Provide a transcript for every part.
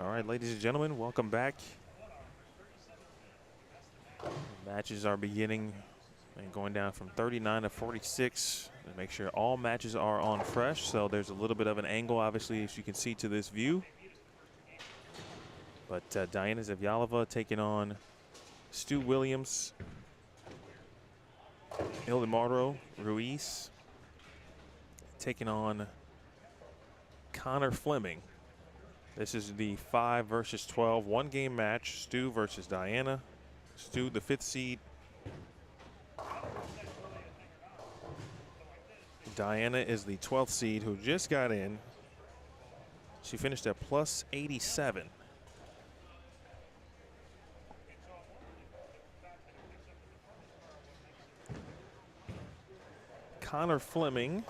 All right, ladies and gentlemen, welcome back. Matches are beginning and going down from 39 to 46. And make sure all matches are on fresh. So there's a little bit of an angle, obviously, as you can see to this view. But Diana Zavjalova taking on Stu Williams, Ildemaro, Ruiz, taking on Connor Flemming. This is the 5 versus 12 one-game match. Stu versus Diana. Stu, the 5th seed. Diana is the 12th seed who just got in. She finished at plus 87. Connor Flemming,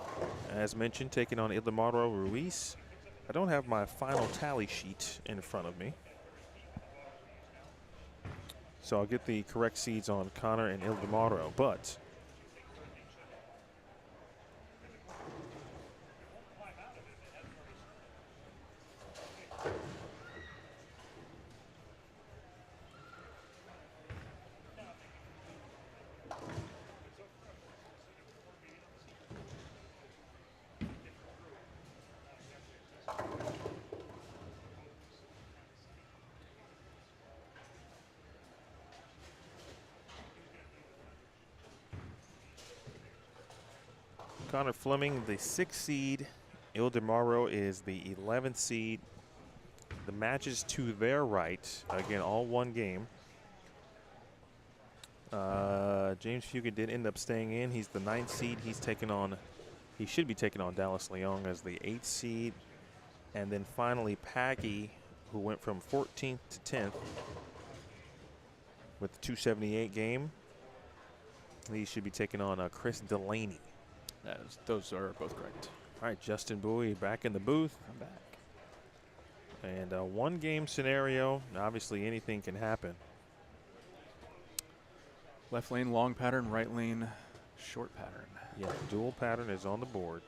as mentioned, taking on Ildemaro Ruiz. I don't have my final tally sheet in front of me, so I'll get the correct seeds on Connor and Ildemaro, but Connor Flemming, the 6th seed. Ildemaro is the 11th seed. The matches to their right, again, all one game. James Fugitt did end up staying in. He's the 9th seed. He should be taking on Dallas Leong as the 8th seed. And then finally Packy, who went from 14th to 10th with the 278 game. He should be taking on Chris DeLaney. Those are both correct. All right, Justin Bowie back in the booth. I'm back. And a one-game scenario. Obviously, anything can happen. Left lane long pattern, right lane short pattern. Yeah, dual pattern is on the board.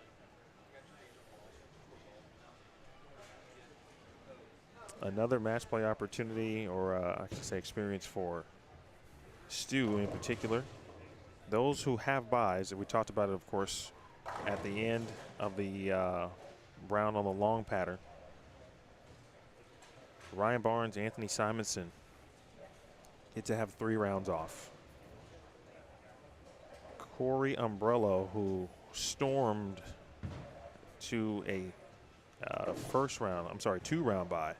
Another match play opportunity, or I should say experience for Stu in particular. Those who have buys, and we talked about it, of course, at the end of the round on the long pattern. Ryan Barnes, Anthony Simonsen get to have 3 rounds off. Corey Umbrello, who stormed to a 2-round bye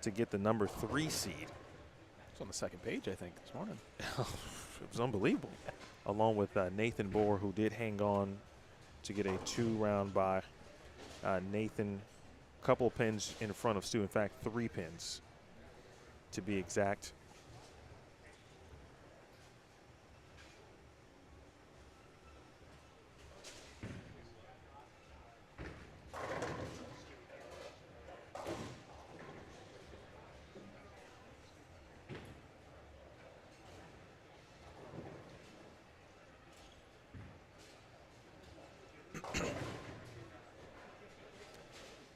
to get the number 3 seed. It's on the second page, I think, this morning. It was unbelievable. Along with Nathan Bohr, who did hang on to get a 2-round bye. Nathan, a couple pins in front of Stu. In fact, 3 pins to be exact.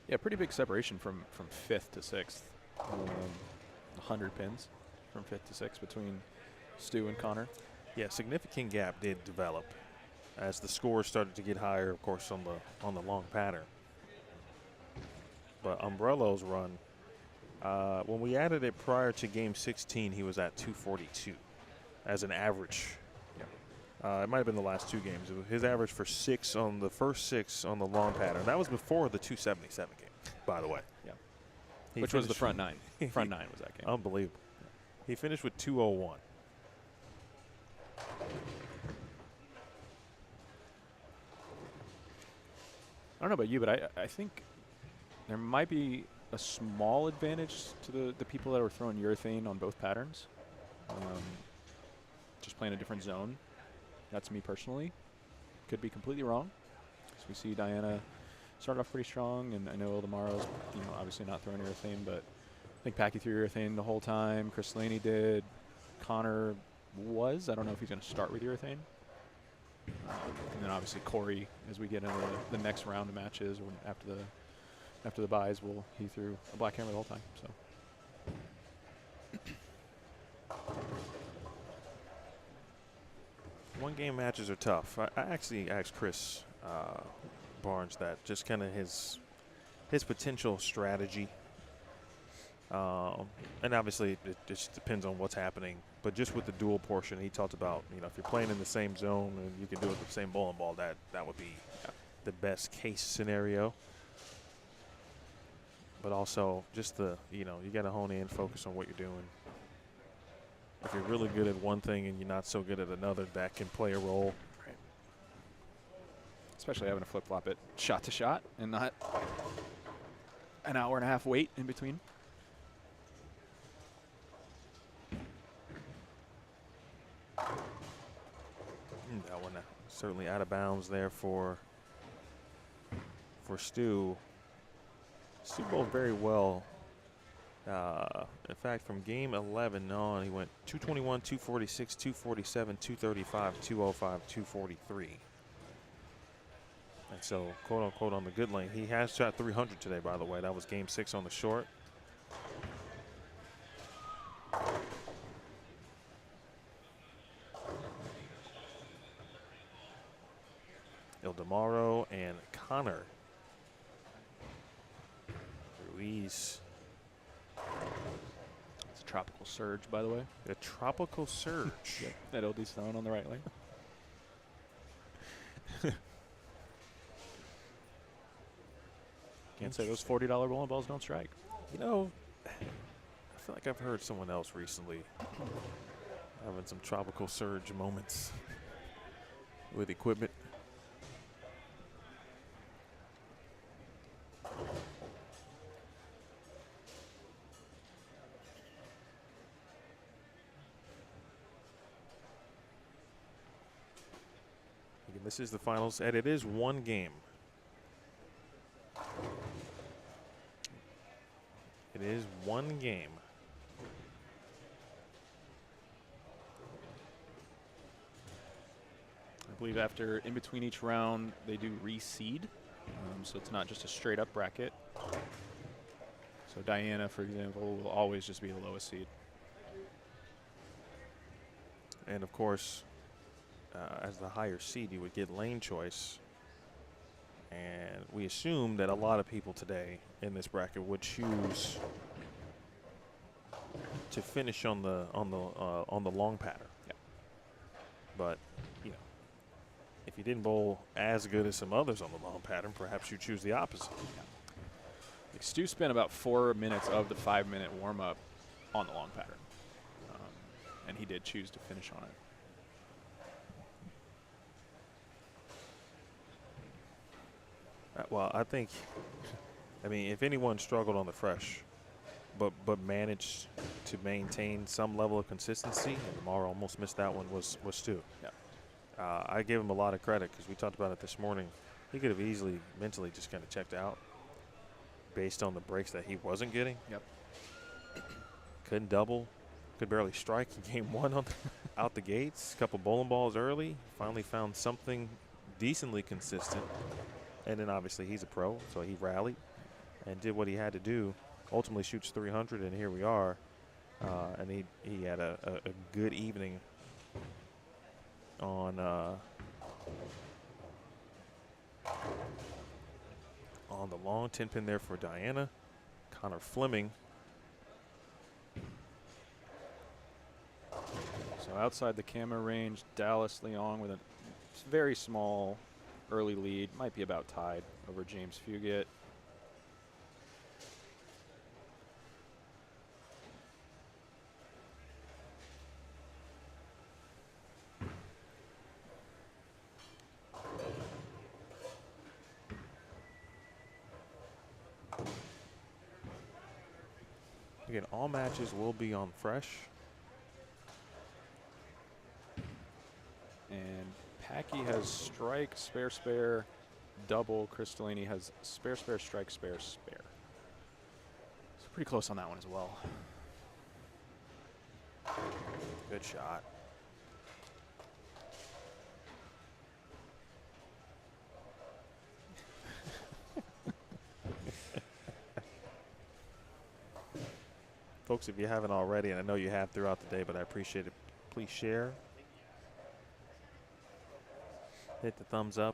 Yeah, pretty big separation from 5th to 6th. 100 pins from 5th to 6th between Stu and Connor. Yeah, significant gap did develop as the scores started to get higher, of course, on the long pattern. But Umbrello's run, when we added it prior to game 16, he was at 242 as an average. It might have been the last 2 games. His average for 6 on the first 6 on the long pattern. That was before the 277 game, by the way. Yeah. He Which was the front 9. Front 9 was that game. Unbelievable. Yeah. He finished with 201. I don't know about you, but I think there might be a small advantage to the people that were throwing urethane on both patterns. Just playing a different zone. That's me personally. Could be completely wrong. So we see Diana start off pretty strong, and I know Ildemaro's, obviously not throwing urethane, but I think Packy threw urethane the whole time. Chris DeLaney did. Connor was. I don't know if he's going to start with urethane. And then obviously Corey, as we get into the next round of matches, or after the after the buys, he threw a black hammer the whole time. So. One-game matches are tough. I actually asked Chris Barnes that, just kind of his potential strategy. And obviously it just depends on what's happening. But just with the dual portion, he talked about, if you're playing in the same zone and you can do it with the same bowling ball, that would be the best case scenario. But also just you got to hone in, focus on what you're doing. If you're really good at one thing and you're not so good at another, that can play a role. Right. Especially having to flip-flop it shot to shot and not an hour and a half wait in between. That one certainly out of bounds there for Stu. Stu bowled very well. In fact, from game 11 on, he went 221, 246, 247, 235, 205, 243. And so, quote unquote, on the good lane. He has shot 300 today, by the way. That was game 6 on the short. Ildemaro and Connor. Ruiz. It's a tropical surge, by the way. A tropical surge. Yep, that LD's thrown on the right lane. Can't say those $40 bowling balls don't strike. I feel like I've heard someone else recently having some tropical surge moments with equipment. Again, this is the finals, and it is one game. It is one game. I believe after in between each round they do reseed, so it's not just a straight up bracket. So Diana, for example, will always just be the lowest seed. And of course, as the higher seed, you would get lane choice. And we assume that a lot of people today in this bracket would choose to finish on the long pattern. Yep. But if you didn't bowl as good as some others on the long pattern, perhaps you choose the opposite. Like Stu spent about 4 minutes of the 5-minute warm up on the long pattern, and he did choose to finish on it. Well, I think, if anyone struggled on the fresh, but managed to maintain some level of consistency, and Ildemaro almost missed that one, was Stu. Yeah. I gave him a lot of credit because we talked about it this morning. He could have easily mentally just kind of checked out based on the breaks that he wasn't getting. Yep. Couldn't double, could barely strike in game 1 out the gates. A couple bowling balls early. Finally found something decently consistent. And then obviously he's a pro, so he rallied and did what he had to do. Ultimately shoots 300, and here we are. And he had a good evening on the long 10 pin there for Diana. Connor Flemming. So outside the camera range, Dallas Leong with a very small early lead, might be about tied over James Fugitt. Again, all matches will be on fresh. And Packy has strike, spare, spare, double. DeLaney has spare, spare, strike, spare, spare. So pretty close on that one as well. Good shot. Folks, if you haven't already, and I know you have throughout the day, but I appreciate it, please share. Hit the thumbs up.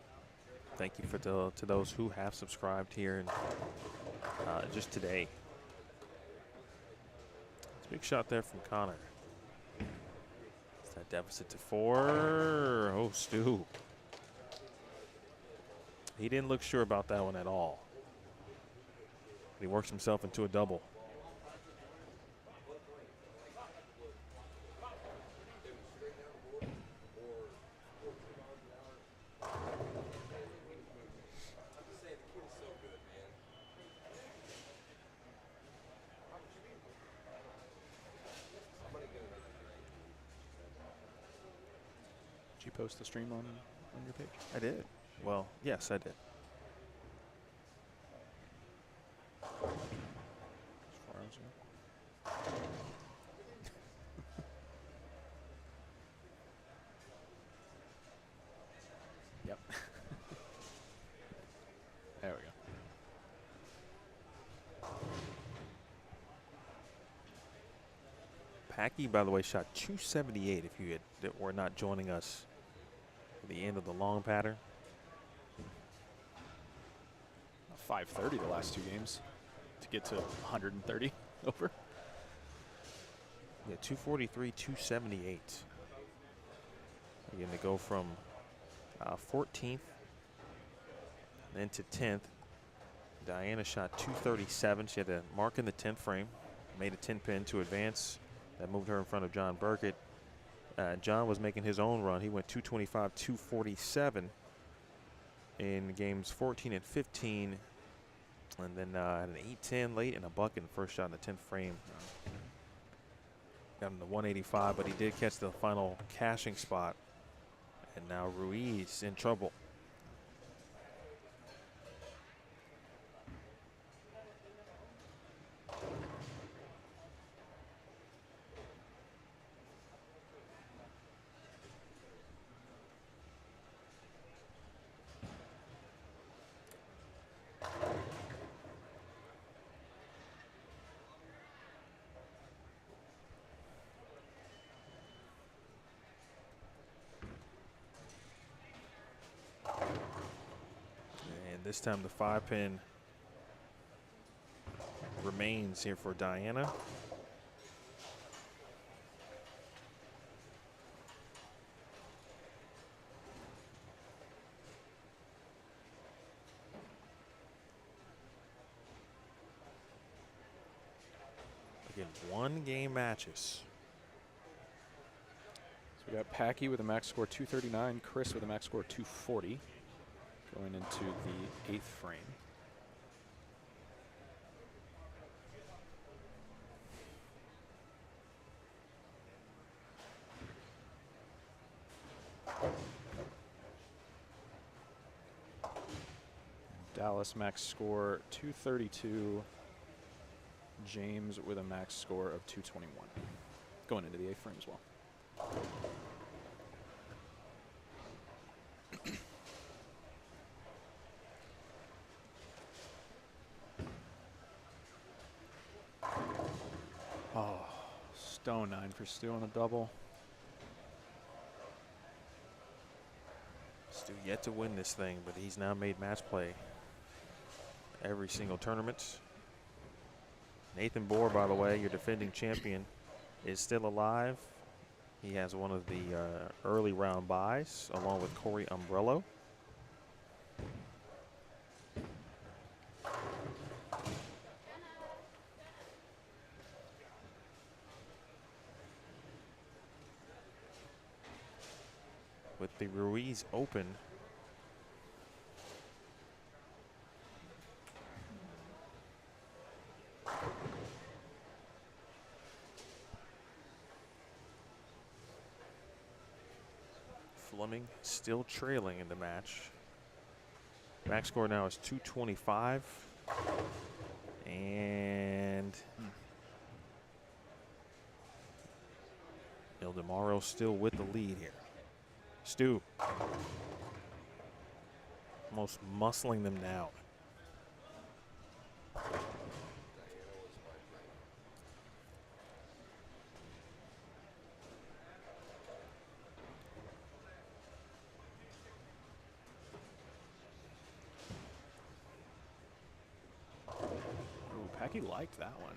Thank you to those who have subscribed here and just today. It's a big shot there from Connor. It's that deficit to 4. Oh, Stu. He didn't look sure about that one at all. He works himself into a double. Did you post the stream on your page? I did. Well, yes, I did. As far as you know. Yep. There we go. Packy, by the way, shot 278 if you were not joining us at the end of the long pattern. 530 the last 2 games to get to 130 over. Yeah, 243, 278. Again, to go from 14th then to 10th. Diana shot 237. She had a mark in the 10th frame, made a 10-pin to advance. That moved her in front of John Burkett. John was making his own run. He went 225, 247 in games 14 and 15. And then had an 8-10 late and a bucket in the first shot in the 10th frame. Got him to 185, but he did catch the final cashing spot. And now Ruiz in trouble. This time the 5-pin remains here for Diana. Again, 1-game matches. So we got Packy with a max score 239, Chris with a max score 240. Going into the 8th frame. Dallas max score 232. James with a max score of 221. Going into the 8th frame as well. Stone 9 for Stu on a double. Stu yet to win this thing, but he's now made match play every single tournament. Nathan Bohr, by the way, your defending champion, is still alive. He has one of the early round buys, along with Corey Umbrello. With the Ruiz Open, Flemming still trailing in the match. Max score now is 225. And Ildemaro still with the lead here. Stu almost muscling them down. Packy liked that one.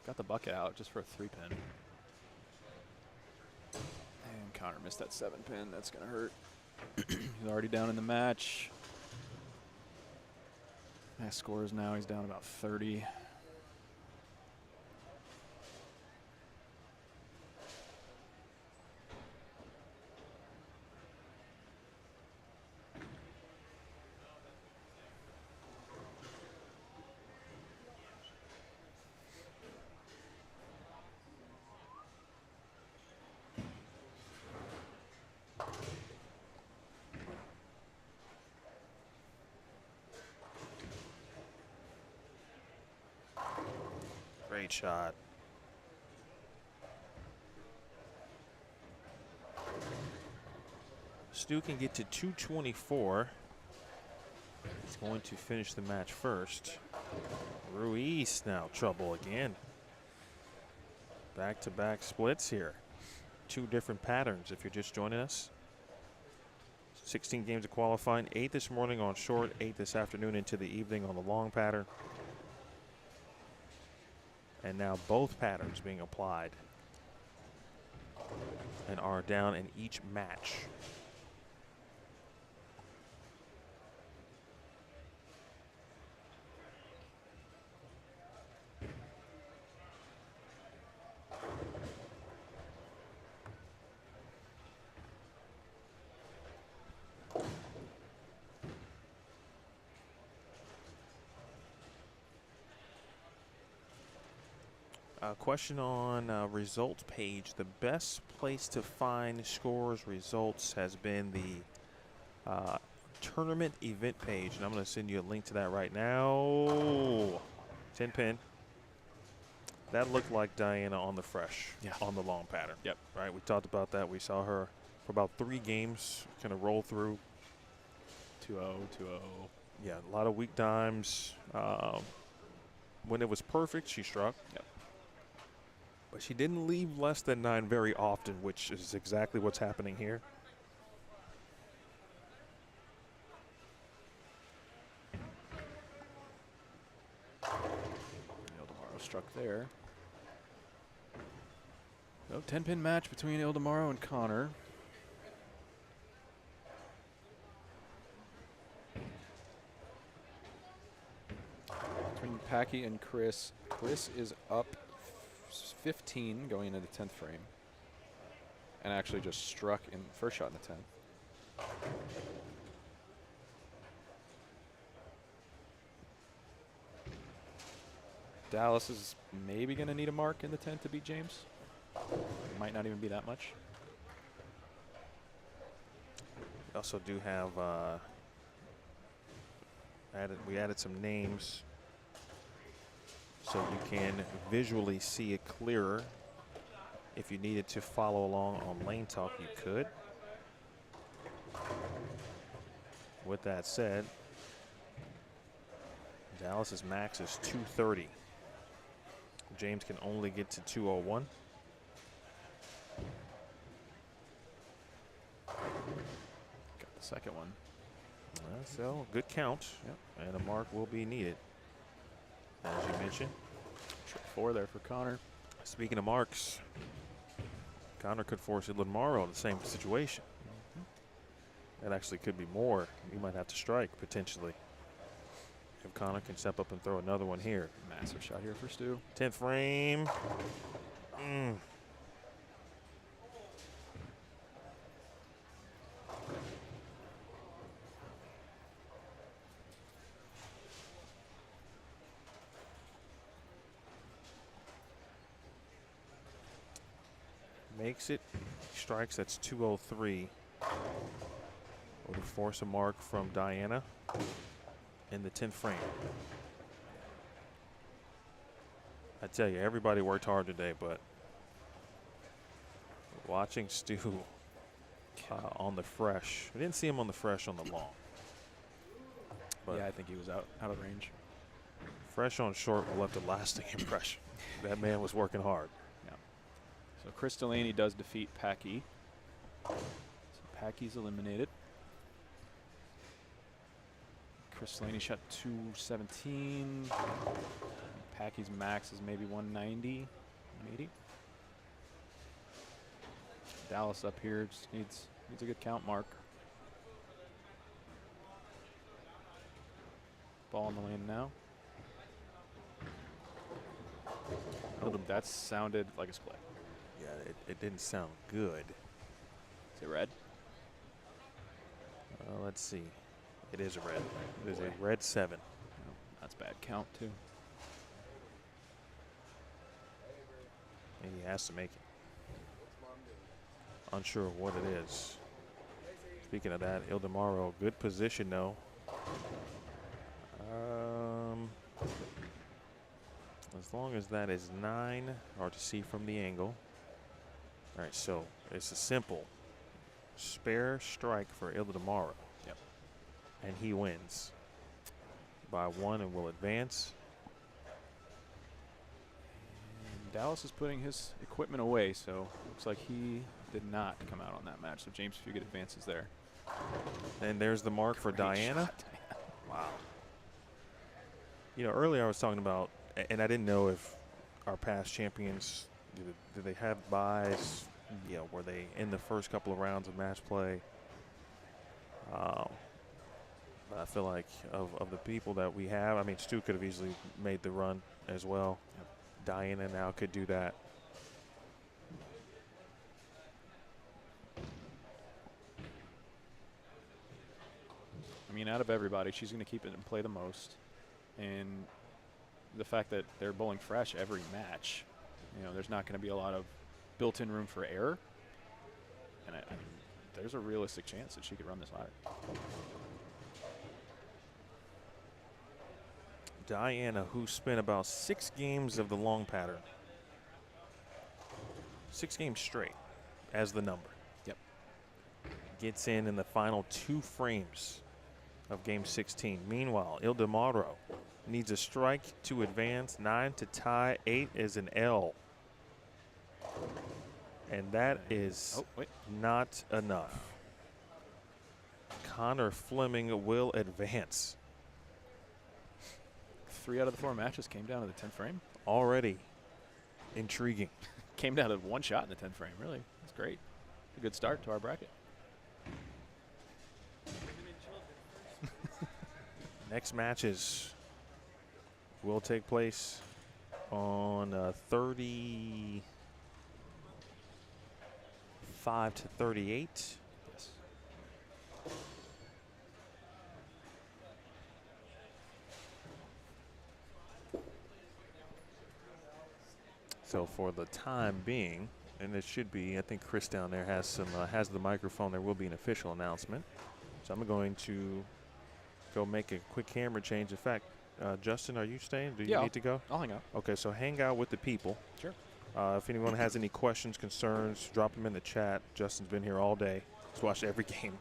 Got the bucket out just for a 3-pin. And Connor missed that 7-pin. That's going to hurt. He's already down in the match. Max scores now. He's down about 30. Great shot. Stu can get to 224. He's going to finish the match first. Ruiz now trouble again. Back-to-back splits here. 2 different patterns if you're just joining us. 16 games of qualifying, 8 this morning on short, 8 this afternoon into the evening on the long pattern. And now both patterns being applied and are down in each match. Question on results page. The best place to find scores results has been the tournament event page, and I'm going to send you a link to that right now. 10-pin. That looked like Diana on the fresh, on the long pattern. Yep. Right. We talked about that. We saw her for about 3 games, kind of roll through. 2-0, 2-0. Yeah, a lot of weak dimes. When it was perfect, she struck. Yep. But she didn't leave less than 9 very often, which is exactly what's happening here. Ildemaro struck there. So 10-pin match between Ildemaro and Connor. Between Packy and Chris. Chris is up 15 going into the 10th frame. And actually just struck in first shot in the 10th. Dallas is maybe going to need a mark in the 10th to beat James. Might not even be that much. We also do have we added some names so you can visually see it clearer. If you needed to follow along on Lane Talk, you could. With that said, Dallas's max is 230. James can only get to 201. Got the second one. So good count. Yep. And a mark will be needed, as you mentioned. Trick 4 there for Connor. Speaking of marks, Connor could force Ildemaro in the same situation. That actually could be more. You might have to strike potentially if Connor can step up and throw another one here. Massive shot here for Stu. 10th frame. Makes it, strikes, that's 203. Will force a mark from Diana in the 10th frame. I tell you, everybody worked hard today, but watching Stu on the fresh, we didn't see him on the fresh on the long. But yeah, I think he was out of range. Fresh on short left a lasting impression. That man was working hard. Yeah. So Chris DeLaney does defeat Packy. So Packy's eliminated. DeLaney shot 217. Packy's max is maybe 190, 180. Dallas up here just needs a good count mark. Ball in the lane now. Oh, that sounded like a split. Yeah, it didn't sound good. Is it red? Let's see. It is a red. It is a red 7. Oh, that's bad count, too. And he has to make it. Unsure of what it is. Speaking of that, Ildemaro, good position though. As long as that is 9, hard to see from the angle. All right, so it's a simple spare strike for Ildemaro. Yep. And he wins by 1 and will advance. And Dallas is putting his equipment away, so looks like he did not come out on that match. So James Fugitt advances there. And there's the mark for Great Diana. shot, Diana. Wow. You know, earlier I was talking about, and I didn't know if our past champions, did they have buys? You know, were they in the first couple of rounds of match play? But I feel like of the people that we have, I mean, Stu could have easily made the run as well. Yep. Diana now could do that. I mean, out of everybody, she's going to keep it and play the most. And the fact that they're bowling fresh every match, you know, there's not going to be a lot of built-in room for error. And I mean, there's a realistic chance that she could run this ladder. Diana, who spent about 6 games of the long pattern. 6 games straight as the number. Yep. Gets in the final 2 frames of game 16. Meanwhile, Ildemaro needs a strike to advance, 9 to tie, 8 is an L. And that is not enough. Connor Flemming will advance. 3 out of the 4 matches came down to the 10th frame. Already intriguing. Came down to 1 shot in the 10th frame, really. That's great. A good start to our bracket. Next matches will take place on 35 to 38. Yes. So for the time being, and it should be, I think Chris down there has some has the microphone. There will be an official announcement. So I'm going to go make a quick camera change. In fact, Justin, are you staying? Do you need to go? I'll hang out. Okay, so hang out with the people. Sure. If anyone has any questions, concerns, drop them in the chat. Justin's been here all day. He's watched every game.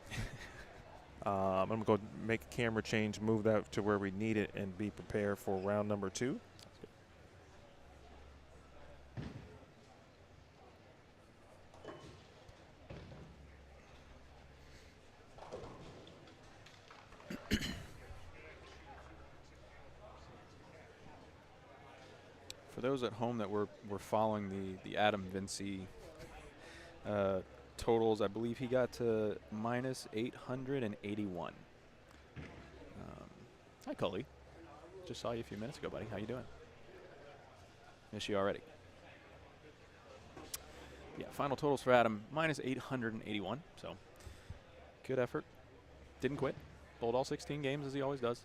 I'm going to go make a camera change, move that to where we need it, and be prepared for round number 2. For those at home that were following the Adam Vinci totals, I believe he got to minus 881. Hi, Cully. Just saw you a few minutes ago, buddy. How you doing? Miss you already. Yeah, final totals for Adam, minus 881. So, good effort. Didn't quit. Bowled all 16 games as he always does.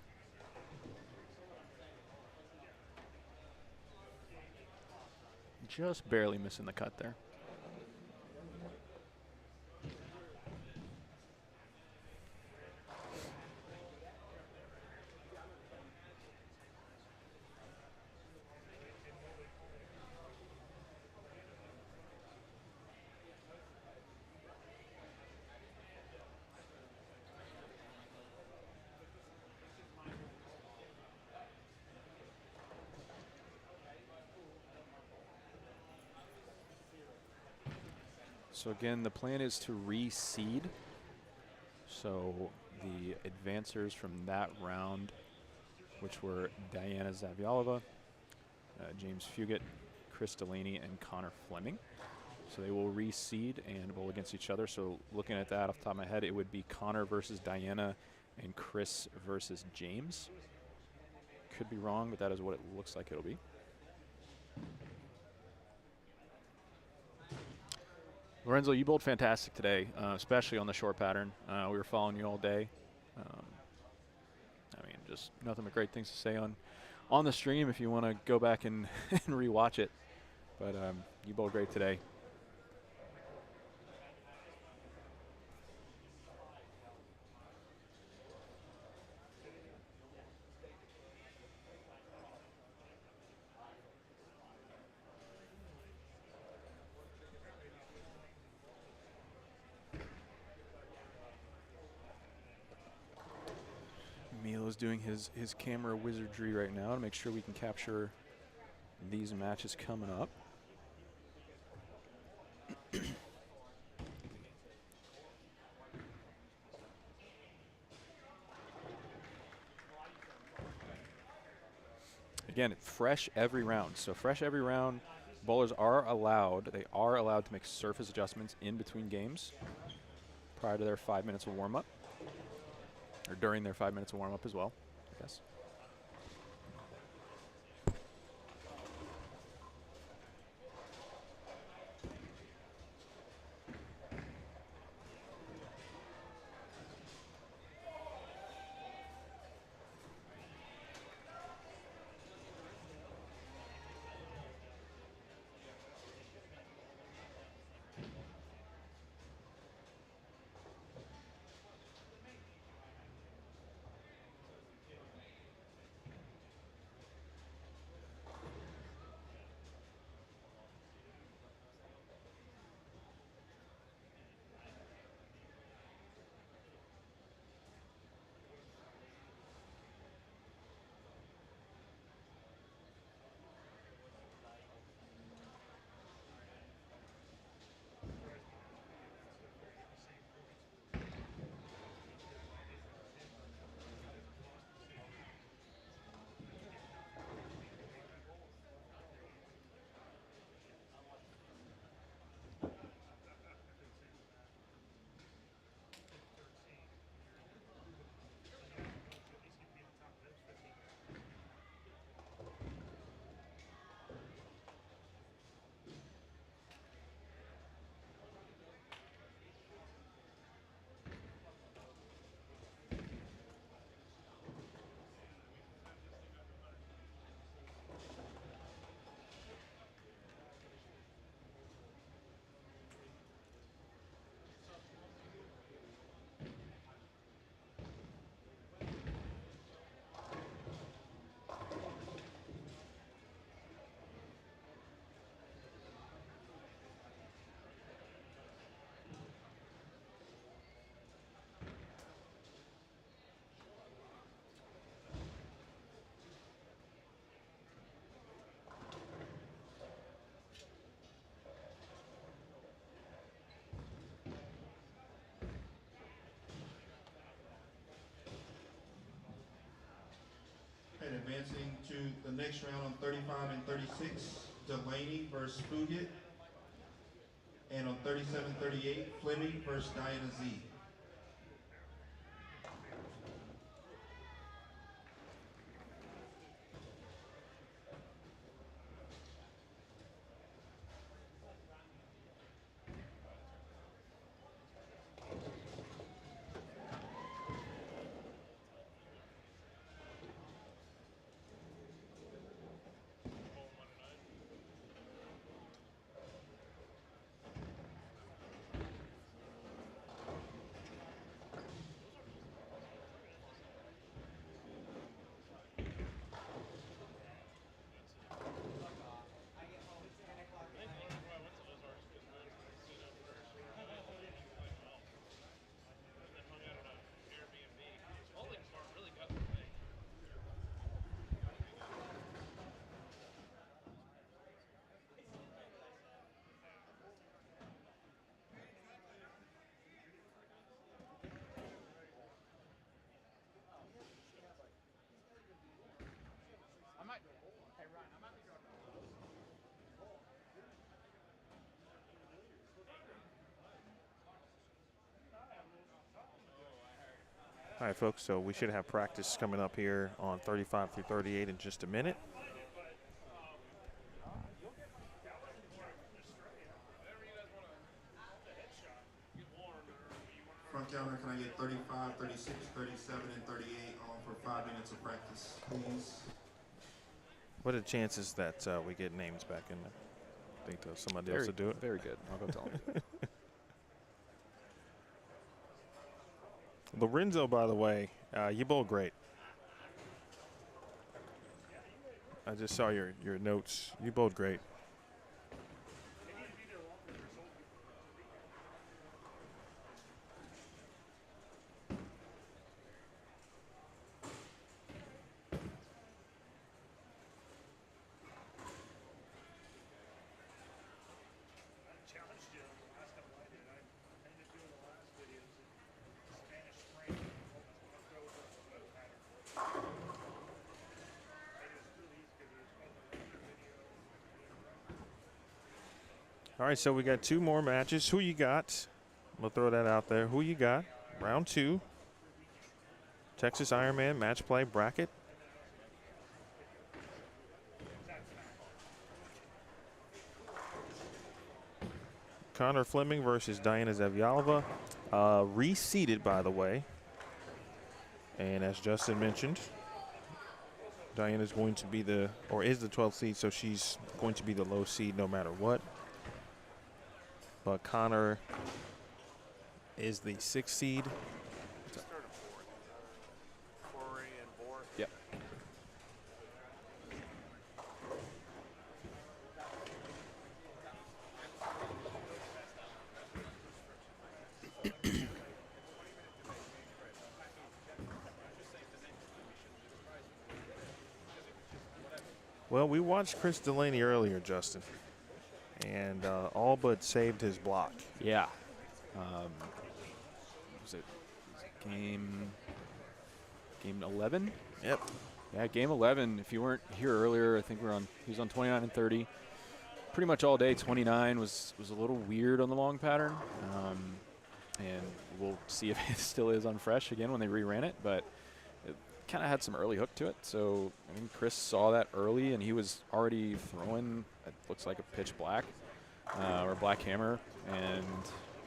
Just barely missing the cut there. So again, the plan is to reseed. So the advancers from that round, which were Diana Zavjalova, James Fugitt, Chris DeLaney, and Connor Flemming. So they will reseed and bowl against each other. So looking at that off the top of my head, it would be Connor versus Diana and Chris versus James. Could be wrong, but that is what it looks like it'll be. Lorenzo, you bowled fantastic today, especially on the short pattern. We were following you all day. I mean, just nothing but great things to say on the stream if you want to go back and, and rewatch it. But you bowled great today. Milo's doing his camera wizardry right now to make sure we can capture these matches coming up. Again, fresh every round. So fresh every round. Bowlers are allowed, they are allowed to make surface adjustments in between games prior to their 5 minutes of warm-up. Or during their 5 minutes of warm-up as well, I guess. And advancing to the next round on 35 and 36, DeLaney versus Fugitt. And on 37-38, Flemming versus Diana Z. All right, folks, so we should have practice coming up here on 35 through 38 in just a minute. Front counter, can I get 35, 36, 37, and 38 on for 5 minutes of practice, please? What are the chances that we get names back in there? Think somebody else Very, will do it? very good. I'll go tell him. Lorenzo, by the way, you bowled great. I just saw your notes. You bowled great. All right, so we got 2 more matches. Who you got? We'll throw that out there. Who you got? Round 2. Texas Ironman match play bracket. Connor Flemming versus Diana Zavjalova. Reseeded, by the way. And as Justin mentioned, Diana's going to be is the 12th seed, so she's going to be the low seed no matter what. But Connor is the 6th seed. Yep. Well, we watched Chris DeLaney earlier, Justin, and all but saved his block. Yeah. Was it game 11? Yep. Yeah, game 11. If you weren't here earlier, I think he was on 29 and 30. Pretty much all day. 29 was a little weird on the long pattern. And we'll see if it still is on fresh again when they reran it, but it kind of had some early hook to it. So I think Chris saw that early, and he was already throwing, it looks like a pitch black or black hammer. And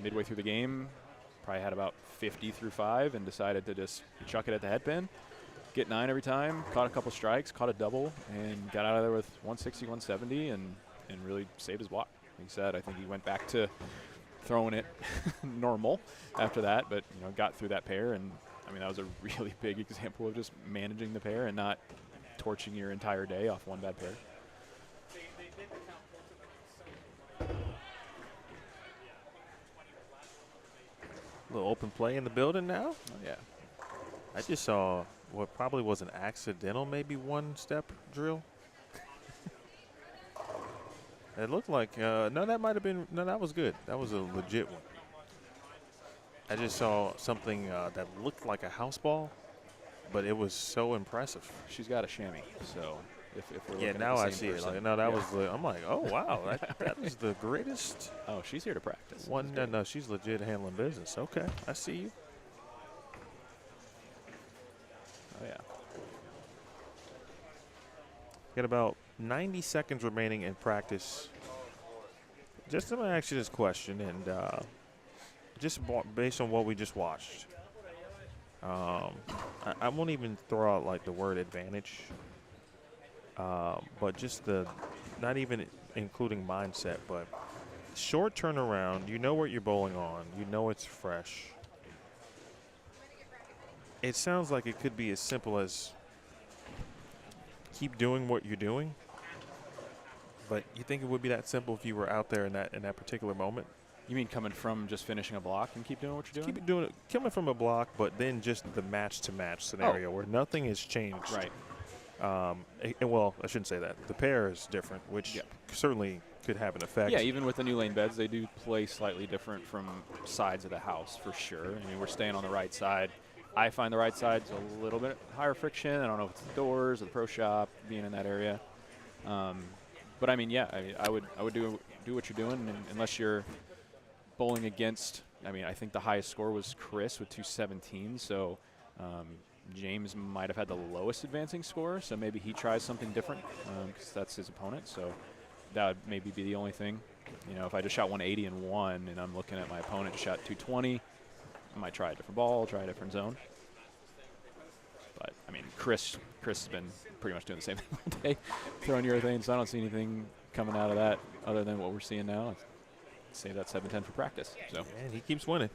midway through the game, probably had about 50 through 5 and decided to just chuck it at the head pin, get 9 every time, caught a couple strikes, caught a double, and got out of there with 160, 170 and really saved his block. Like he said, I think he went back to throwing it normal after that, but got through that pair, and I mean that was a really big example of just managing the pair and not torching your entire day off one bad pair. A little open play in the building now. Oh, yeah. I just saw what probably was an accidental, maybe one-step drill. It looked like, no, that might have been, no, that was good. That was a legit one. I just saw something that looked like a house ball, but it was so impressive. She's got a chamois, so if we're Yeah, looking now at the I same see it. person, Like, no, that yeah. was, I'm like, oh, wow, that is the greatest Oh, she's here to practice. one. No, she's legit handling business. Okay, I see you. Oh, yeah. Got about 90 seconds remaining in practice. Just I'm going to ask you this question, and just based on what we just watched, I won't even throw out like the word advantage, but just not even including mindset, but short turnaround. You know what you're bowling on. You know it's fresh. It sounds like it could be as simple as keep doing what you're doing. But you think it would be that simple if you were out there in that particular moment? You mean coming from just finishing a block and keep doing what you're doing? Keep doing it, coming from a block, but then just the match-to-match scenario where nothing has changed. Right. And well, I shouldn't say that. The pair is different, which certainly could have an effect. Yeah, even with the new lane beds, they do play slightly different from sides of the house for sure. I mean, we're staying on the right side. I find the right side's a little bit higher friction. I don't know if it's the doors or the pro shop being in that area. But I mean, yeah, I would do what you're doing, and unless you're bowling against. I mean, I think the highest score was Chris with 217. So James might have had the lowest advancing score, so maybe he tries something different because that's his opponent. So that would maybe be the only thing. You know, if I just shot 180 and won, and I'm looking at my opponent just shot 220, I might try a different ball, try a different zone. But I mean, Chris has been pretty much doing the same thing all day, throwing urethane. So I don't see anything coming out of that other than what we're seeing now. I'd say that's 7-10 for practice. So And he keeps winning.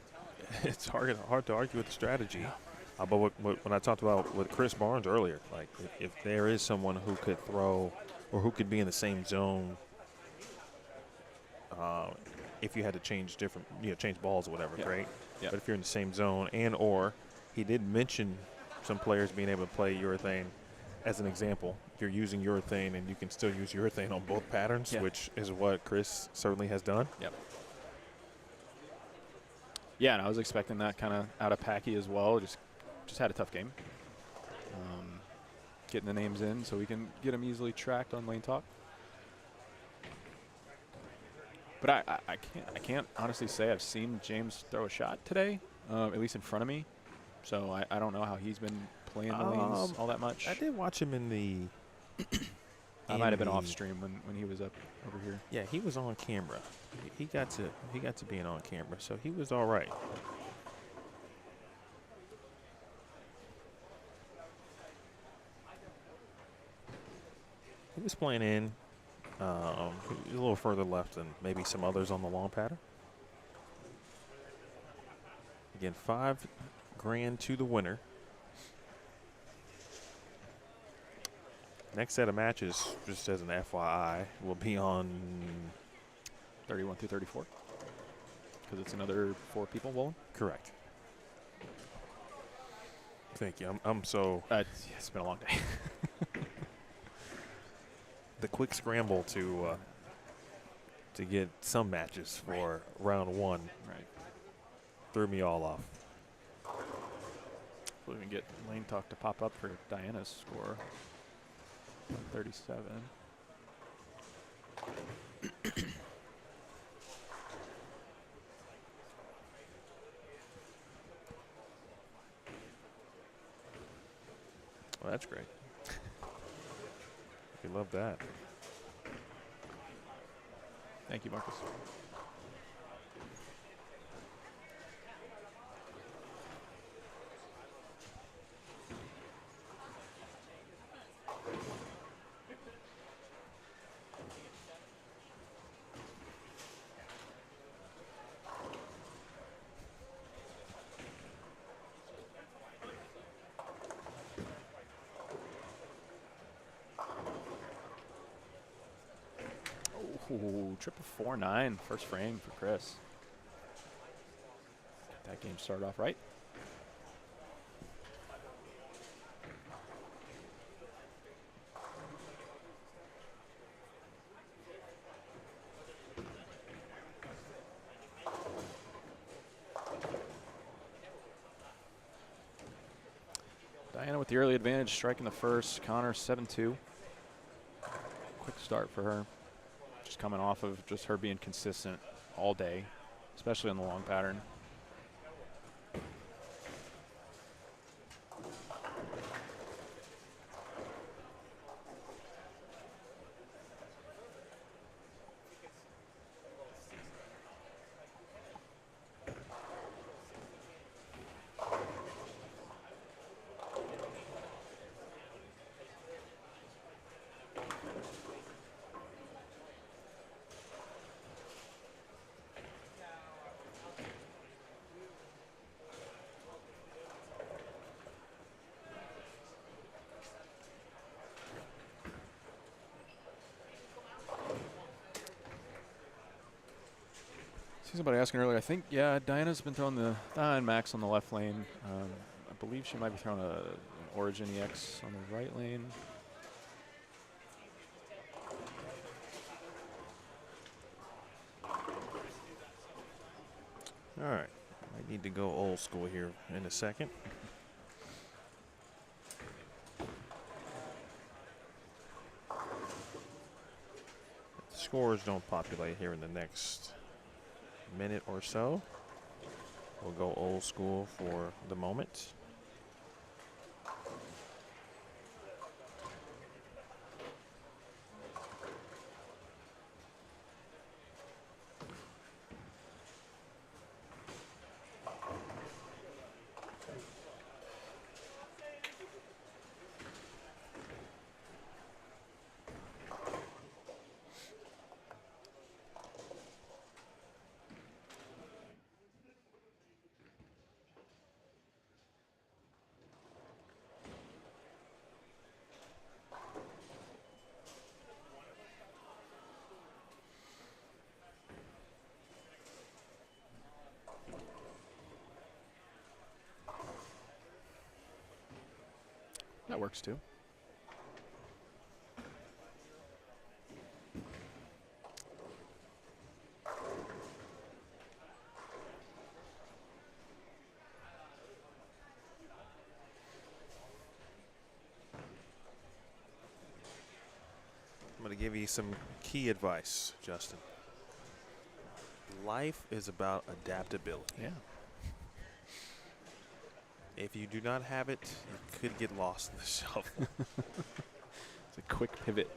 It's hard to argue with the strategy. But when I talked about with Chris Barnes earlier, like if there is someone who could throw or who could be in the same zone, if you had to change different, change balls or whatever, right? Yeah. But if you're in the same zone, and or he did mention some players being able to play urethane as an example. If you're using urethane and you can still use urethane on both patterns, which is what Chris certainly has done. Yep. Yeah, and I was expecting that kind of out of Packy as well. Just had a tough game. Getting the names in so we can get them easily tracked on Lane Talk. But I can't honestly say I've seen James throw a shot today, at least in front of me. So I don't know how he's been playing the lanes all that much. I did watch him in the. I might have been off stream when he was up over here. Yeah, he was on camera. He got to being on camera, so he was all right. He was playing in a little further left than maybe some others on the long pattern. Again, $5 grand to the winner. Next set of matches, just as an FYI, will be on 31 through 34. Because it's another 4 people bowling? Correct. Thank you. I'm so. It's been a long day. The quick scramble to get some matches for round 1 threw me all off. Hopefully we can get Lane Talk to pop up for Diana's score. 37. Well, that's great. We love that. Thank you, Marcus. Ooh, 4-9, first frame for Chris. Get that game started off right. Diana with the early advantage, striking the first. Connor 7-2. Quick start for her. Just coming off of just her being consistent all day, especially on the long pattern. Somebody asking earlier, I think, yeah, Diana's been throwing the and Max on the left lane. I believe she might be throwing an Origin EX on the right lane. All right. I need to go old school here in a second. The scores don't populate here in the next minute or so. We'll go old school for the moment. That works too. I'm going to give you some key advice, Justin. Life is about adaptability. Yeah. If you do not have it, you could get lost in the shuffle. It's a quick pivot.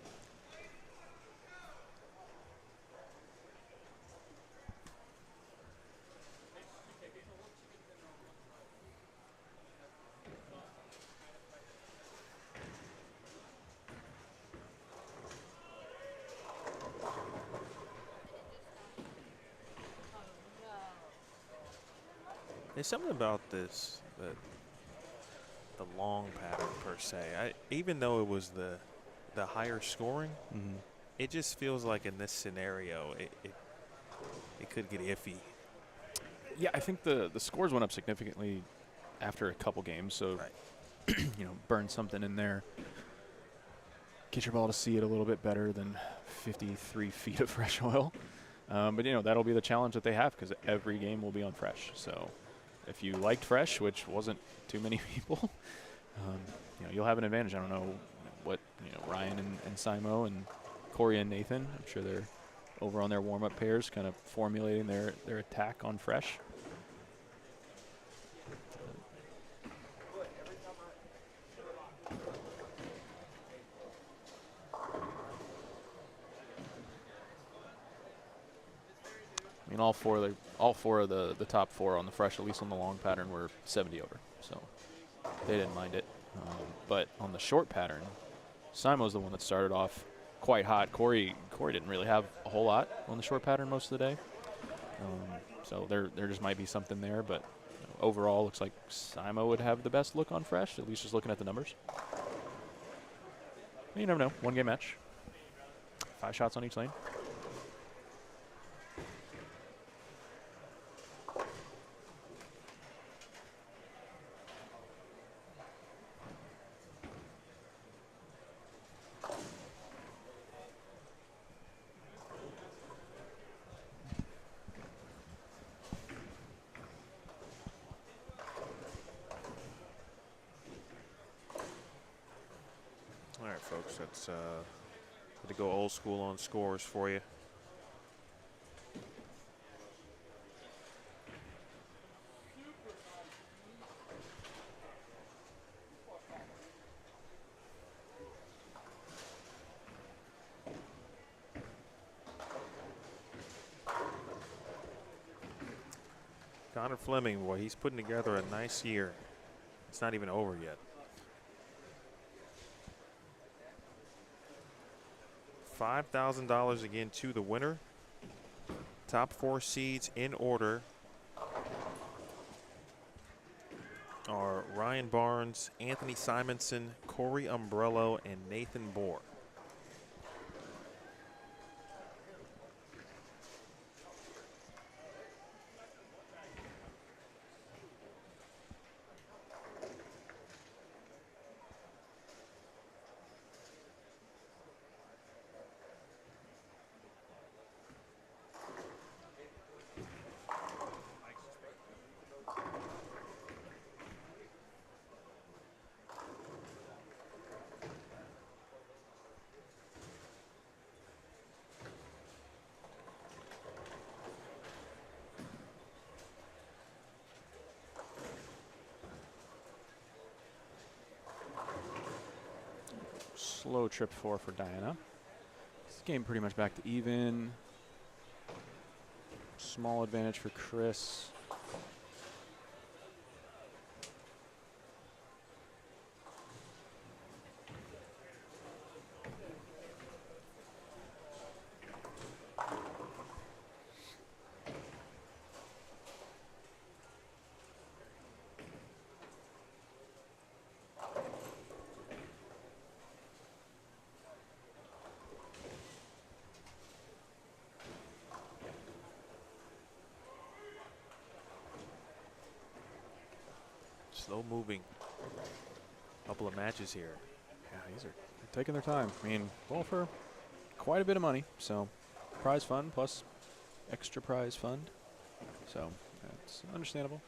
There's something about this, the long pattern per se. Even though it was the higher scoring, it just feels like in this scenario, it could get iffy. Yeah, I think the scores went up significantly after a couple games, so Right. Burn something in there. Get your ball to see it a little bit better than 53 feet of fresh oil. But that'll be the challenge that they have because every game will be on fresh. So if you liked fresh, which wasn't too many people, you'll have an advantage. I don't know what Ryan and Simo and Corey and Nathan. I'm sure they're over on their warm-up pairs, kind of formulating their attack on fresh. I mean, all four of the top four on the fresh, at least on the long pattern, were 70 over, so they didn't mind it. But on the short pattern, Simo's the one that started off quite hot. Corey didn't really have a whole lot on the short pattern most of the day, so there just might be something there. But overall, looks like Simo would have the best look on fresh, at least just looking at the numbers. But you never know. One game match, 5 shots on each lane. All right, folks, that's going to go old school on scores for you. Connor Flemming, boy, he's putting together a nice year. It's not even over yet. $5,000 again to the winner. Top 4 seeds in order are Ryan Barnes, Anthony Simonsen, Corey Umbrello, and Nathan Bohr. Slow trip 4 for Diana. This game pretty much back to even. Small advantage for Chris. Slow moving couple of matches here. Yeah, these are taking their time. I mean, well, for quite a bit of money. So, prize fund plus extra prize fund. So, that's understandable.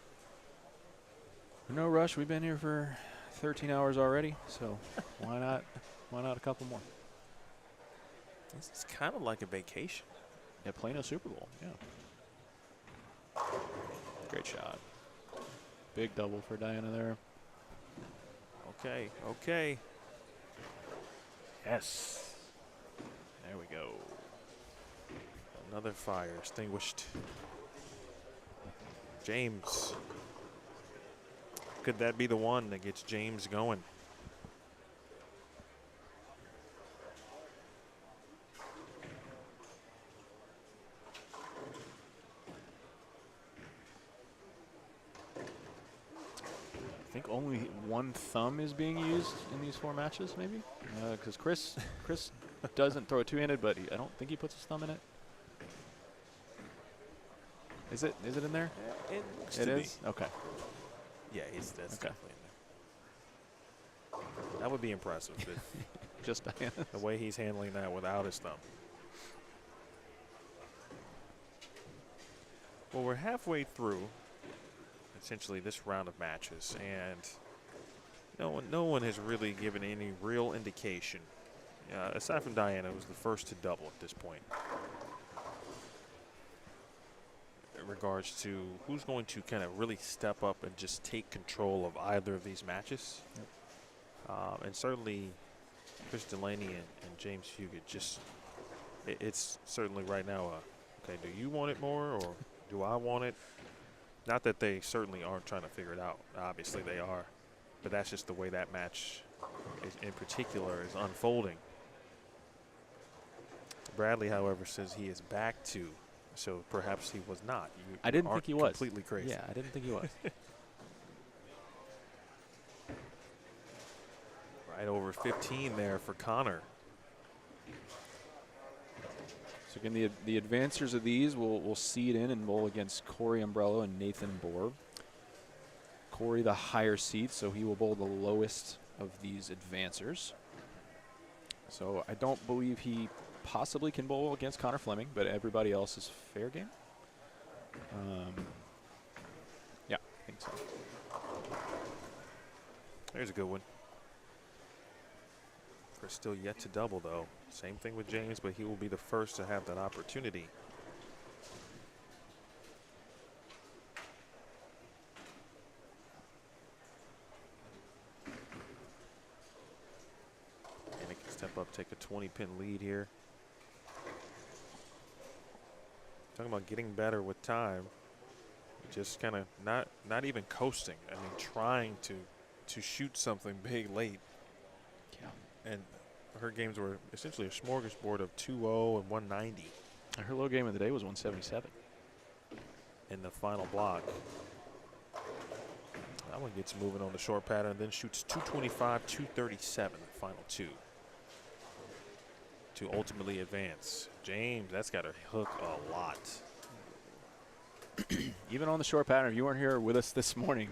No rush. We've been here for 13 hours already. So, why not? Why not a couple more? It's kind of like a vacation. Yeah, Plano Super Bowl. Yeah. Great shot. Big double for Diana there. Okay, okay. Yes. There we go. Another fire extinguished. James. Could that be the one that gets James going? I think only one thumb is being used in these 4 matches, maybe? Because Chris doesn't throw it two-handed, but I don't think he puts his thumb in it. Is it in there? It looks It to is? Okay. be. Yeah, that's Okay. definitely in there. That would be impressive. Just Diana. The way he's handling that without his thumb. Well, we're halfway through, essentially, this round of matches, and no one has really given any real indication, aside from Diana, who was the first to double at this point, in regards to who's going to kind of really step up and just take control of either of these matches. Yep. And certainly, Chris DeLaney and James Fugitt, just it's certainly right now okay, do you want it more or do I want it? Not that they certainly aren't trying to figure it out. Obviously they are. But that's just the way that match in particular is unfolding. Bradley, however, says he is back to, so perhaps he was not. I didn't think he was. Completely crazy. Yeah, I didn't think he was. Right over 15 there for Connor. So again, the advancers of these will seed in and bowl against Corey Umbrello and Nathan Bohr. Corey the higher seed, so he will bowl the lowest of these advancers. So I don't believe he possibly can bowl against Connor Flemming, but everybody else is fair game. Yeah, I think so. There's a good one. Chris still yet to double, though. Same thing with James, but he will be the first to have that opportunity. And he can step up, take a 20-pin lead here. Talking about getting better with time. Just kind of not even coasting. I mean, trying to shoot something big late. Yeah. And her games were essentially a smorgasbord of 2-0 and 190. Her low game of the day was 177. In the final block. That one gets moving on the short pattern, then shoots 225, 237, the final 2. To ultimately advance. James, that's got to hook a lot. Even on the short pattern, if you weren't here with us this morning,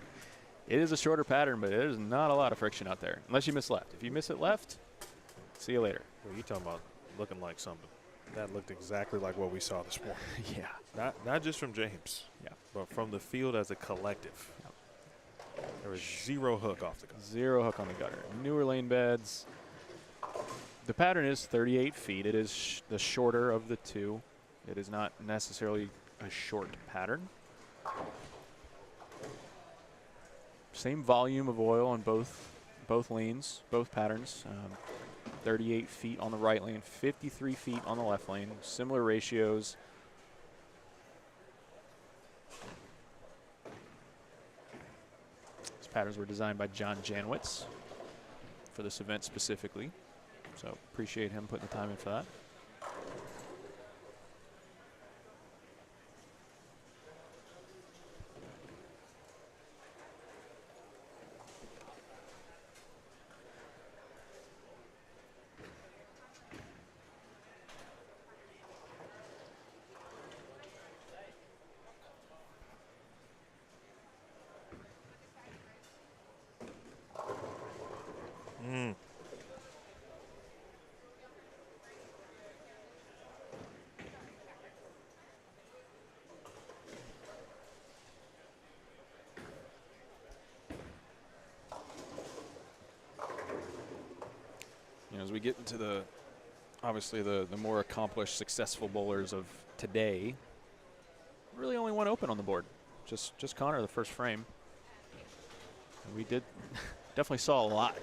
it is a shorter pattern, but there's not a lot of friction out there, unless you miss left. If you miss it left, see you later. Well, you talking about looking like something. That looked exactly like what we saw this morning. Yeah. Not just from James, Yeah. but from the field as a collective. Yep. There was zero hook off the gutter. Zero hook on the gutter. Newer lane beds. The pattern is 38 feet. It is the shorter of the two. It is not necessarily a short pattern. Same volume of oil on both lanes, both patterns. 38 feet on the right lane, 53 feet on the left lane. Similar ratios. These patterns were designed by John Janowitz for this event specifically. So appreciate him putting the time in for that. Mm. You know, as we get into the, obviously the more accomplished, successful bowlers of today, really only one open on the board. Just Connor, the first frame. And we did definitely saw a lot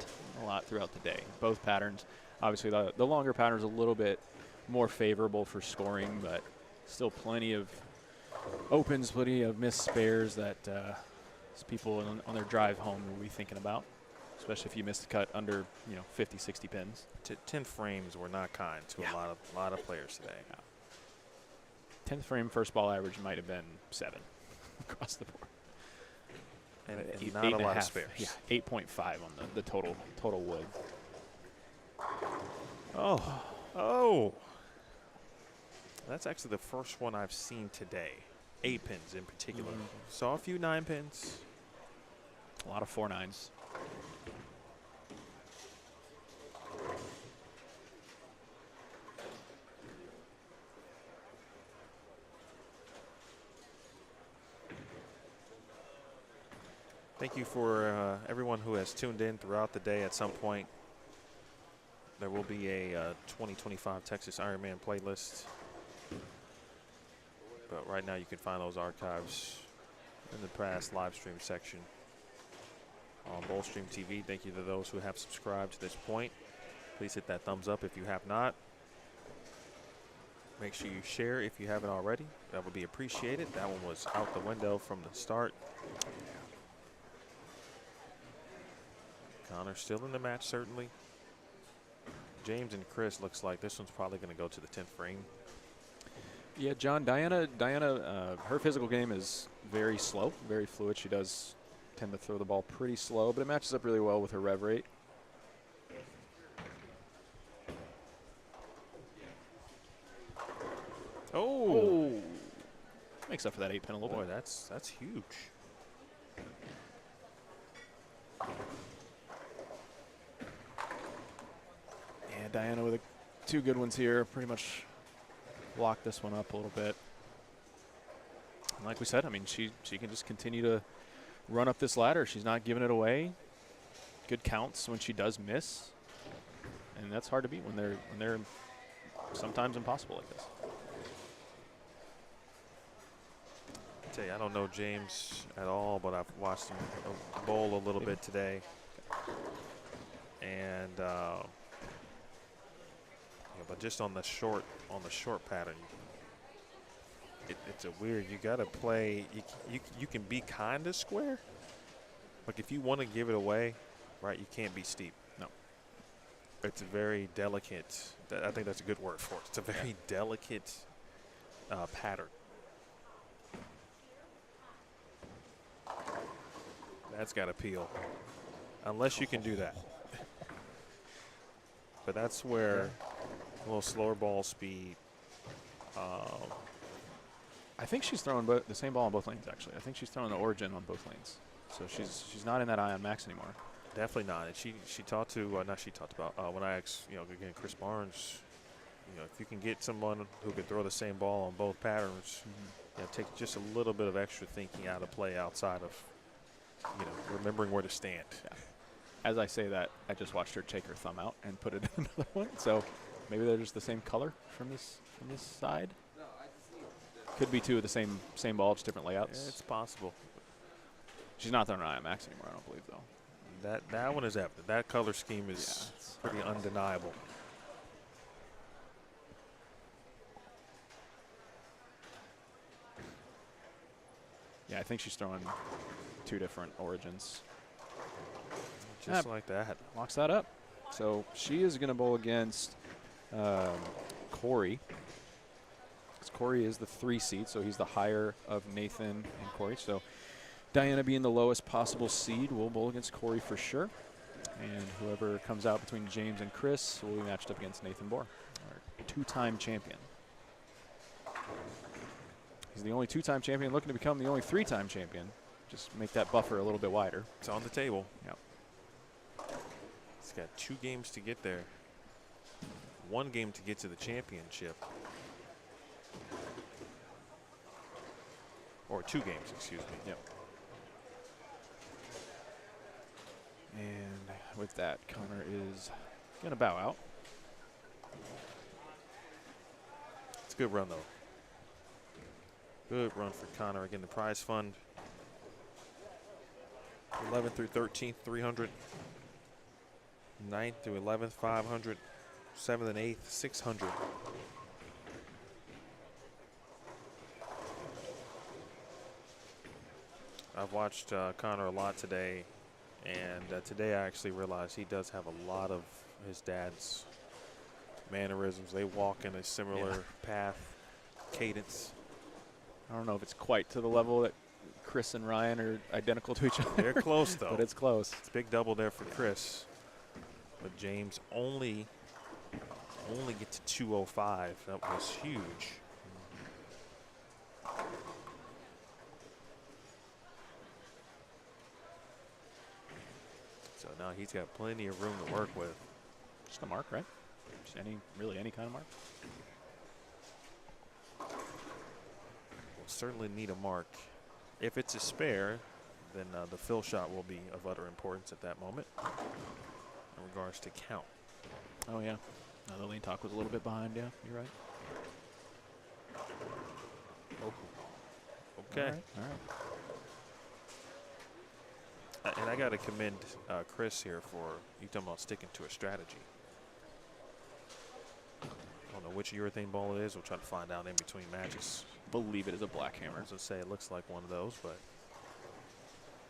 throughout the day. Both patterns. Obviously, the longer pattern is a little bit more favorable for scoring, but still plenty of opens, plenty of missed spares that people on their drive home will be thinking about, especially if you missed the cut under 50, 60 pins. 10 frames were not kind to a lot of players today. 10th frame first ball average might have been 7 across the board. And not a lot of spares. Yeah, 8.5 on the total wood. Oh. That's actually the first one I've seen today. 8 pins in particular. Saw a few 9 pins. A lot of 4 9s. Thank you for everyone who has tuned in throughout the day. At some point, there will be a 2025 Texas Ironman playlist. But right now, you can find those archives in the past live stream section on Bowlstream TV. Thank you to those who have subscribed to this point. Please hit that thumbs up if you have not. Make sure you share if you haven't already. That would be appreciated. That one was out the window from the start. Connor still in the match, certainly. James and Chris looks like this one's probably going to go to the 10th frame. Yeah, John, Diana, her physical game is very slow, very fluid. She does tend to throw the ball pretty slow, but it matches up really well with her rev rate. Oh. Makes up for that 8 pin a little Boy, bit. that's huge. Yeah, Diana with 2 good ones here. Pretty much lock this one up a little bit. And like we said, I mean, she can just continue to run up this ladder. She's not giving it away. Good counts when she does miss, and that's hard to beat when they're sometimes impossible like this. I tell you, I don't know James at all, but I've watched him bowl a little bit today, and but just on the short pattern, it's a weird. You got to play. You can be kind of square. Like if you want to give it away, right? You can't be steep. No. It's a very delicate. I think that's a good word for it. It's a very delicate pattern. That's got to peel, unless you can do that. But that's where a little slower ball speed. I think she's throwing the same ball on both lanes, actually. I think she's throwing the origin on both lanes. So she's not in that Ion Max anymore. Definitely not. And she talked to when I asked again Chris Barnes, if you can get someone who can throw the same ball on both patterns, take just a little bit of extra thinking out of play outside of remembering where to stand. Yeah. As I say that, I just watched her take her thumb out and put it in another one. So maybe they're just the same color from this side. Could be 2 of the same ball, just different layouts. Yeah, it's possible. She's not throwing an Ion Max anymore, I don't believe, though. That one is evident. That color scheme is pretty undeniable. Yeah, I think she's throwing 2 different origins. Just like that. Locks that up. So she is going to bowl against Corey. Corey is the 3 seed, so he's the higher of Nathan and Corey. So Diana being the lowest possible seed will bowl against Corey for sure. And whoever comes out between James and Chris will be matched up against Nathan Bohr, our 2-time champion. He's the only 2-time champion looking to become the only 3-time champion. Just make that buffer a little bit wider. It's on the table. Yep. He's got 2 games to get there. 1 game to get to the championship. Or 2 games, excuse me. Yep. And with that, Connor is going to bow out. It's a good run, though. Good run for Connor. Again, the prize fund, 11th through 13th, 300. 9th through 11th, 500. 7th and 8th, 600. I've watched Connor a lot today, and today I actually realized he does have a lot of his dad's mannerisms. They walk in a similar path, cadence. I don't know if it's quite to the level that Chris and Ryan are identical to each other. They're close, though. But it's close. It's a big double there for Chris. But James only get to 205. That was huge. So now he's got plenty of room to work with. Just a mark, right? Just really any kind of mark. We'll certainly need a mark. If it's a spare, then the fill shot will be of utter importance at that moment in regards to count. Oh, yeah. The lean talk was a little bit behind, yeah. You're right. Okay. All right. And I got to commend Chris here for you talking about sticking to a strategy. I don't know which urethane ball it is. We'll try to find out in between matches. Believe it is a black hammer. I was going to say it looks like one of those, but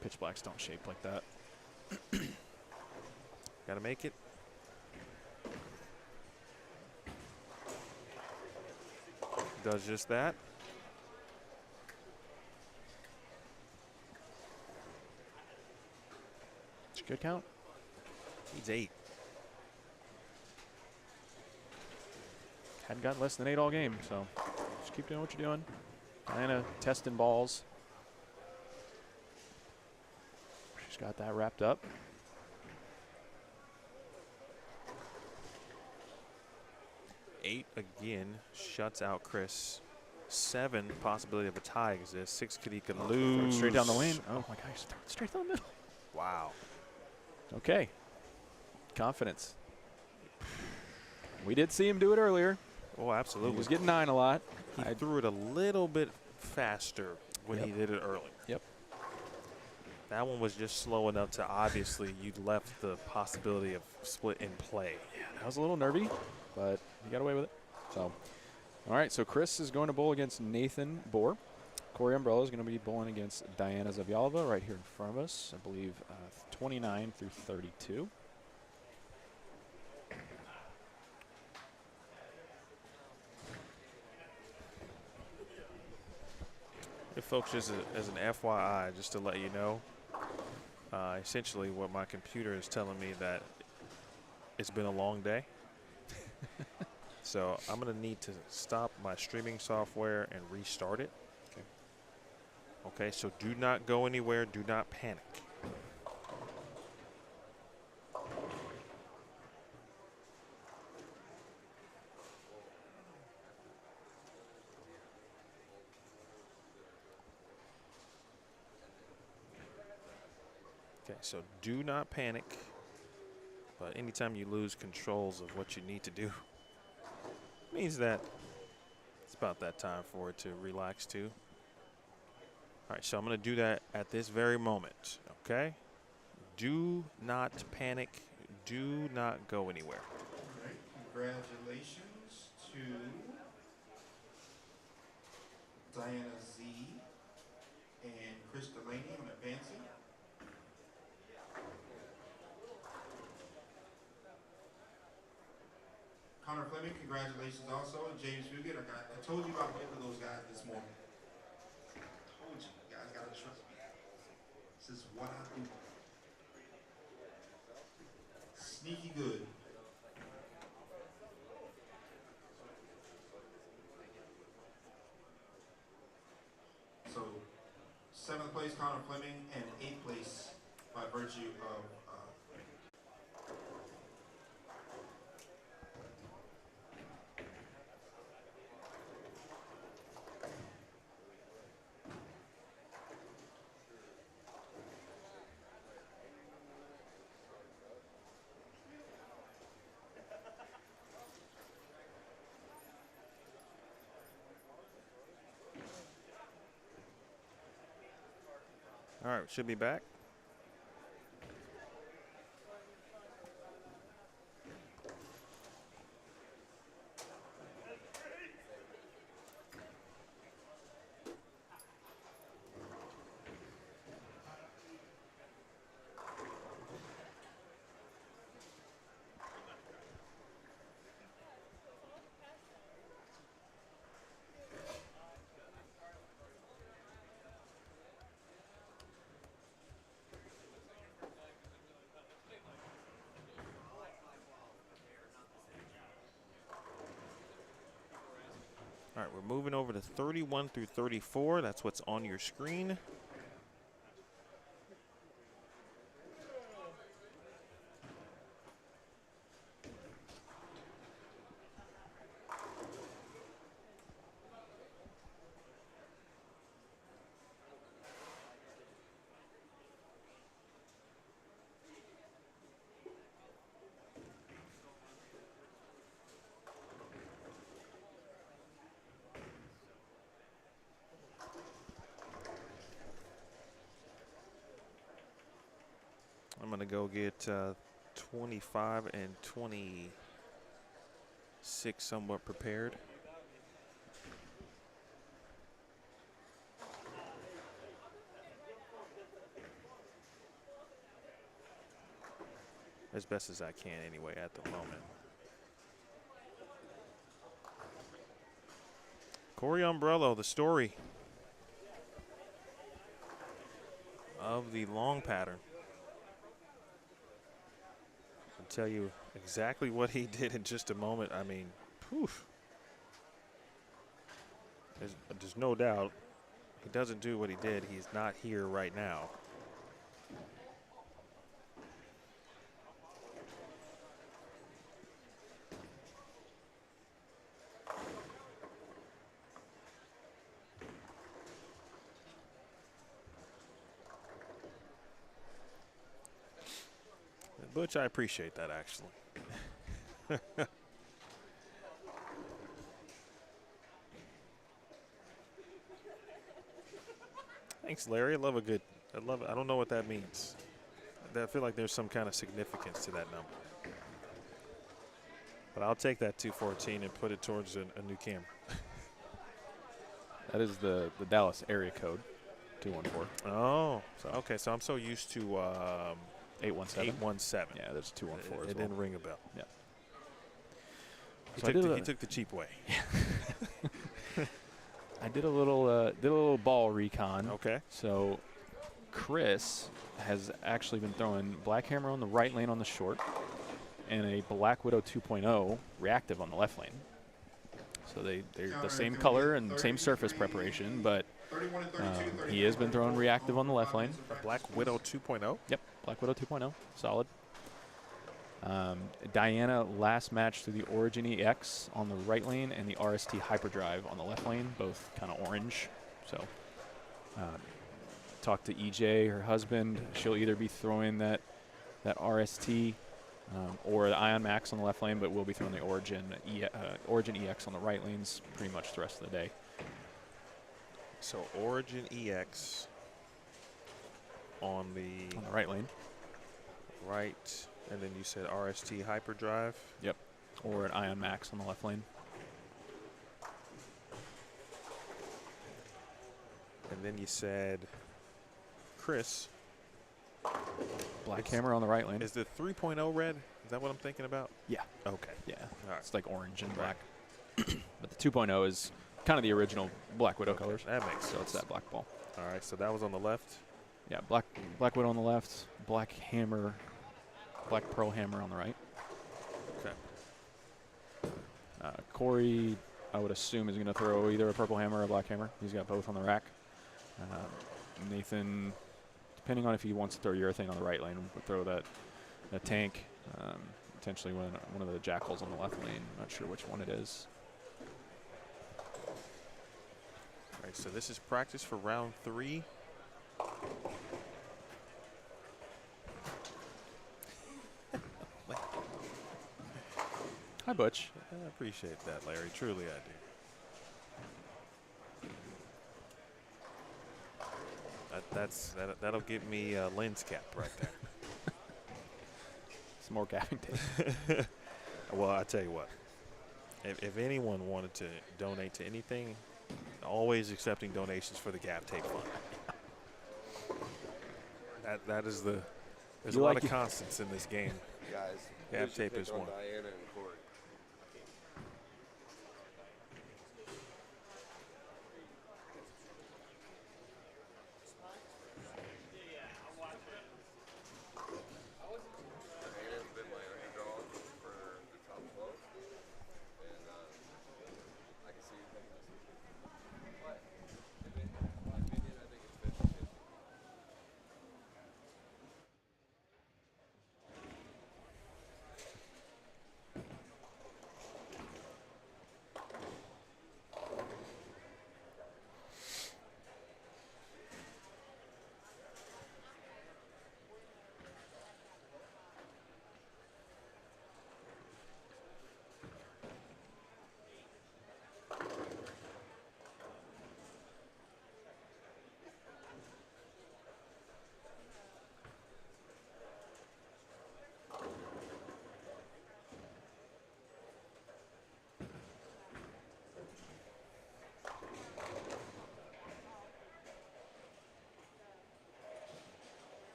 Pitch blacks don't shape like that. got to make it. Does just that. It's a good count. He's 8. Hadn't gotten less than 8 all game, so just keep doing what you're doing. Diana testing balls. She's got that wrapped up. Eight again shuts out Chris. 7, possibility of a tie exists. 6, he could lose. Straight down the lane. Oh my gosh, straight down the middle. Wow. Okay. Confidence. We did see him do it earlier. Oh, absolutely. He was getting 9 a lot. He threw it a little bit faster when he did it early. Yep. That one was just slow enough to obviously you left the possibility of split in play. Yeah, that was a little nervy, but he got away with it. So, all right, so Chris is going to bowl against Nathan Bohr. Corey Umbrello is going to be bowling against Diana Zavjalova right here in front of us. I believe 29 through 32. Hey, folks, as an FYI, just to let you know, essentially what my computer is telling me that it's been a long day. So I'm going to need to stop my streaming software and restart it. Okay, so do not go anywhere. Do not panic. Okay, so do not panic. But anytime you lose controls of what you need to do, means that it's about that time for it to relax too. All right, so I'm going to do that at this very moment, okay? Do not panic. Do not go anywhere. All right, congratulations to Diana Z and Chris DeLaney on advancing. Connor Flemming, congratulations also, and James Fugitt. I told you about both of those guys this morning. Told you, guys gotta trust me. This is what I do. Sneaky good. So, 7th place Connor Flemming and 8th place by virtue of All right, should be back. All right, we're moving over to 31 through 34. That's what's on your screen. I'm going to go get 25 and 26 somewhat prepared. As best as I can anyway at the moment. Corey Umbrello, the story of the long pattern. I'll tell you exactly what he did in just a moment. I mean, poof. There's no doubt he doesn't do what he did. He's not here right now. Butch, I appreciate that, actually. Thanks, Larry. I love it. I don't know what that means. I feel like there's some kind of significance to that number. But I'll take that 214 and put it towards a new camera. That is the Dallas area code, 214. Oh, so okay. So I'm so used to 817. 817. Yeah, there's 214 It didn't ring a bell. Yeah. He took the cheap way. I did a little ball recon. Okay. So Chris has actually been throwing Black Hammer on the right lane on the short and a Black Widow 2.0 reactive on the left lane. So they're the same color and same surface preparation, but he has been throwing reactive on the left lane. Black Widow 2.0? Yep, Black Widow 2.0, solid. Diana last match through the Origin EX on the right lane and the RST Hyperdrive on the left lane, both kind of orange. So talked to EJ, her husband. She'll either be throwing that RST or the Ion Max on the left lane, but we'll be throwing the Origin EX on the right lanes pretty much the rest of the day. So Origin EX on the right lane. Right. And then you said RST Hyperdrive. Yep. Or an Ion Max on the left lane. And then you said Chris. Black Hammer on the right lane. Is the 3.0 red? Is that what I'm thinking about? Yeah. Okay. Yeah. All right. It's like orange and black. But the 2.0 is kind of the original Black Widow colors. That makes sense. So it's that black ball. All right. So that was on the left. Yeah. Black Widow on the left. Black Hammer. Black Pearl Hammer on the right. Okay. Corey, I would assume, is going to throw either a Purple Hammer or a Black Hammer. He's got both on the rack. Nathan, depending on if he wants to throw urethane on the right lane, would throw that tank. Potentially one of the Jackals on the left lane. Not sure which one it is. All right. So this is practice for round 3. Hi, Butch. I appreciate that, Larry. Truly, I do. That'll give me a lens cap right there. Some more gapping tape. Well, I tell you what. If anyone wanted to donate to anything, always accepting donations for the gap tape fund. That is the. There's a lot of constants in this game. Guys, gap tape is one. Diana and Corey. Diana's been my underdog for the top 12, and I can see. But in my opinion, I think it's 50-50.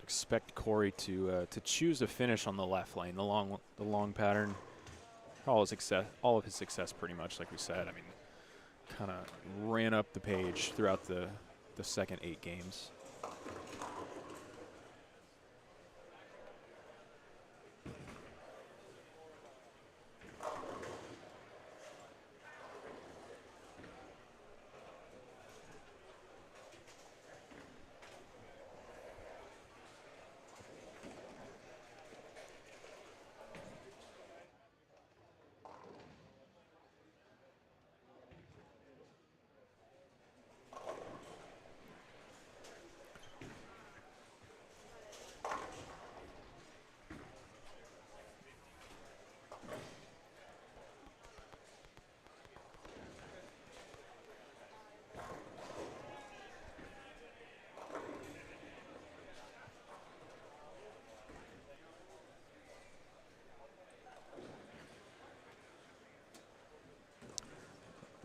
Expect Corey to choose a finish on the left lane, the long pattern. All of his success, pretty much, like we said. I mean, kind of ran up the page throughout the second 8 games.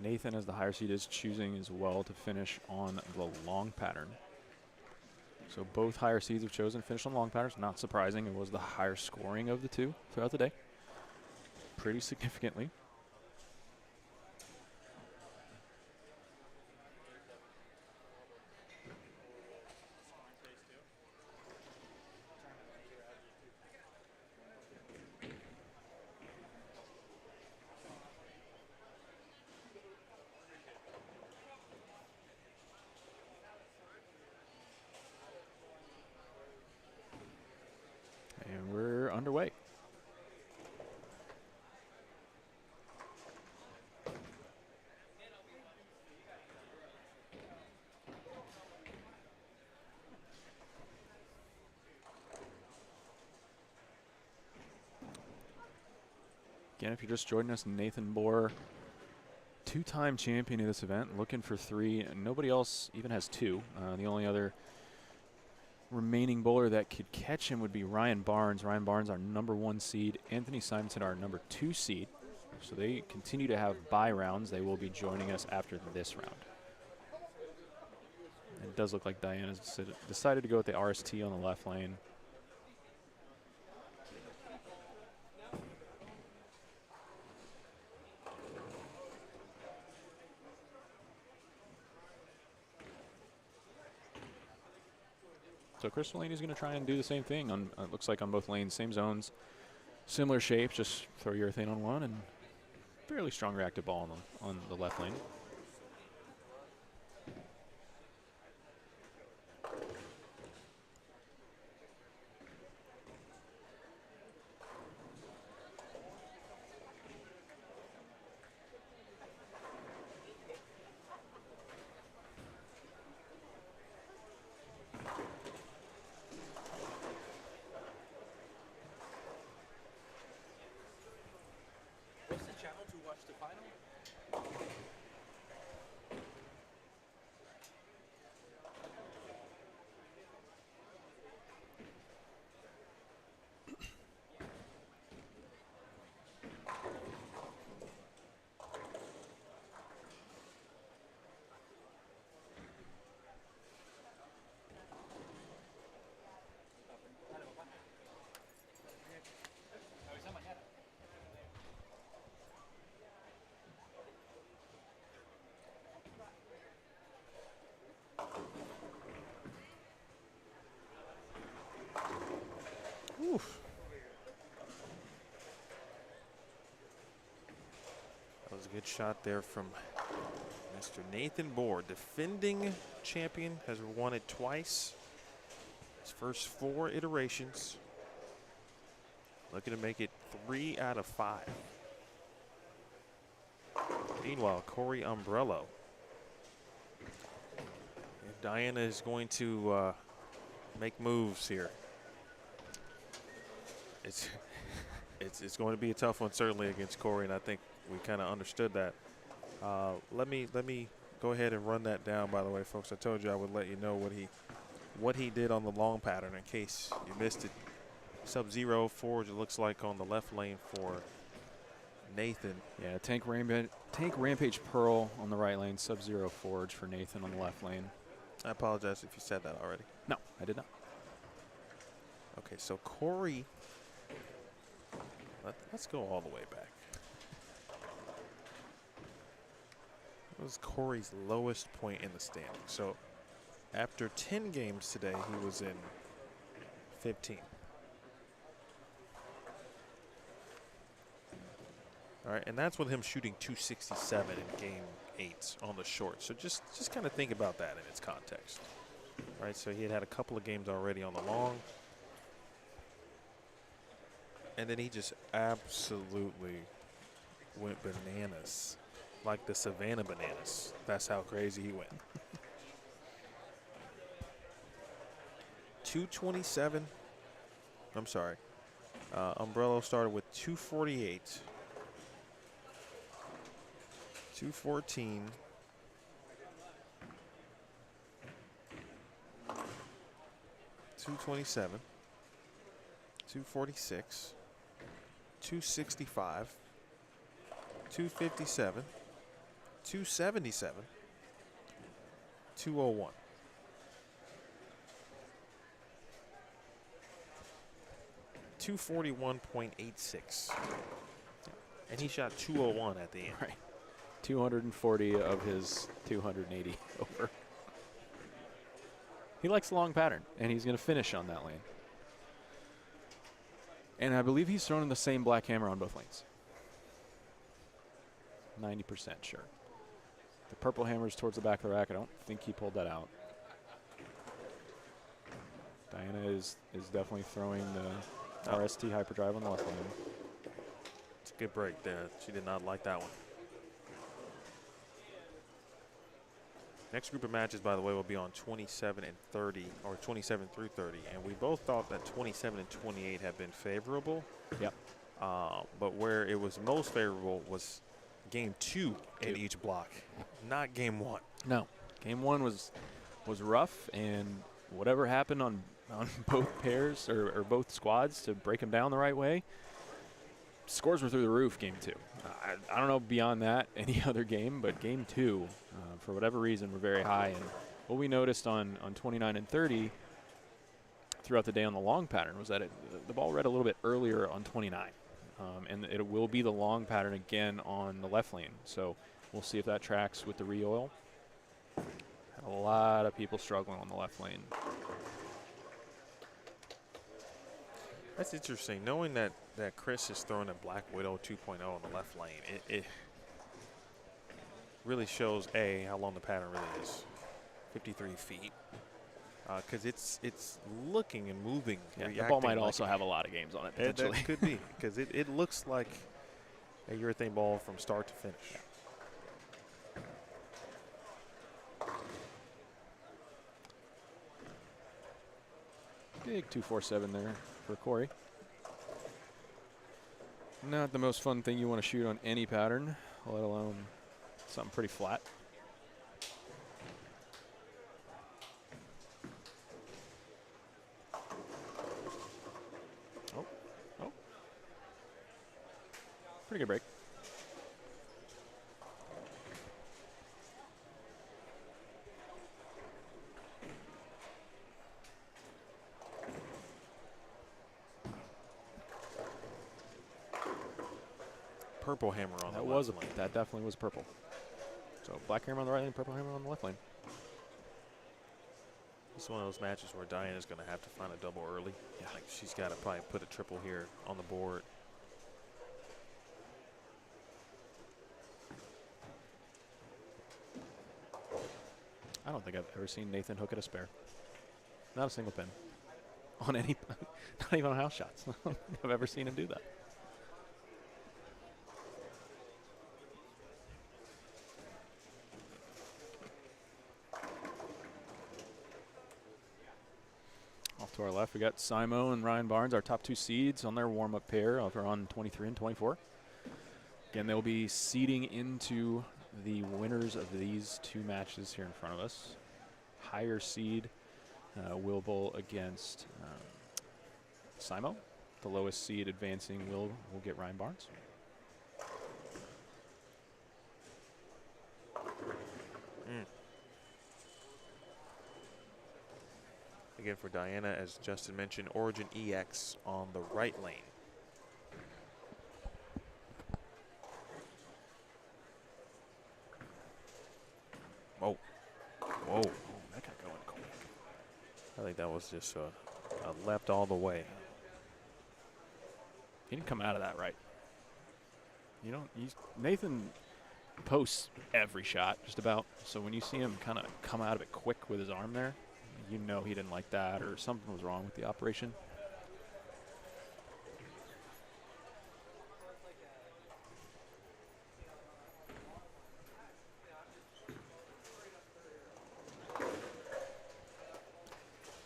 Nathan, as the higher seed, is choosing as well to finish on the long pattern. So both higher seeds have chosen to finish on long patterns. Not surprising. It was the higher scoring of the two throughout the day. Pretty significantly. And we're underway. Again, if you're just joining us, Nathan Bohr, 2-time champion of this event, looking for 3, and nobody else even has 2. The only other remaining bowler that could catch him would be Ryan Barnes. Ryan Barnes, our #1 seed. Anthony Simonsen, our #2 seed. So they continue to have bye rounds. They will be joining us after this round. It does look like Diana's decided to go with the RST on the left lane. So Chris DeLaney's going to try and do the same thing. On it looks like on both lanes, same zones, similar shapes. Just throw urethane on one and fairly strong reactive ball on the left lane. What's the channel to watch the final? Oof. That was a good shot there from Mr. Nathan Bohr. Defending champion, has won it twice. His first 4 iterations. Looking to make it 3 out of 5. Meanwhile, Corey Umbrello. If Diana is going to make moves here, it's going to be a tough one, certainly against Corey, and I think we kind of understood that. Let me go ahead and run that down. By the way, folks, I told you I would let you know what he did on the long pattern in case you missed it. Sub-zero forge, it looks like, on the left lane for Nathan. Yeah, tank rampage pearl on the right lane, sub-zero forge for Nathan on the left lane. I apologize if you said that already. No, I did not. Okay, so Corey, let's go all the way back. What was Corey's lowest point in the standing? So after 10 games today, he was in 15. All right, and that's with him shooting 267 in game 8 on the short. So just kind of think about that in its context. All right, so he had a couple of games already on the long. And then he just absolutely went bananas, like the Savannah Bananas. That's how crazy he went. 227. I'm sorry. Umbrello started with 248. 214. 227. 246. 265. 257. 277. 201. $241.86. And he shot 201 at the end. Right. 240 of his 280 over. He likes the long pattern, and he's going to finish on that lane. And I believe he's thrown in the same black hammer on both lanes. 90% sure. The purple hammer's towards the back of the rack. I don't think he pulled that out. Diana is definitely throwing the RST hyperdrive on the left lane. It's a good break there. She did not like that one. Next group of matches, by the way, will be on 27 and 30, or 27 through 30. And we both thought that 27 and 28 had been favorable. Yep. But where it was most favorable was game 2 in each block, not game 1. No. Game 1 was rough, and whatever happened on both pairs or both squads to break them down the right way, scores were through the roof game 2. I don't know beyond that any other game, but game 2, for whatever reason, were very high. And what we noticed on 29 and 30 throughout the day on the long pattern was that the ball read a little bit earlier on 29. And it will be the long pattern again on the left lane. So we'll see if that tracks with the re-oil. Had a lot of people struggling on the left lane. That's interesting. Knowing that Chris is throwing a Black Widow 2.0 on the left lane, it really shows how long the pattern really is. 53 feet. Because it's looking and moving. Yeah, the ball might also have a lot of games on it, potentially. That could be, because it looks like a urethane ball from start to finish. Big 247 there for Corey. Not the most fun thing you want to shoot on any pattern, let alone something pretty flat. Oh. Pretty good break. Purple hammer on That the was left lane. that definitely was purple. So black hammer on the right lane, purple hammer on the left lane. It's one of those matches where Diana's going to have to find a double early. Yeah. Like she's got to probably put a triple here on the board. I don't think I've ever seen Nathan hook at a spare. Not a single pin. On any, not even on house shots. I've ever seen him do that. Off to our left, we got Simo and Ryan Barnes, our top 2 seeds on their warm-up pair over on 23 and 24. Again, they'll be seeding into the winners of these 2 matches here in front of us. Higher seed will bowl against Simo. The lowest seed advancing will get Ryan Barnes. Again, for Diana, as Justin mentioned, Origin EX on the right lane. Whoa. Whoa. Oh, that got going quick. I think that was just a left all the way. He didn't come out of that right. You know, Nathan posts every shot, just about. So when you see him kind of come out of it quick with his arm there, you know he didn't like that or something was wrong with the operation.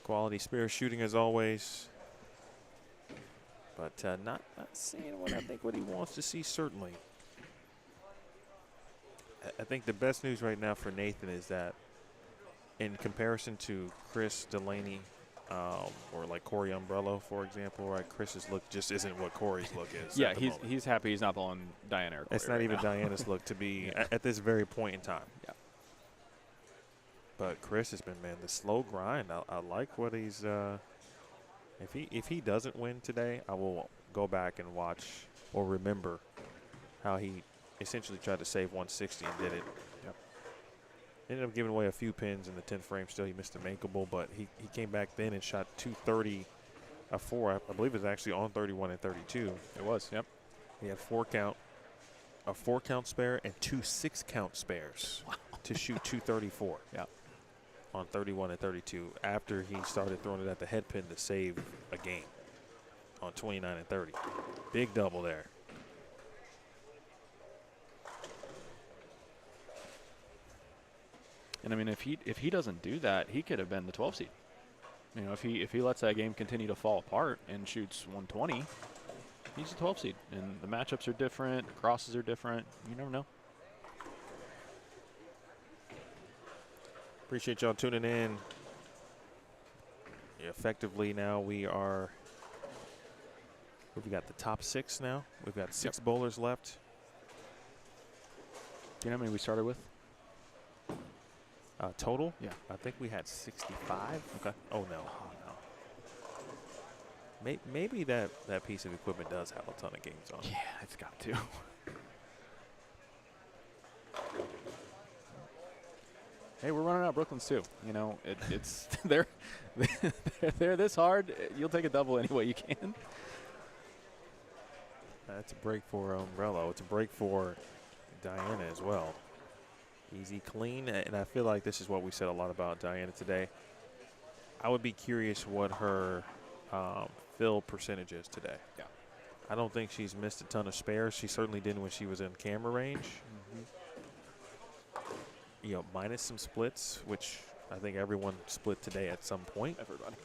Quality spare shooting as always. But not seeing what he wants to see, certainly. I think the best news right now for Nathan is that in comparison to Chris, DeLaney, or like Corey Umbrello, for example, right? Chris's look just isn't what Corey's look is. Yeah, at the he's moment. he's happy he's not blowing Diana or Corey It's not right even now. Diana's look to be Yeah. at this very point in time. Yeah. But Chris has been, man, the slow grind. I like what he's. If he doesn't win today, I will go back and watch or remember how he essentially tried to save 160 and did it. Yep. Ended up giving away a few pins in the 10th frame. Still, he missed a makeable, but he came back then and shot 230, a 4. I believe it was actually on 31 and 32. It was, yep. He had a 4-count spare and 2 6-count spares to shoot 234. Yeah. On 31 and 32 after he started throwing it at the head pin to save a game on 29 and 30. Big double there. And I mean, if he doesn't do that, he could have been the 12 seed. You know, if he lets that game continue to fall apart and shoots 120, he's a 12 seed. And the matchups are different, the crosses are different. You never know. Appreciate y'all tuning in. Effectively now we've got the top 6 now. We've got 6 bowlers left. Do you know how many we started with? Total? Yeah. I think we had 65. Okay. Oh, no. Maybe that piece of equipment does have a ton of games on it. Yeah, it's got to. Hey, we're running out of Brooklyns too. You know, it's they're they're this hard. You'll take a double any way you can. That's a break for Umbrello. It's a break for Diana as well. Easy, clean, and I feel like this is what we said a lot about Diana today. I would be curious what her fill percentage is today. Yeah. I don't think she's missed a ton of spares. She certainly didn't when she was in camera range. You know, minus some splits, which I think everyone split today at some point. Everybody.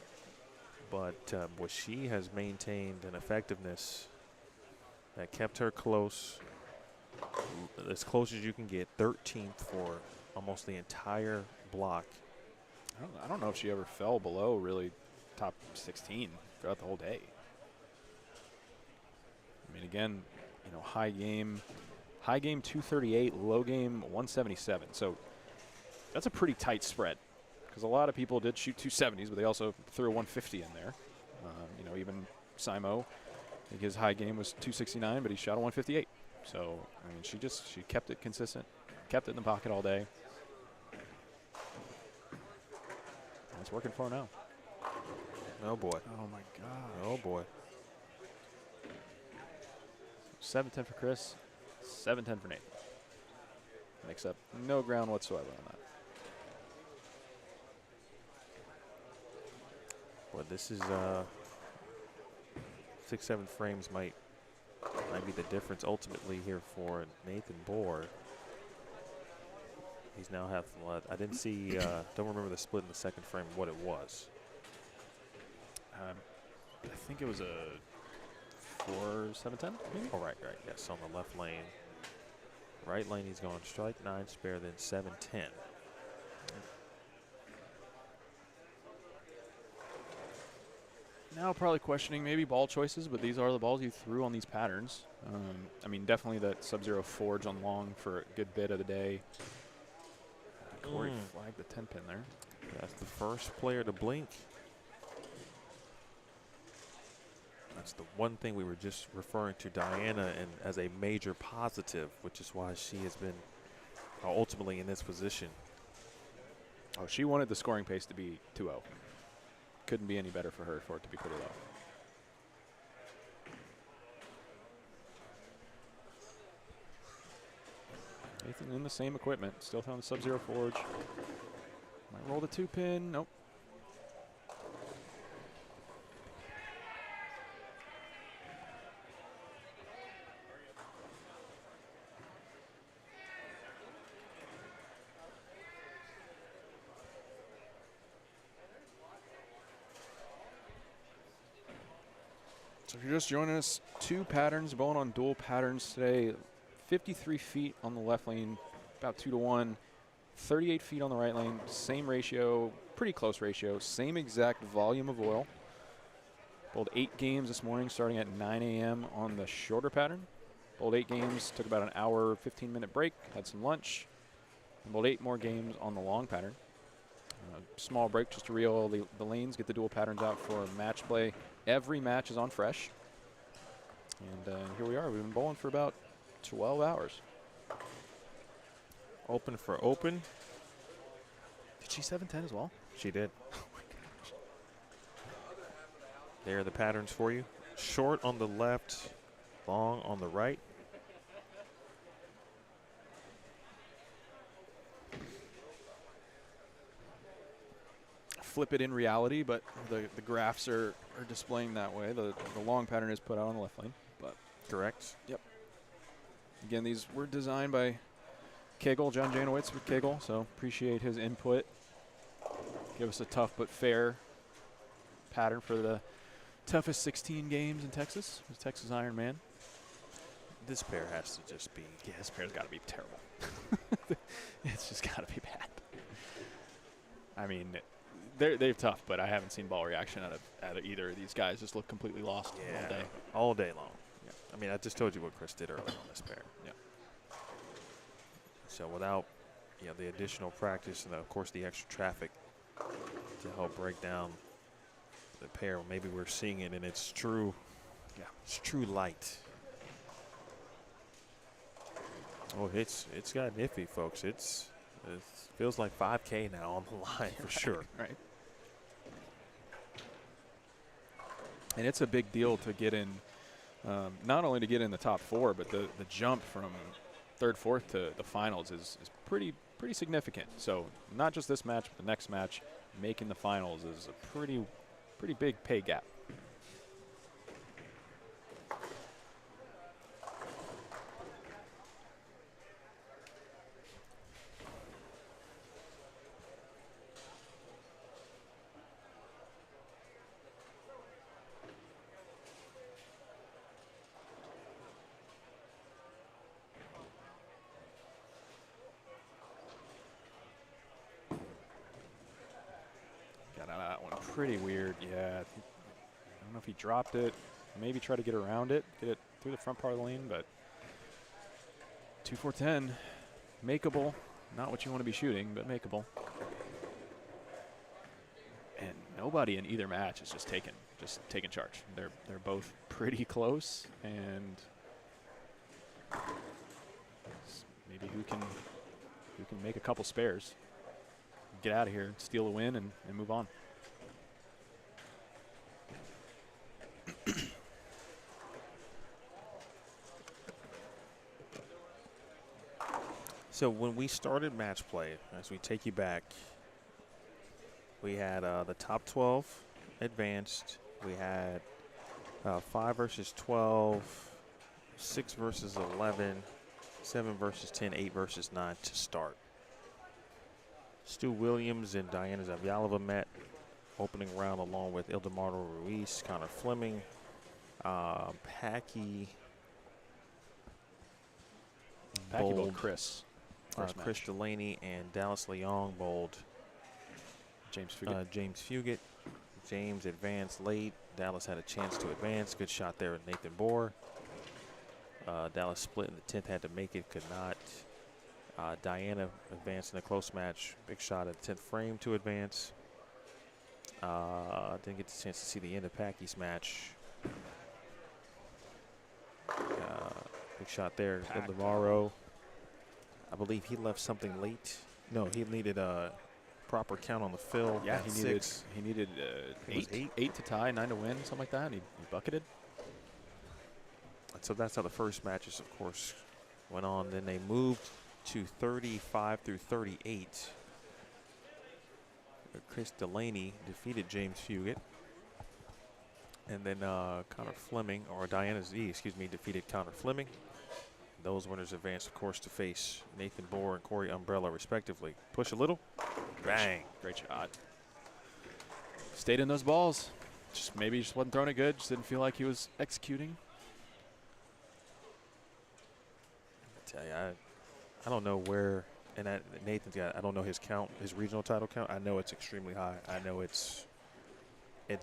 But what she has maintained an effectiveness that kept her close, as close as you can get, 13th for almost the entire block. I don't know if she ever fell below really top 16 throughout the whole day. I mean, again, you know, high game 238, low game 177. So that's a pretty tight spread because a lot of people did shoot 270s, but they also threw a 150 in there. You know, even Simo, I think his high game was 269, but he shot a 158. So, I mean, she kept it consistent, kept it in the pocket all day. And it's working for her now. Oh, boy. Oh, my God. Oh, boy. 7-10 for Chris, 7-10 for Nathan. Makes up no ground whatsoever on that. Well, this is 6-7 frames might be the difference ultimately here for Nathan Bohr. He's now have I didn't see don't remember the split in the second frame what it was. I think it was a 4-7-10 maybe. Oh, right, yes, on the left lane. Right lane he's going strike 9 spare, then 7-10. Now probably questioning maybe ball choices, but these are the balls you threw on these patterns. I mean, definitely that Sub-Zero forge on long for a good bit of the day. Corey flagged the 10 pin there. That's the first player to blink. That's the one thing we were just referring to Diana and as a major positive, which is why she has been ultimately in this position. Oh, she wanted the scoring pace to be 2-0. Couldn't be any better for her for it to be pretty low. Nathan in the same equipment, still throwing the Sub-Zero forge. Might roll the 2 pin, nope. So if you're just joining us, 2 patterns, bowling on dual patterns today. 53 feet on the left lane, about 2-1. 38 feet on the right lane, same ratio, pretty close ratio, same exact volume of oil. Bowled 8 games this morning starting at 9 a.m. on the shorter pattern. Bowled 8 games, took about an hour, 15-minute break, had some lunch. And bowled 8 more games on the long pattern. Small break just to reel the lanes, get the dual patterns out for match play. Every match is on fresh. And here we are. We've been bowling for about 12 hours. Open for open. Did she 7-10 as well? She did. Oh my gosh. There are the patterns for you. Short on the left, long on the right. Flip it in reality, but the graphs are displaying that way. The long pattern is put out on the left lane. But Correct. yep. Again, these were designed by Kegel, John Janowitz with Kegel, so appreciate his input. Give us a tough but fair pattern for the toughest 16 games in Texas. It was Texas Ironman. This pair has to just be. Yeah, this pair's got to be terrible. It's just got to be bad. I mean, they're tough, but I haven't seen ball reaction out of either of these guys. Just look completely lost all day. All day long. Yeah. I mean, I just told you what Chris did earlier on this pair. Yeah. So without, the additional practice and of course the extra traffic to help break down the pair, maybe we're seeing it in its true, its true light. Oh, it's got iffy, folks. It's It feels like 5K now on the line for sure. Right. And it's a big deal to get in, not only to get in the top 4, but the jump from 3rd, 4th to the finals is pretty significant. So not just this match, but the next match, making the finals is a pretty big pay gap. Got out of that one pretty weird. Yeah, I don't know if he dropped it. Maybe try to get around it, get it through the front part of the lane, but 2-4-10, makeable. Not what you want to be shooting, but makeable. And nobody in either match is just taking charge. They're both pretty close, and maybe who can make a couple spares, get out of here, steal a win, and move on. So when we started match play, as we take you back, we had the top 12 advanced. We had 5 versus 12, 6 versus 11, 7 versus 10, 8 versus 9 to start. Stu Williams and Diana Zavjalova met opening round along with Ildemaro, Ruiz, Connor Flemming, Packy bowled Chris. Chris DeLaney and Dallas Leong bowled James Fugitt. James Fugitt. James advanced late. Dallas had a chance to advance. Good shot there with Nathan Bohr. Dallas split in the 10th, had to make it, could not. Diana advanced in a close match. Big shot at the 10th frame to advance. Didn't get the chance to see the end of Packy's match. Big shot there. Ildemaro. I believe he left something late. No, he needed a proper count on the fill. Yeah, he needed 8 to tie, 9 to win, something like that. And he bucketed. And so that's how the first matches, of course, went on. Then they moved to 35 through 38. Chris DeLaney defeated James Fugitt. And then Connor Flemming, or Diana Z, excuse me, defeated Connor Flemming. Those winners advanced, of course, to face Nathan Bohr and Corey Umbrello, respectively. Push a little. Bang. Great shot. Stayed in those balls. Maybe he just wasn't throwing it good. Just didn't feel like he was executing. I tell you, I don't know where, and Nathan's got, I don't know his count, his regional title count. I know it's extremely high. I know it's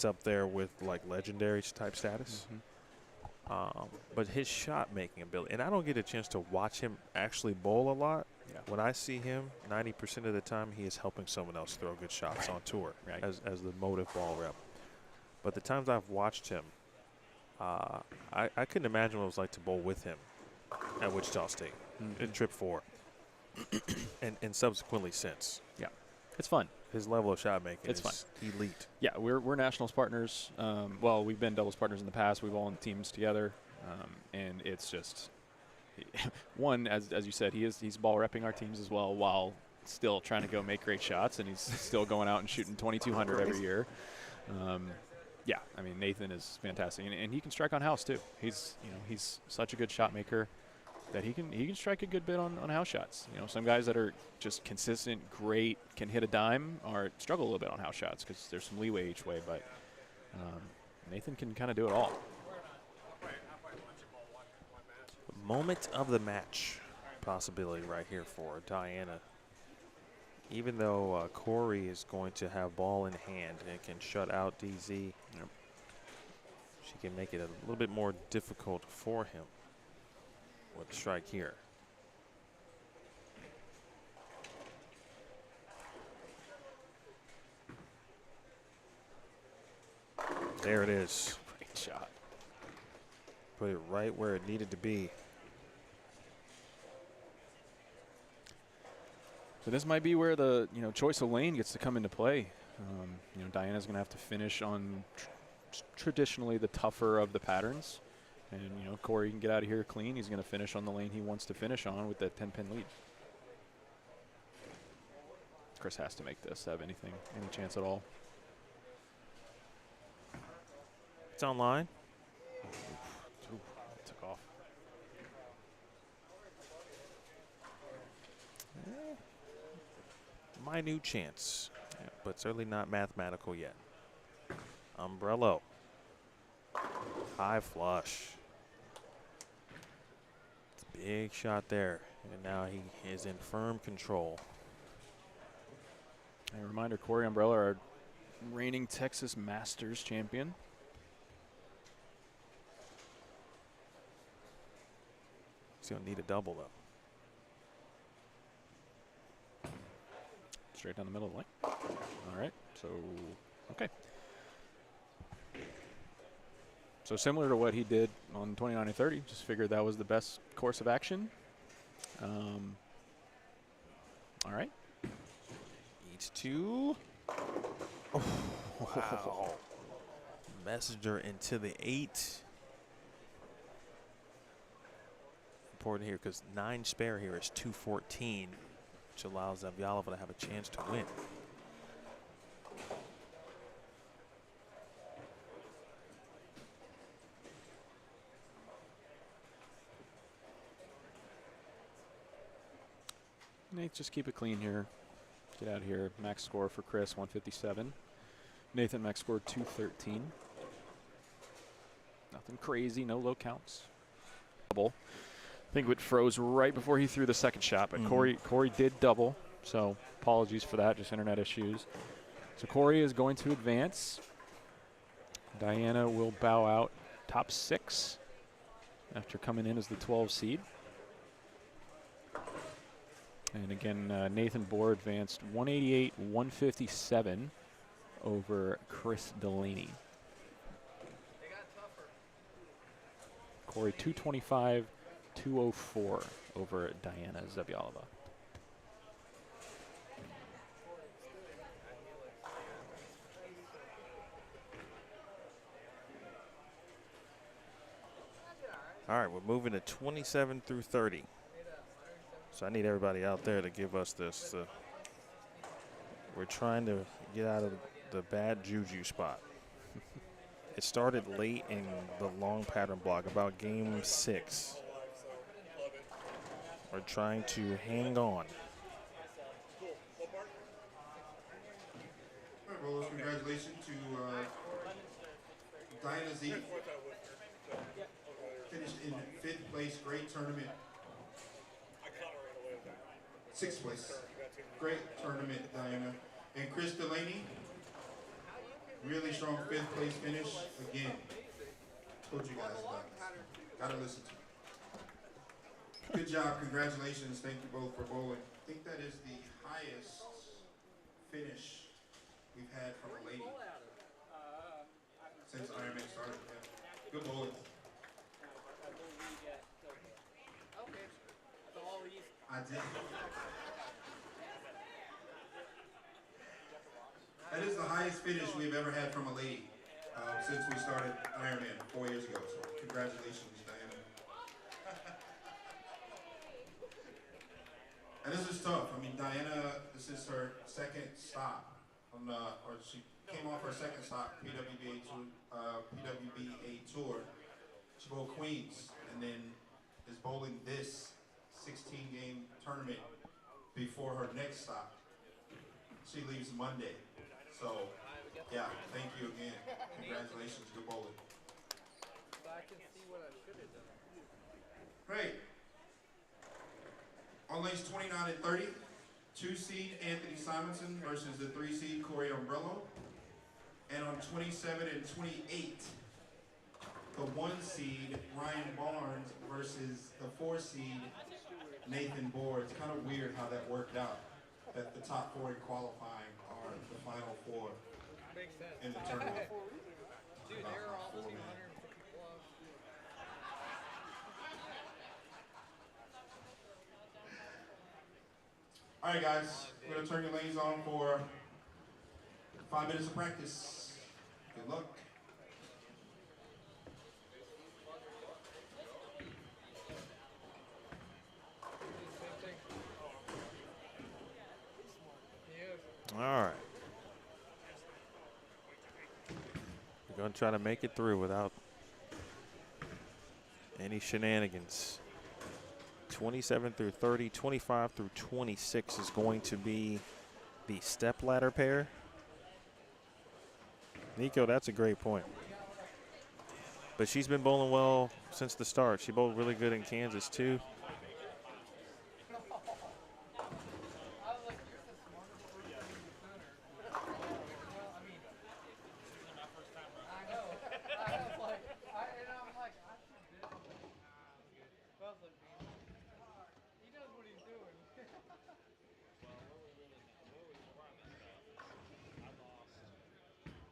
up there with like legendary type status. Mm-hmm. But his shot making ability, and I don't get a chance to watch him actually bowl a lot. Yeah. When I see him, 90% of the time he is helping someone else throw good shots on tour as the motive ball rep. But the times I've watched him, I couldn't imagine what it was like to bowl with him at Wichita State in Trip 4 and subsequently since. Yeah, it's fun. His level of shot making it's is elite. Yeah, we're nationals partners. Well, we've been doubles partners in the past. We've all in teams together, and it's just one, as you said, he's ball repping our teams as well while still trying to go make great shots, and he's still going out and shooting 2,200 every year. Yeah, I mean Nathan is fantastic, and he can strike on house too. He's such a good shot maker that he can strike a good bit on house shots. Some guys that are just consistent, great, can hit a dime, or struggle a little bit on house shots because there's some leeway each way. But Nathan can kind of do it all. Moment of the match possibility right here for Diana. Even though Corey is going to have ball in hand and can shut out DZ, she can make it a little bit more difficult for him with the strike here. There it is. Great shot. Put it right where it needed to be. So this might be where the choice of lane gets to come into play. Diana's going to have to finish on traditionally the tougher of the patterns. And, Corey can get out of here clean. He's going to finish on the lane he wants to finish on with that 10-pin lead. Chris has to make this have any chance at all. It's online. Ooh, it took off. Minute chance, but certainly not mathematical yet. Umbrello. High flush. It's a big shot there. And now he is in firm control. A reminder, Corey Umbrello, our reigning Texas Masters champion. He's going to need a double, though. Straight down the middle of the lane. All right, so, okay. So similar to what he did on 29 and 30, just figured that was the best course of action. All right. Each two. Oh, wow. Messenger into the 8. Important here because 9 spare here is 214, which allows Zavjalova to have a chance to win. Nate, just keep it clean here. Get out of here. Max score for Chris, 157. Nathan, max score, 213. Nothing crazy, no low counts. Double. I think it froze right before he threw the second shot, but Corey did double, so apologies for that, just internet issues. So Corey is going to advance. Diana will bow out top 6 after coming in as the 12 seed. And again, Nathan Bohr advanced 188-157 over Chris DeLaney. Corey 225-204 over Diana Zavjalova. All right, we're moving to 27 through 30. So I need everybody out there to give us this. We're trying to get out of the bad juju spot. It started late in the long pattern block, about game 6. We're trying to hang on. All right, well, congratulations to Diana Z. Finished in 5th place, great tournament. 6th place, great tournament, Diana. And Chris DeLaney, really strong 5th place finish. Again, told you guys about this. Gotta listen to me. Good job, congratulations. Thank you both for bowling. I think that is the highest finish we've had from a lady since Ironman started. Yeah. Good bowling. I did. That is the highest finish we've ever had from a lady since we started Ironman 4 years ago. So congratulations, Diana. And this is tough. I mean, Diana, this is her 2nd stop on or she came off her 2nd stop PWBA tour. She bowled Queens and then is bowling this 16-game tournament before her next stop. She leaves Monday. So, yeah, thank you again. Congratulations, good bowling. Great. On lanes 29 and 30, 2 seed Anthony Simonsen versus the 3 seed Corey Umbrello. And on 27 and 28, the 1 seed Ryan Barnes versus the 4 seed Nathan Bohr. It's kind of weird how that worked out, that the top 4 in qualifying are the final 4 in the tournament. Dude, they're all 4 men. All All right, guys, we're gonna turn your lanes on for 5 minutes of practice. Good luck. All right. We're going to try to make it through without any shenanigans. 27 through 30, 25 through 26 is going to be the step ladder pair. Nico, that's a great point. But she's been bowling well since the start. She bowled really good in Kansas, too.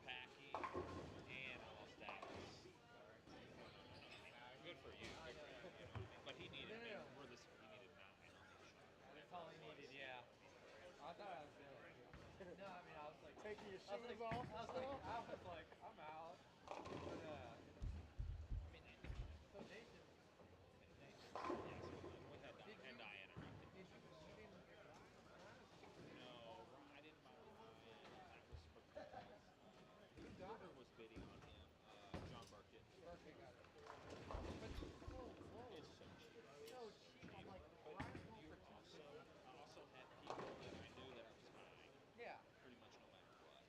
Packy and I lost Dallas. Good for you. Good for you. You know what I mean? But he needed, realistically, he needed 9 on the shot. That's all he needed, yeah. I thought I was good. No, I mean, I was like, taking your shoes off. I was like, I'm out. But, I mean, so Nathan. Yes, with that and Diana. Did you even get No, I didn't buy Ryan. That was for whoever was bidding on him. John Burkett. Burkett got it. But so close. It's so cheap. So cheap. I'm like, but you also, I also had people that I knew that I was buying. Yeah. Pretty much no matter what.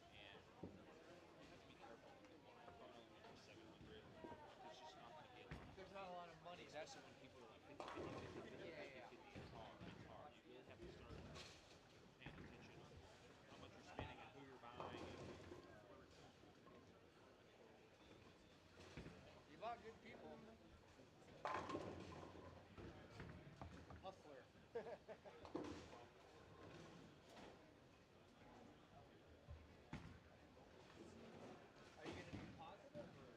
And you have to be careful with the one. I'm probably only going for 700. It's just not going to get. There's not a lot of money. Especially when people are like 50, 50, 50, 50, 50, 50. It's hard. It's hard. You really have to start paying attention on how much you're spending and who you're buying. You bought good people. Hustler. Are you going to be positive or?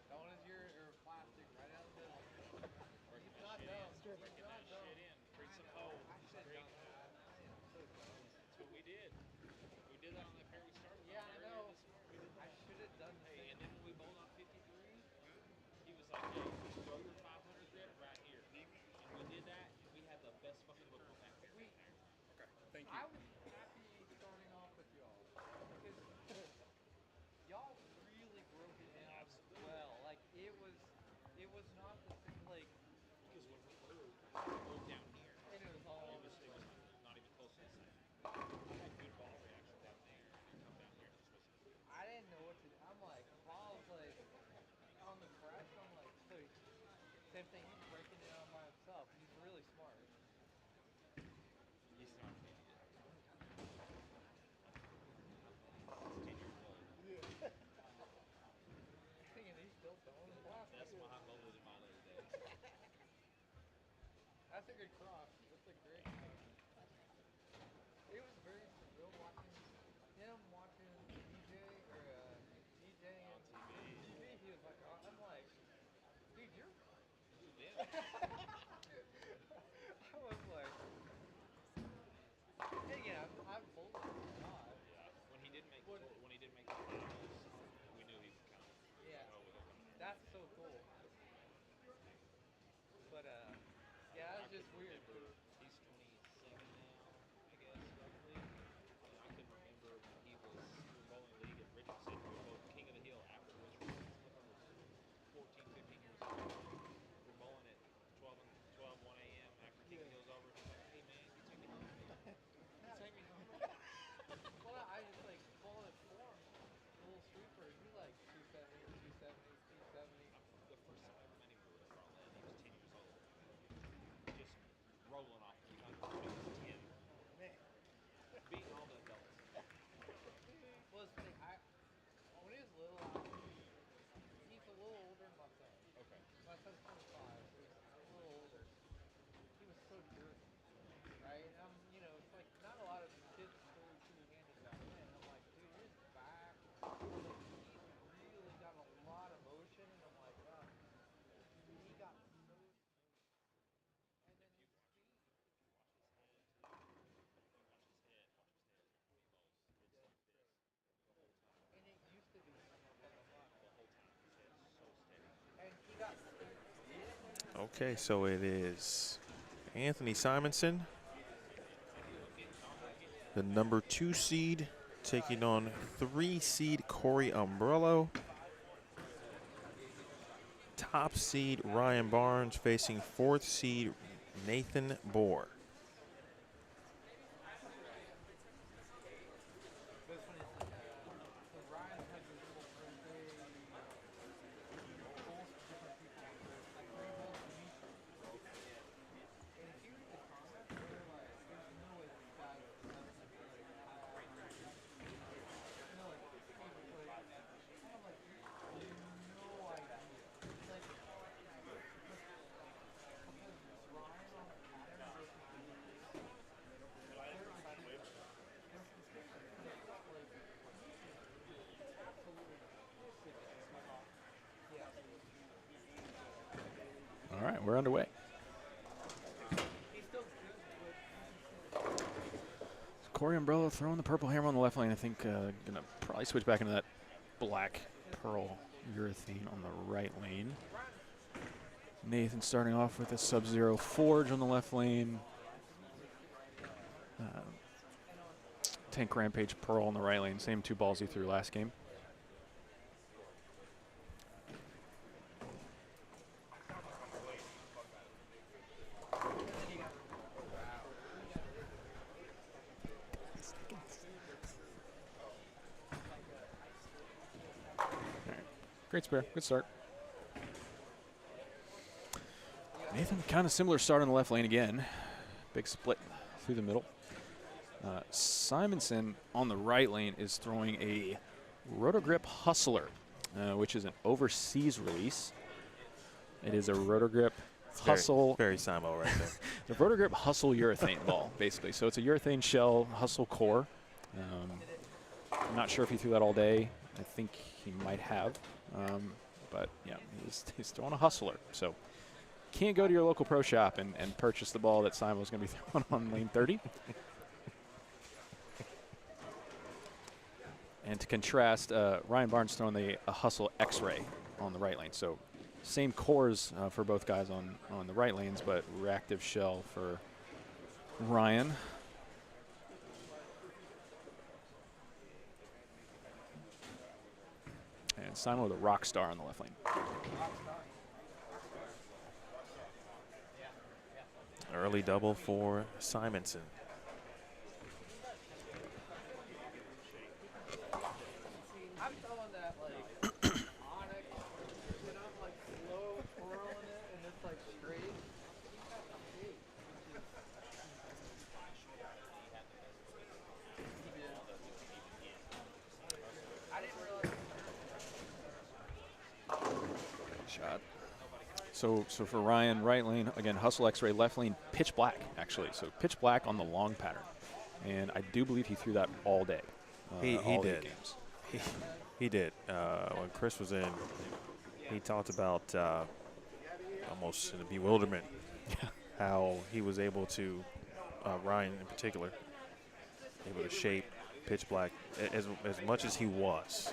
Don't as your or plastic right out of the middle. He's not dumb. Breaking that shit in. Bring some holes. That's what we did. We did that on that pair we started. Yeah, I know. I should have done the same. And then when we bowled on 53, he was like, hey, throw your 500 grit right here. And we did that, and we had the best fucking book on that pair. Okay, thank you. I was happy starting off with y'all. Because y'all really broke it down well. Like, it was not the same, like... Because when we moved down here, and it was not even close to the same. I had good ball reaction down there, and come down here, and it just wasn't. I didn't know what to do. I'm like, Ball's like, on the press, I'm like, dude, same thing, he's breaking it out by himself. He's really smart. He's not an idiot. He's 10 years old. Yeah. And he's still throwing the blast. That's why I bowled him all every day. That's a good cross. That's a great cross. It was very surreal watching him, watching DJ on TV. He was like, I'm like, dude, you're. Yeah. I was like, hey, yeah, I've bowled him a lot. Yeah. When he didn't make the finals, we knew he was coming. Yeah. That's so cool. But yeah, that was just weird. He's 27 now, I guess, roughly. And I can remember when we were bowling league at Richardson, we were both King of the Hill after Richardson. This motherfucker was 14, 15 years old. We're bowling at 12 on Okay, so it is Anthony Simonsen, the number 2 seed, taking on 3 seed Corey Umbrello. Top seed Ryan Barnes facing 4th seed Nathan Bohr. All right, we're underway. Corey Umbrello throwing the purple hammer on the left lane. I think gonna probably switch back into that black pearl urethane on the right lane. Nathan starting off with a Sub-Zero Forge on the left lane. Tank Rampage Pearl on the right lane. Same 2 balls he threw last game. Great spare. Good start. Nathan, kind of similar start on the left lane again. Big split through the middle. Simonsen on the right lane is throwing a Rotogrip Hustler, which is an overseas release. It is a Rotogrip Hustle. Very Simo right there. The Rotogrip Hustle urethane ball, basically. So it's a urethane shell Hustle core. I'm not sure if he threw that all day. I think he might have. But yeah, he's throwing a Hustler. So can't go to your local pro shop and purchase the ball that Simon was going to be throwing on lane 30. And to contrast, Ryan Barnes throwing a Hustle X-Ray on the right lane. So same cores for both guys on the right lanes, but reactive shell for Ryan. And Simon with a rock star on the left lane. Early double for Simonsen. I'm throwing that like onyx, and I'm like slow twirling it, and it's like straight. He's got the shape. I didn't realize. Shot. So for Ryan, right lane, again, Hustle X-Ray, left lane, pitch black, actually. So pitch black on the long pattern. And I do believe he threw that all day. He all did. 8 games. He did. When Chris was in, he talked about almost in a bewilderment how he was able to, Ryan in particular, able to shape pitch black as much as he was.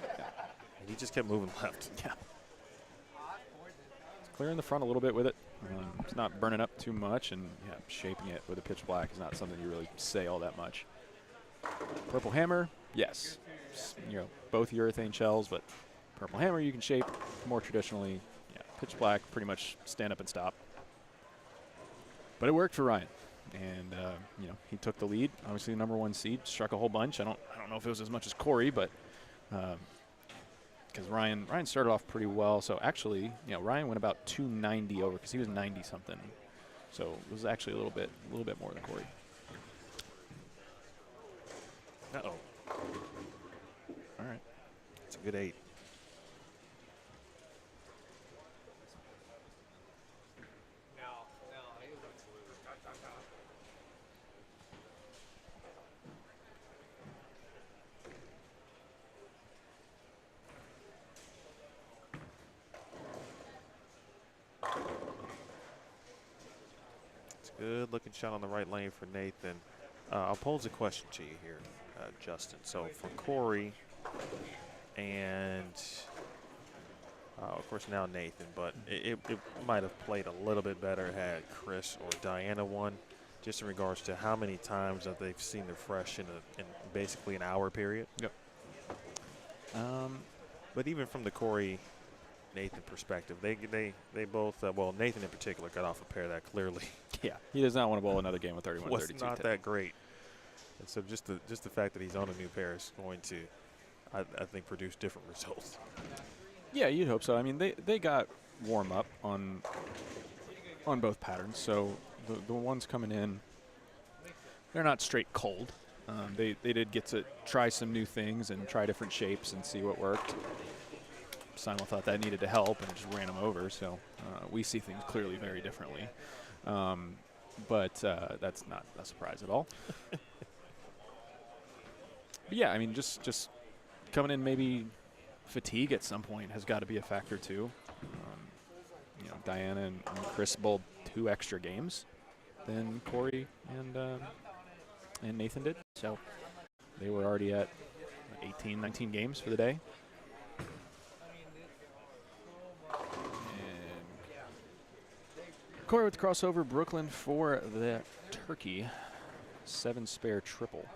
And he just kept moving left. Yeah. Clearing the front a little bit with it. It's not burning up too much, and yeah, shaping it with a pitch black is not something you really say all that much. Purple hammer, yes. You know, both urethane shells, but purple hammer you can shape more traditionally. Yeah, pitch black, pretty much stand up and stop. But it worked for Ryan, and you know, he took the lead. Obviously, the number 1 seed, struck a whole bunch. I don't know if it was as much as Corey, but. Because Ryan started off pretty well. So actually, you know, Ryan went about 290 over because he was 90 something. So it was actually a little bit more than Corey. Uh-oh. All right. It's a good 8. Good looking shot on the right lane for Nathan. I'll pose a question to you here, Justin. So for Corey and of course, now Nathan, but it might have played a little bit better had Chris or Diana won, just in regards to how many times that they've seen the fresh in basically an hour period. Yep. But even from the Corey Nathan perspective, they both, well, Nathan in particular got off a pair that clearly Yeah, he does not want to bowl another game with 31-32. was not today. that great. And so just the fact that he's on a new pair is going to, I think, produce different results. Yeah, you'd hope so. I mean, they got warm up on both patterns, so the ones coming in, they're not straight cold. They did get to try some new things and try different shapes and see what worked. Simon thought that needed to help and just ran him over, so we see things clearly very differently. But that's not a surprise at all. But yeah, I mean, just coming in, maybe fatigue at some point has got to be a factor too. You know, Diana and Chris bowled 2 extra games than Corey and Nathan did, so they were already at 18, 19 games for the day. And Corey with the crossover, Brooklyn for the turkey, 7 spare triple.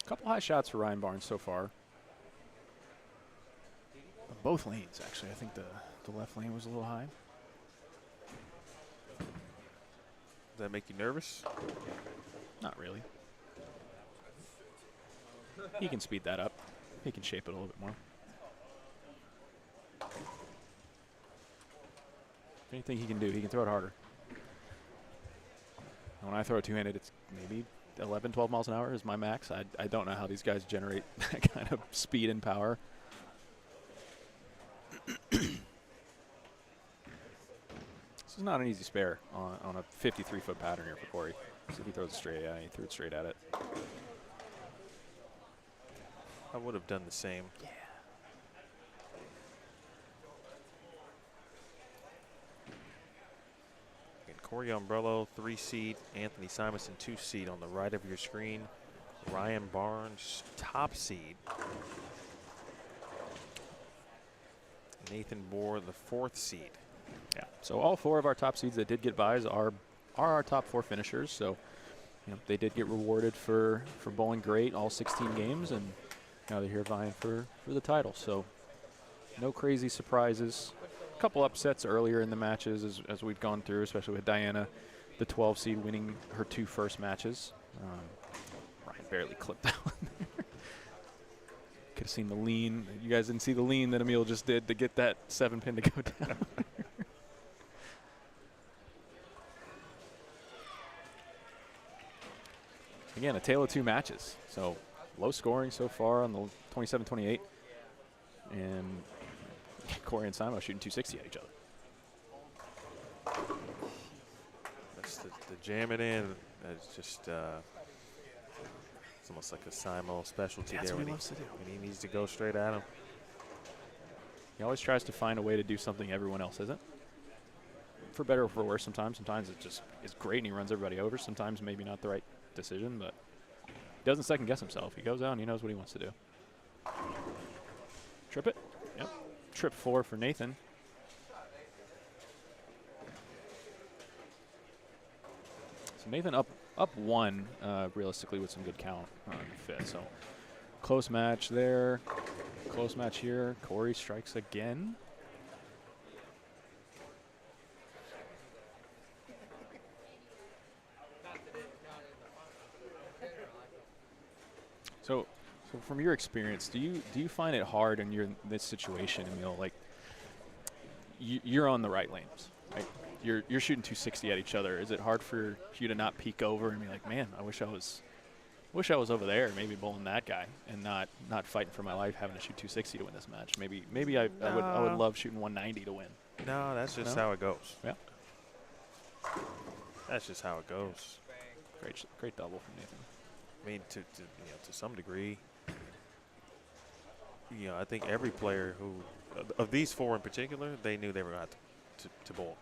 Couple high shots for Ryan Barnes so far. Both lanes, actually. I think the left lane was a little high. Does that make you nervous? Not really. He can speed that up. He can shape it a little bit more. Anything he can do, he can throw it harder. When I throw it two-handed, it's maybe 11, 12 miles an hour is my max. I don't know how these guys generate that kind of speed and power. This is not an easy spare on a 53-foot pattern here for Corey. So if he throws it straight, yeah, he threw it straight at it. I would have done the same. Yeah. And Corey Umbrello, 3 seed. Anthony Simonsen, 2 seed on the right of your screen. Ryan Barnes, top seed. Nathan Bohr, the 4th seed. Yeah. So all 4 of our top seeds that did get buys are our top 4 finishers. So you know, they did get rewarded for bowling great all 16 games, and now they're here vying for the title. So no crazy surprises. A couple upsets earlier in the matches as we've gone through, especially with Diana, the 12 seed winning her 2 first matches. Ryan barely clipped that one there. Could have seen the lean. You guys didn't see the lean that Emil just did to get that 7-pin to go down. Again, a tale of 2 matches. So low scoring so far on the 27-28. And Corey and Simo shooting 260 at each other. That's the jam it in. It's just it's almost like a Simo specialty That's there what when he loves to do. when he needs to go straight at him. He always tries to find a way to do something everyone else isn't. For better or for worse sometimes. Sometimes it just is great and he runs everybody over. Sometimes maybe not the right decision, but he doesn't second guess himself. He goes out and he knows what he wants to do. Trip it. Yep. Trip 4 for Nathan. So Nathan up 1 realistically with some good count on the 5th. So close match there. Close match here. Corey strikes again. So from your experience, do you find it hard when you're in this situation, Emil? Like you're on the right lanes, right? You're shooting 260 at each other. Is it hard for you to not peek over and be like, man, I wish I was over there, maybe bowling that guy, and not fighting for my life, having to shoot 260 to win this match? Maybe I would love shooting 190 to win. No, that's just No? how it goes. Yeah. That's just how it goes. Great double from Nathan. I mean, to some degree, I think every player who of these four in particular, they knew they were going to have to bowl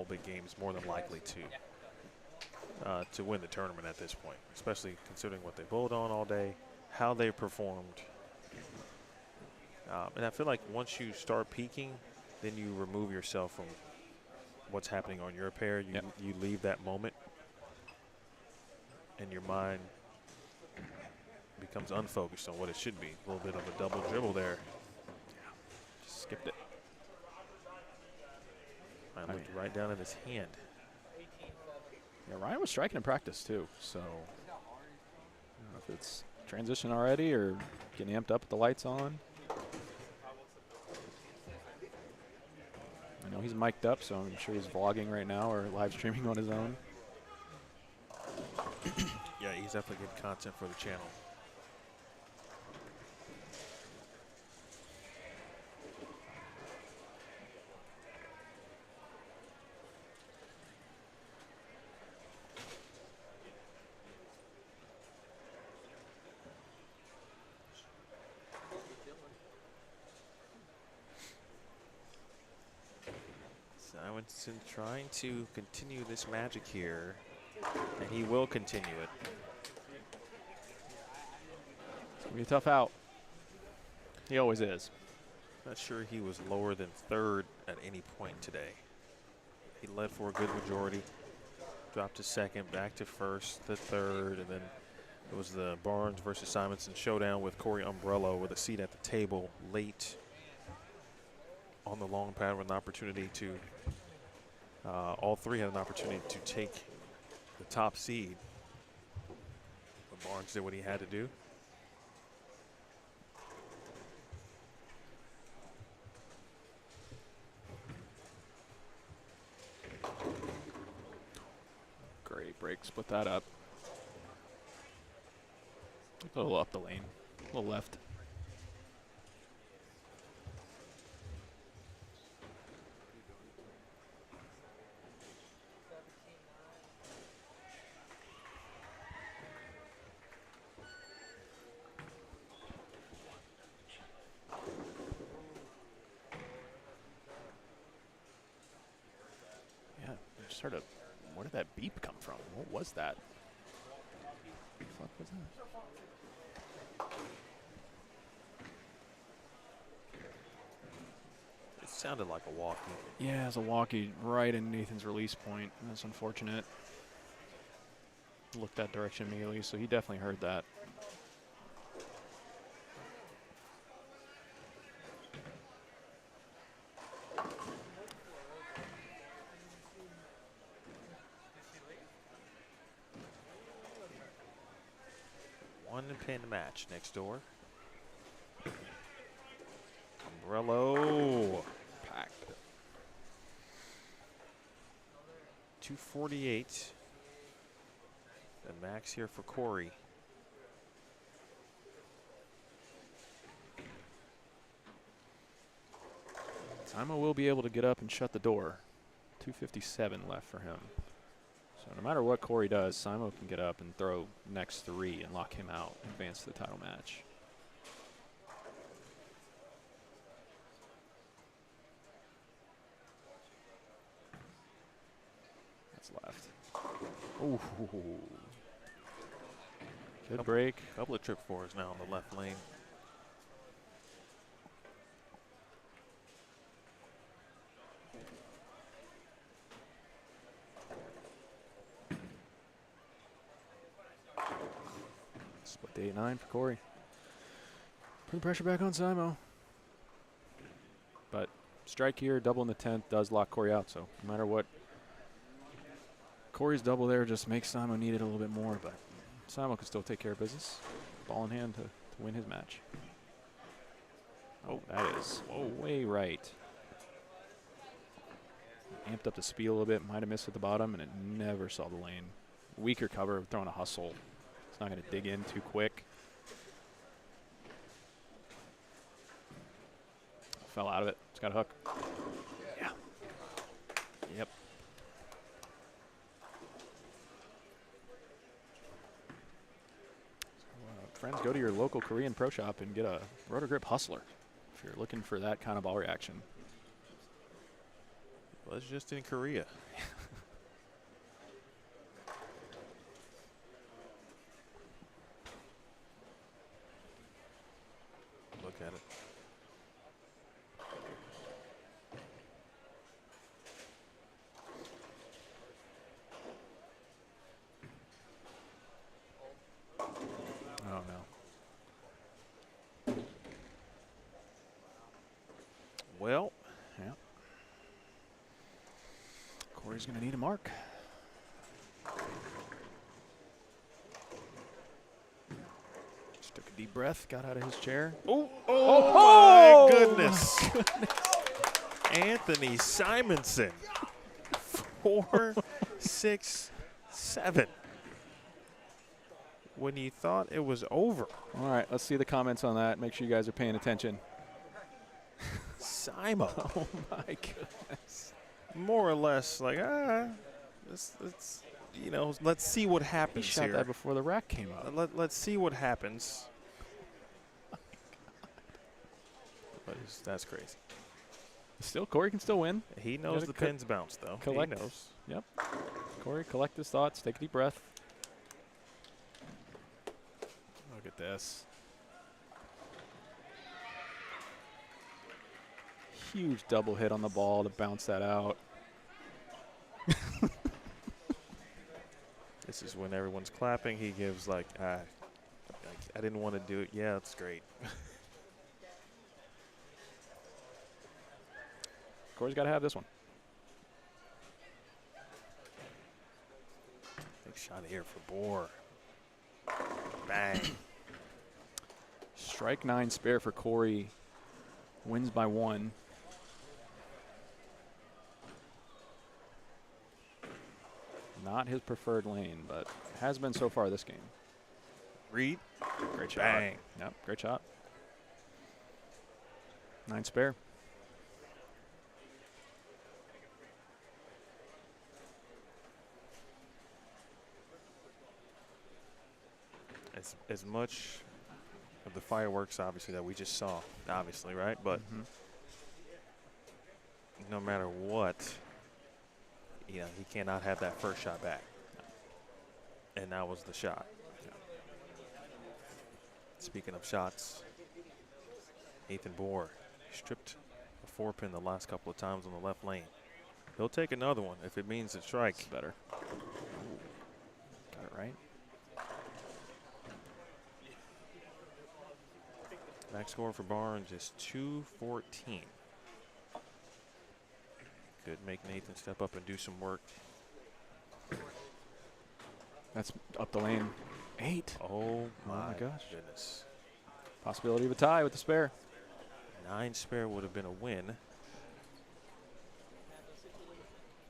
big games, more than likely to win the tournament at this point, especially considering what they bowled on all day, how they performed. And I feel like once you start peaking, then you remove yourself from what's happening on your pair. You leave that moment, and your mind becomes unfocused on what it should be. A little bit of a double dribble there. Just skipped it. I looked right down at his hand. Yeah, Ryan was striking in practice too, so I don't know if it's transition already or getting amped up with the lights on. I know he's mic'd up, so I'm sure he's vlogging right now or live streaming on his own. Yeah, he's definitely good content for the channel. Simonsen trying to continue this magic here, and he will continue it. It's going to be a tough out. He always is. Not sure he was lower than third at any point today. He led for a good majority, dropped to second, back to first, to third, and then it was the Barnes versus Simonsen showdown with Corey Umbrello with a seat at the table late on the long pad with an opportunity to, all three had an opportunity to take the top seed. But Barnes did what he had to do. Great break, split that up. A little up the lane, a little left. Yeah, just heard a, where did that beep come from? What was that? What the fuck was that? It sounded like a walkie. Yeah, it's a walkie right in Nathan's release point. That's unfortunate. Looked that direction immediately, so he definitely heard that. One pin match next door. Umbrello packed. 248. The max here for Corey. Simo will be able to get up and shut the door. 257 left for him. So no matter what Corey does, Simo can get up and throw next three and lock him out, advance to the title match. That's left. Ooh. Good break. Couple of trip fours now in the left lane. Split to 8-9 for Corey. Put the pressure back on Simo. But strike here, double in the 10th, does lock Corey out. So no matter what, Corey's double there just makes Simo need it a little bit more. But Simo can still take care of business. Ball in hand to win his match. Oh, that is way right. Amped up the speed a little bit, might have missed at the bottom, and it never saw the lane. Weaker cover, throwing a hustle. It's not going to dig in too quick. Fell out of it. It's got a hook. Yeah. Yep. So, friends, go to your local Korean pro shop and get a Rotor Grip Hustler. if you're looking for that kind of ball reaction. Well, it's just in Korea. Look at it. Oh, no. Well, Yeah. Corey's going to need a mark. Just took a deep breath, got out of his chair. oh Oh, my goodness. Anthony Simonsen. 4, 6, 7. When you thought it was over. All right, let's see the comments on that. Make sure you guys are paying attention. Simon. Oh, my goodness. More or less like, let's you know, let's see what He happens shot here. that before the rack came up. Let's see what happens. But that's crazy. Still, Corey can still win. He knows Gotta the pins bounce, though. collect. He knows. Yep. Corey, collect his thoughts. Take a deep breath. Look at this. Huge double hit on the ball to bounce that out. This is when everyone's clapping. He gives like, I didn't want to do it. Yeah, it's great. Corey's got to have this one. Big shot here for Bohr. Bang. Strike 9 spare for Corey. Wins by 1. Not his preferred lane, but has been so far this game. Reed. Great shot. Bang. Yep, great shot. 9 spare. As much of the fireworks, obviously, that we just saw, obviously, right? But no matter what, you know, he cannot have that first shot back. And that was the shot. Speaking of shots, Nathan Bohr stripped a 4-pin the last couple of times on the left lane. He'll take another one if it means a strike. It's better. Got it right. Max score for Barnes is 214. Could make Nathan step up and do some work. That's up the lane. 8. Oh my my gosh. goodness. Possibility of a tie with the spare. 9 spare would have been a win.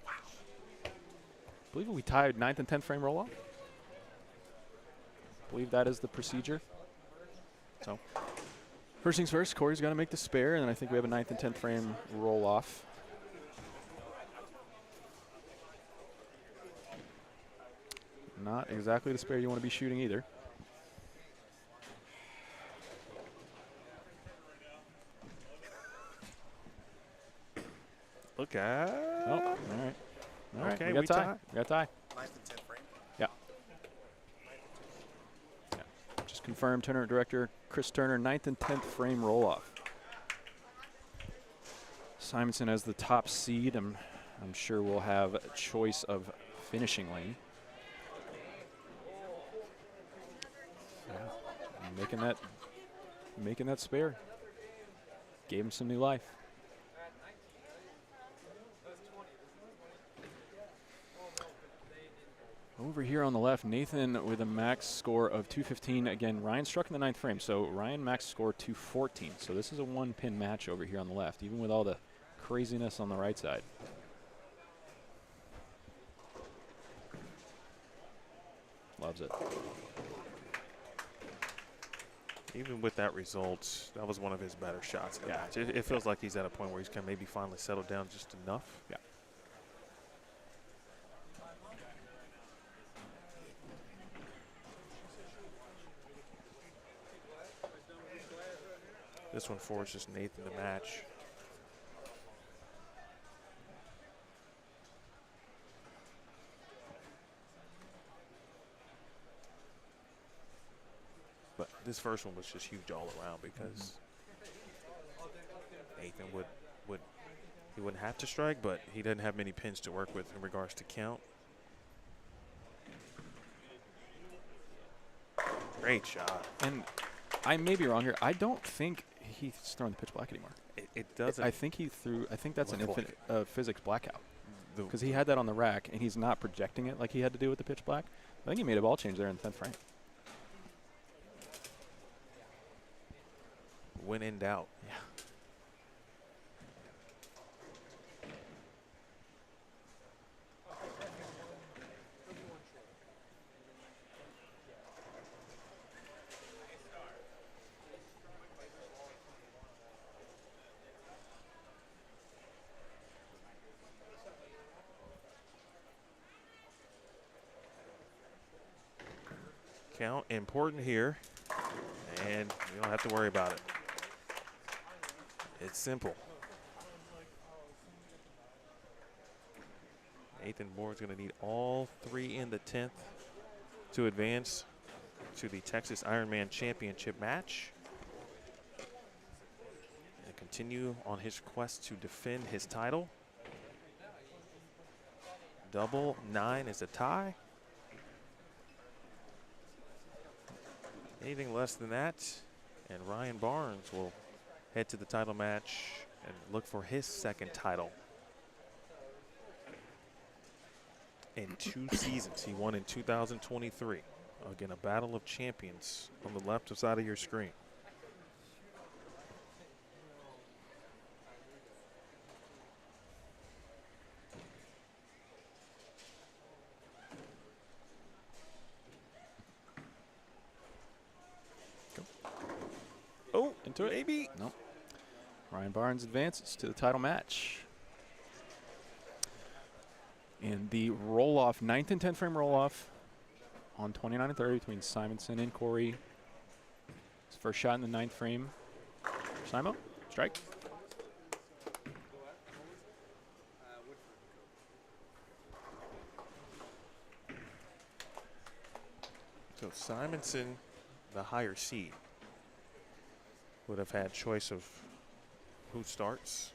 I believe we tied 9th and 10th frame roll off. Believe that is the procedure. So first things first, Corey's got to make the spare, and then I think we have a 9th and 10th frame roll off. Not exactly the spare you want to be shooting either. Look at. Oh, all right. All right, Okay, we got we tie. tie. We got tie. 9th and 10th frame. Yeah. Just confirmed, tournament director Chris Turner, 9th and 10th frame roll off. Simonsen as the top seed. I'm sure we'll have a choice of finishing lane. Yeah. Making that spare. Gave him some new life. Over here on the left, Nathan with a max score of 215. Again, Ryan struck in the 9th frame, so Ryan max score 214. So this is a 1-pin match over here on the left, even with all the craziness on the right side. Loves it. Even with that result, that was one of his better shots in the Yeah. match. It feels like he's at a point where he's going to maybe finally settle down just enough. Yeah. This one forces Nathan to match. But this first one was just huge all around because Nathan he wouldn't have to strike, but he doesn't have many pins to work with in regards to count. Great shot. And I may be wrong here. I don't think he's throwing the pitch black anymore. It doesn't. I think he threw. I think that's an look infinite physics blackout because he had that on the rack and he's not projecting it like he had to do with the pitch black. I think he made a ball change there in the 10th frame. When in doubt. Yeah. Count important here, and you don't have to worry about it. It's simple. Nathan Bohr is going to need all 3 in the 10th to advance to the Texas Ironman Championship match and continue on his quest to defend his title. Double 9 is a tie. Anything less than that, and Ryan Barnes will head to the title match and look for his 2nd title in 2 seasons. He won in 2023. Again, a battle of champions on the left side of your screen. Oh, Into it? maybe. Nope. Ryan Barnes advances to the title match. And the roll-off, 9th and 10th frame roll-off on 29 and 30 between Simonsen and Corey. His first shot in the 9th frame. Simo, strike. So Simonsen, the higher seed, would have had choice of who starts.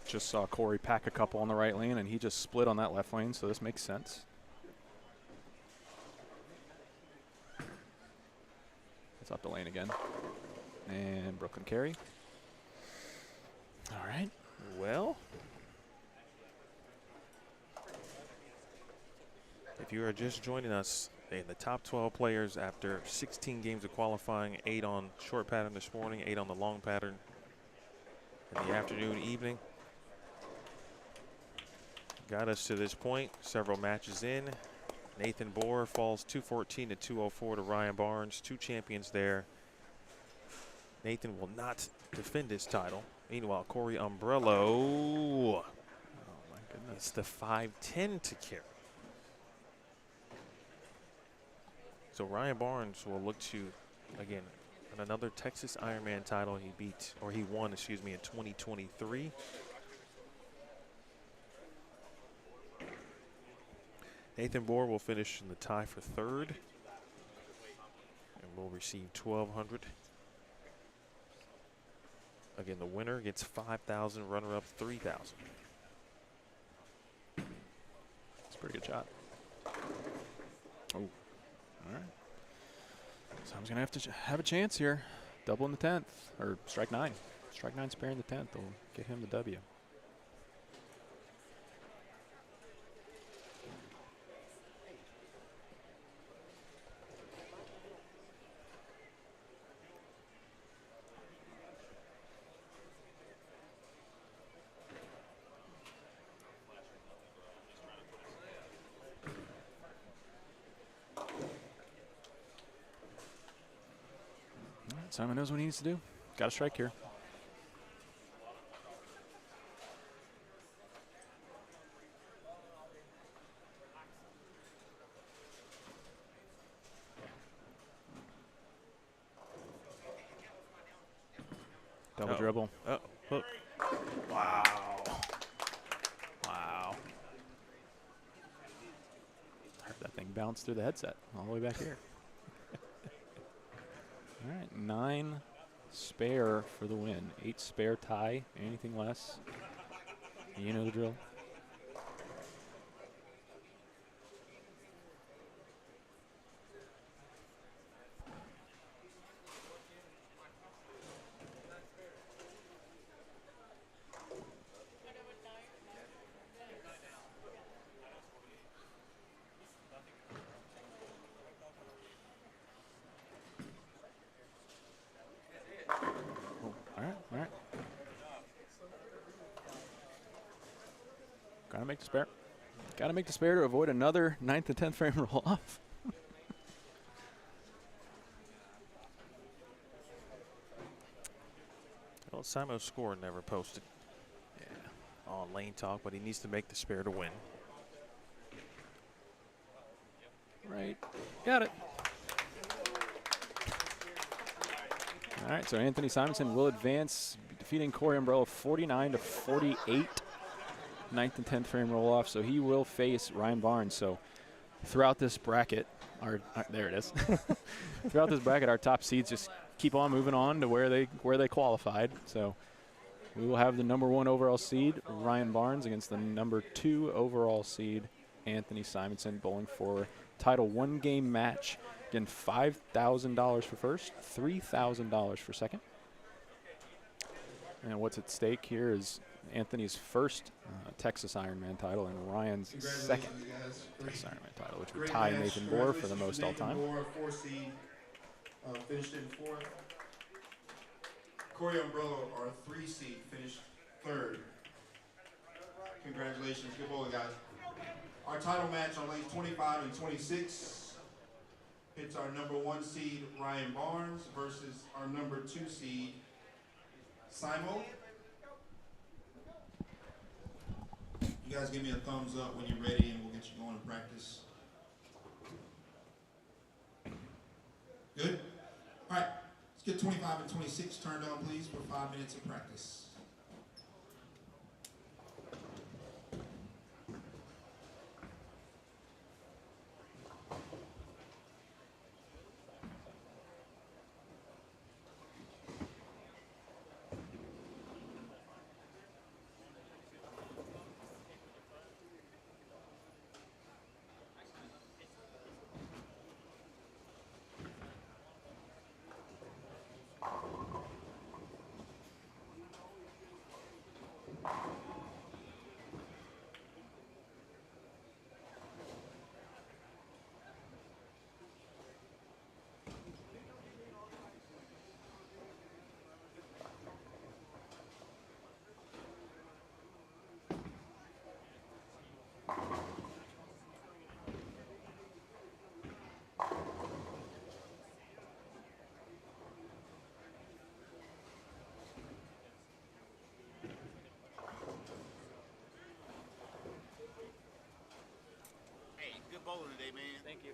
Just saw Corey pack a couple on the right lane, and he just split on that left lane, so this makes sense. It's up the lane again. And Brooklyn carry. All right. Well, if you are just joining us, the top 12 players after 16 games of qualifying, 8 on short pattern this morning, 8 on the long pattern in the afternoon, evening. Got us to this point, several matches in. Nathan Bohr falls 214 to 204 to Ryan Barnes, 2 champions there. Nathan will not defend his title. Meanwhile, Corey Umbrello, Oh, my goodness. it's the 510 to carry. So Ryan Barnes will look to, again, another Texas Ironman title he won, excuse me, in 2023. Nathan Bohr will finish in the tie for 3rd and will receive $1,200. Again, the winner gets $5,000, runner-up $3,000. It's a pretty good shot. Oh, all right. So I'm going to have a chance here. Double in the 10th, or strike 9. Strike 9 sparing the 10th will get him the W. Simon knows what he needs to do. Got to strike here. Double dribble. Oh, hook. Wow. Wow. Heard that thing bounce through the headset all the way back here. All right, 9 spare for the win. 8 spare tie. Anything less, you know the drill. All right. Gotta make the spare. Gotta make the spare to avoid another 9th and 10th frame roll off. Well, Simo's score never posted. Yeah. On Lane Talk, but he needs to make the spare to win. Right. Got it. All right, so Anthony Simonsen will advance, defeating Corey Umbrello 49-48. 9th and 10th frame roll off, so he will face Ryan Barnes. So throughout this bracket, there it is. Throughout this bracket, our top seeds just keep on moving on to where they qualified. So we will have the #1 overall seed, Ryan Barnes, against the #2 overall seed, Anthony Simonsen, bowling for title 1-game match. Again, $5,000 for first, $3,000 for second. And what's at stake here is Anthony's first Texas Ironman title and Ryan's second Texas Ironman title, which would tie Nathan Bohr for the most all-time. Bohr, 4 seed, finished in 4th. Corey Umbrello, our 3 seed, finished 3rd. Congratulations, good bowling, guys. Our title match on lanes 25 and 26 hits our #1 seed, Ryan Barnes, versus our #2 seed, Simo. You guys give me a thumbs up when you're ready and we'll get you going to practice. Good? All right, let's get 25 and 26 turned on, please, for 5 minutes of practice. Good bowling today, man. Thank you.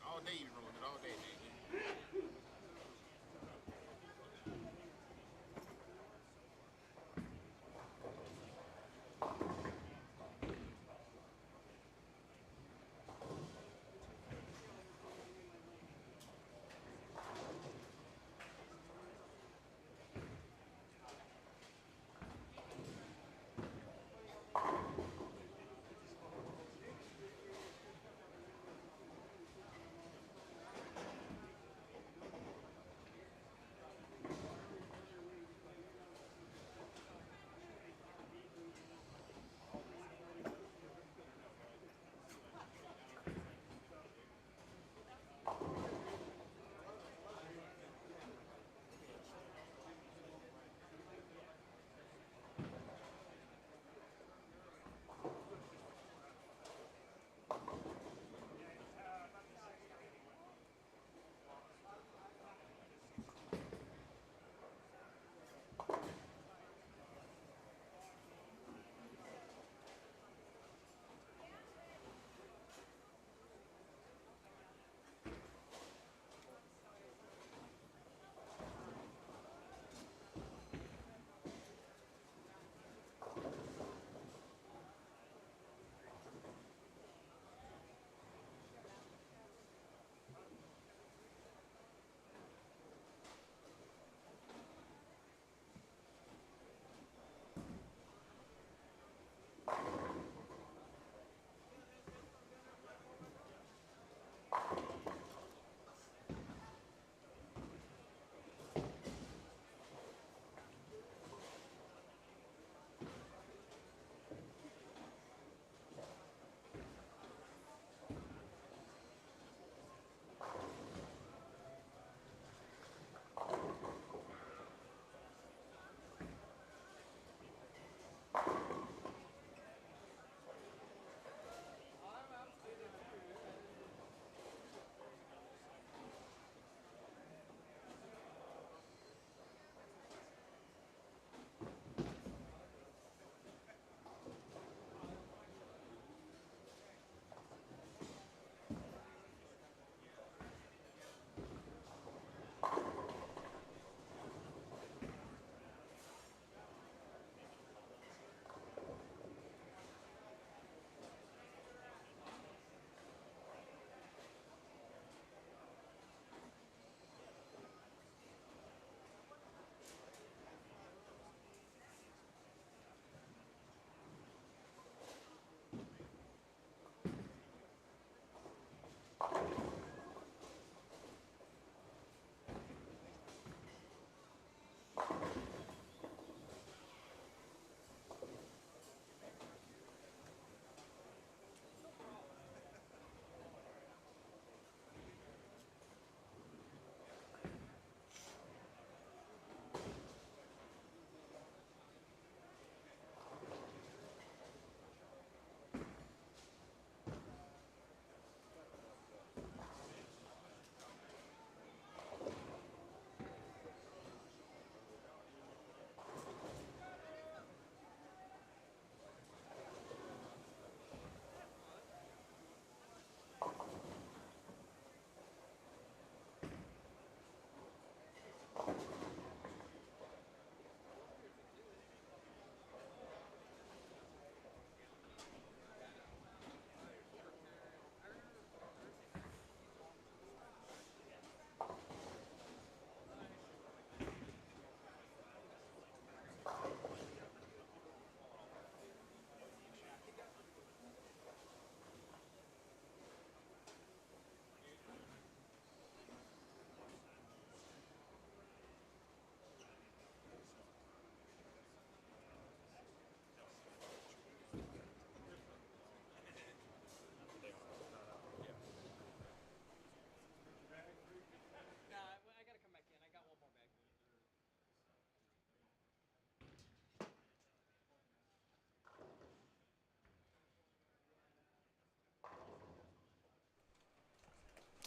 All day you rolling it, all day, man.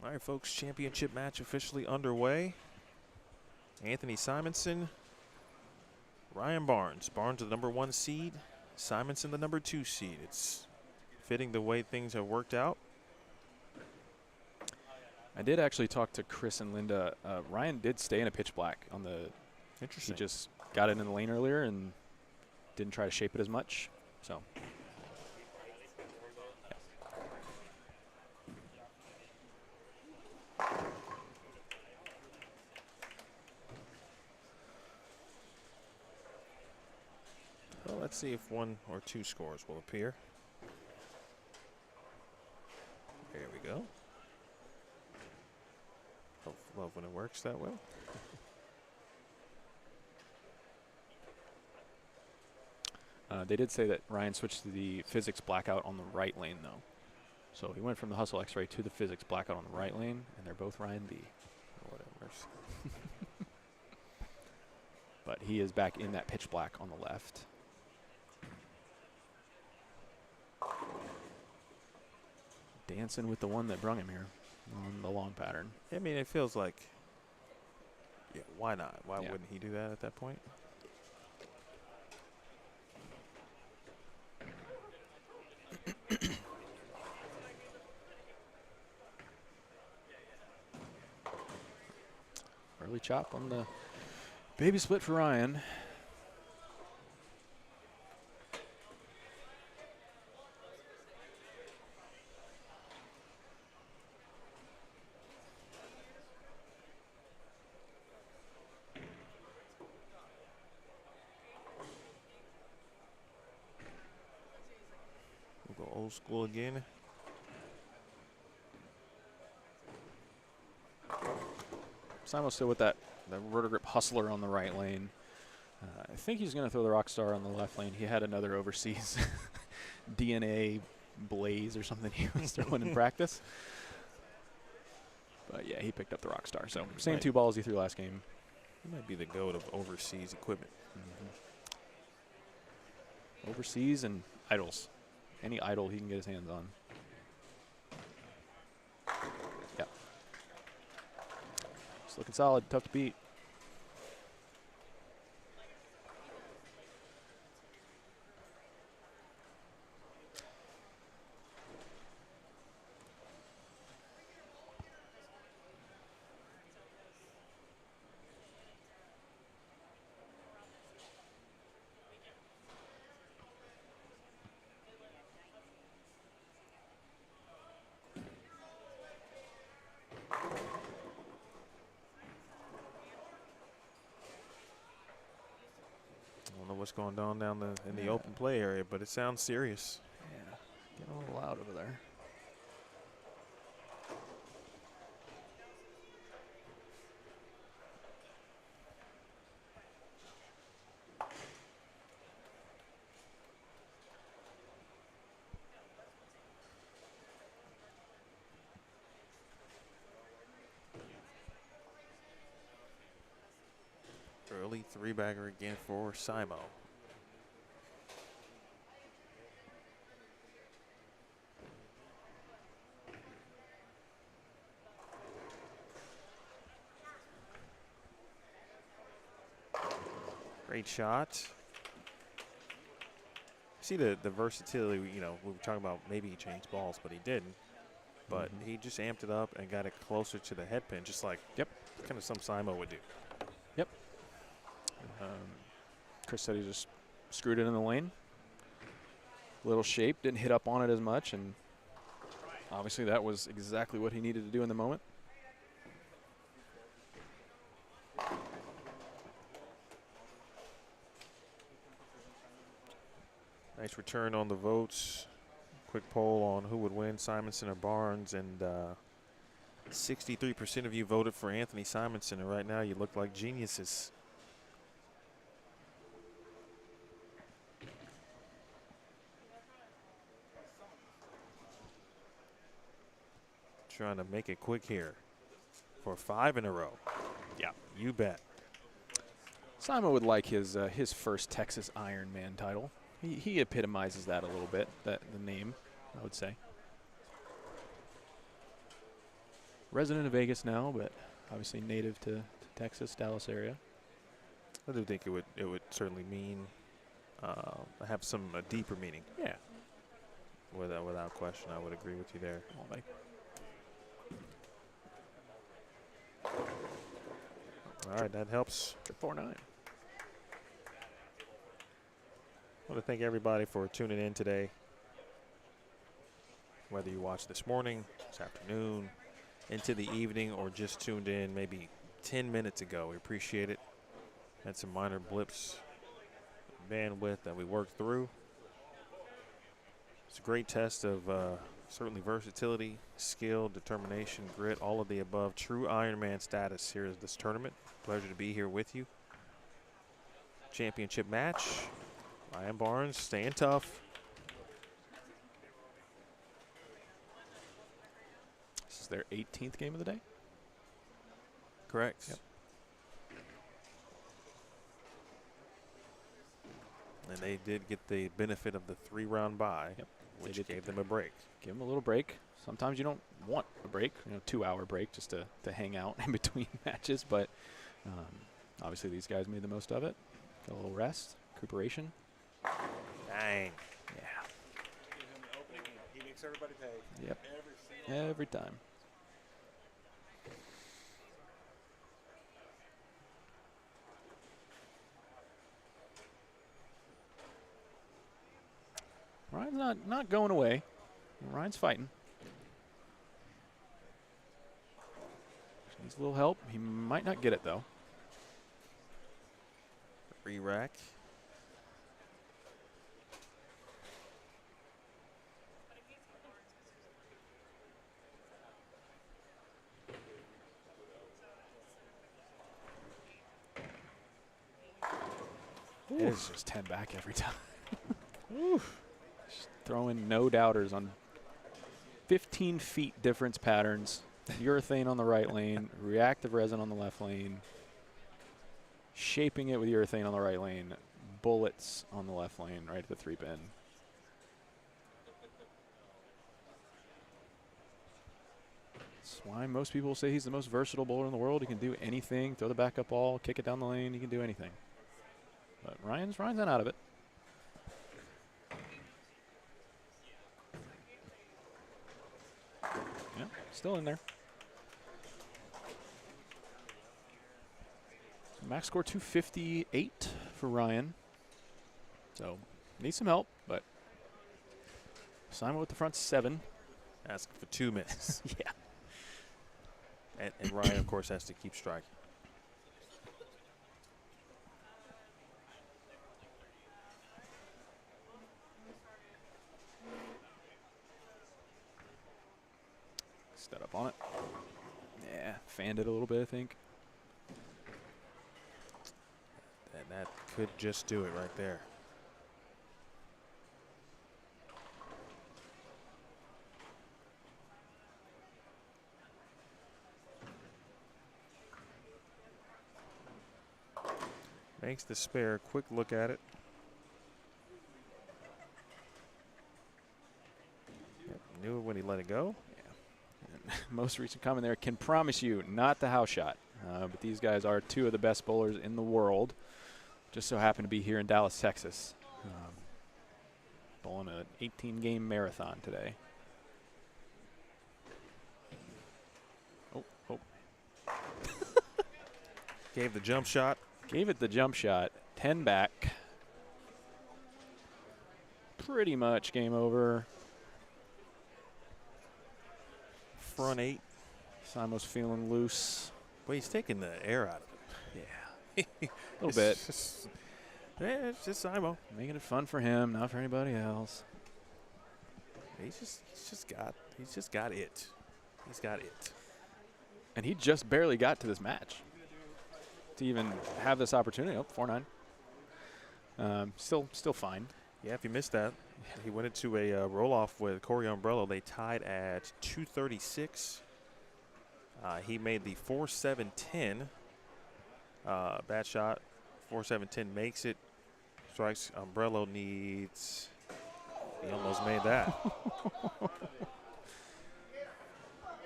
All right, folks, championship match officially underway. Anthony Simonsen, Ryan Barnes. Barnes the number 1 seed, Simonsen the number 2 seed. It's fitting the way things have worked out. I did actually talk to Chris and Linda. Ryan did stay in a pitch black on the. Interesting. He just got it in the lane earlier and didn't try to shape it as much. So. Well, let's see if 1 or 2 scores will appear. There we go. Love when it works that way. They did say that Ryan switched to the physics blackout on the right lane, though. So he went from the hustle X-ray to the physics blackout on the right lane, and they're both Ryan B. Whatever. But he is back in that pitch black on the left. Dancing with the one that brung him here on the long pattern. I mean, it feels like, yeah, why not? Why Yeah. wouldn't he do that at that point? Early chop on the baby split for Ryan. We'll go old school again. Simon still with that rotor grip hustler on the right lane. I think he's going to throw the Rockstar on the left lane. He had another overseas DNA blaze or something he was throwing in practice. But yeah, he picked up the Rockstar. So same Right. 2 balls he threw last game. He might be the goat of overseas equipment. Overseas and idles. Any idle he can get his hands on. Yep. It's looking solid, tough to beat. I don't know what's going on down in the open play area, but it sounds serious. Yeah, getting a little loud over there. Early 3-bagger again for Simo. Great shot. See the versatility, we were talking about maybe he changed balls, but he didn't. But he just amped it up and got it closer to the head pin, just like kind of some Simo would do. Yep. Chris said he just screwed it in the lane. Little shape, didn't hit up on it as much, and obviously that was exactly what he needed to do in the moment. Nice return on the votes. Quick poll on who would win, Simonsen or Barnes, and 63% of you voted for Anthony Simonsen, and right now you look like geniuses. Trying to make it quick here for 5 in a row. Yeah, you bet. Simon would like his first Texas Ironman title. He epitomizes that a little bit, the name, I would say. resident of Vegas now, but obviously native to Texas, Dallas area. I do think it would certainly mean have some deeper meaning. Yeah. Without question, I would agree with you there. Oh, Mike. All right, that helps. 4-9. I want to thank everybody for tuning in today. Whether you watched this morning, this afternoon, into the evening, or just tuned in maybe 10 minutes ago, we appreciate it. Had some minor blips, bandwidth that we worked through. It's a great test of certainly versatility, skill, determination, grit, all of the above. True Ironman status here at this tournament. Pleasure to be here with you. Championship match. Ryan Barnes staying tough. This is their 18th game of the day? Correct. Yep. And they did get the benefit of the 3-round bye, Yep. which gave them a break. Give them a little break. Sometimes you don't want a break, 2-hour break just to hang out in between matches. But obviously these guys made the most of it. Got a little rest, recuperation. Dang. Yeah. He makes everybody pay. Yep. Every time. Ryan's not going away. Ryan's fighting. Needs a little help. He might not get it though. Re-rack. It is just 10 back every time. Just throwing no doubters on 15 feet difference patterns. Urethane on the right lane, reactive resin on the left lane. Shaping it with urethane on the right lane. Bullets on the left lane, right at the 3-pin. That's why most people say he's the most versatile bowler in the world. He can do anything, throw the backup ball, kick it down the lane. He can do anything. But Ryan's not out of it. Yeah, still in there. So max score 258 for Ryan. So needs some help, but Simon with the front 7. Asking for 2 minutes. Yeah. And Ryan, of course, has to keep striking. Step up on it. Yeah, fanned it a little bit, I think. And that could just do it right there. Makes the spare. Quick look at it. Yep, knew it when he let it go. Most recent comment there, can promise you not the house shot. But these guys are 2 of the best bowlers in the world. Just so happen to be here in Dallas, Texas. Bowling an 18-game marathon today. Oh. Gave the jump shot. Gave it the jump shot. 10 back. Pretty much game over. Front 8. Simo's feeling loose. Well, he's taking the air out of it. Yeah. A little bit. It's just Simo. Making it fun for him, not for anybody else. He's just got it. He's got it. And he just barely got to this match to even have this opportunity. Oh, 4-9. Still fine. Yeah, if you missed that, he went into a roll-off with Corey Umbrello. They tied at 236. He made the 4-7-10. Bad shot. 4-7-10 makes it. Strikes. Umbrello needs. He almost made that.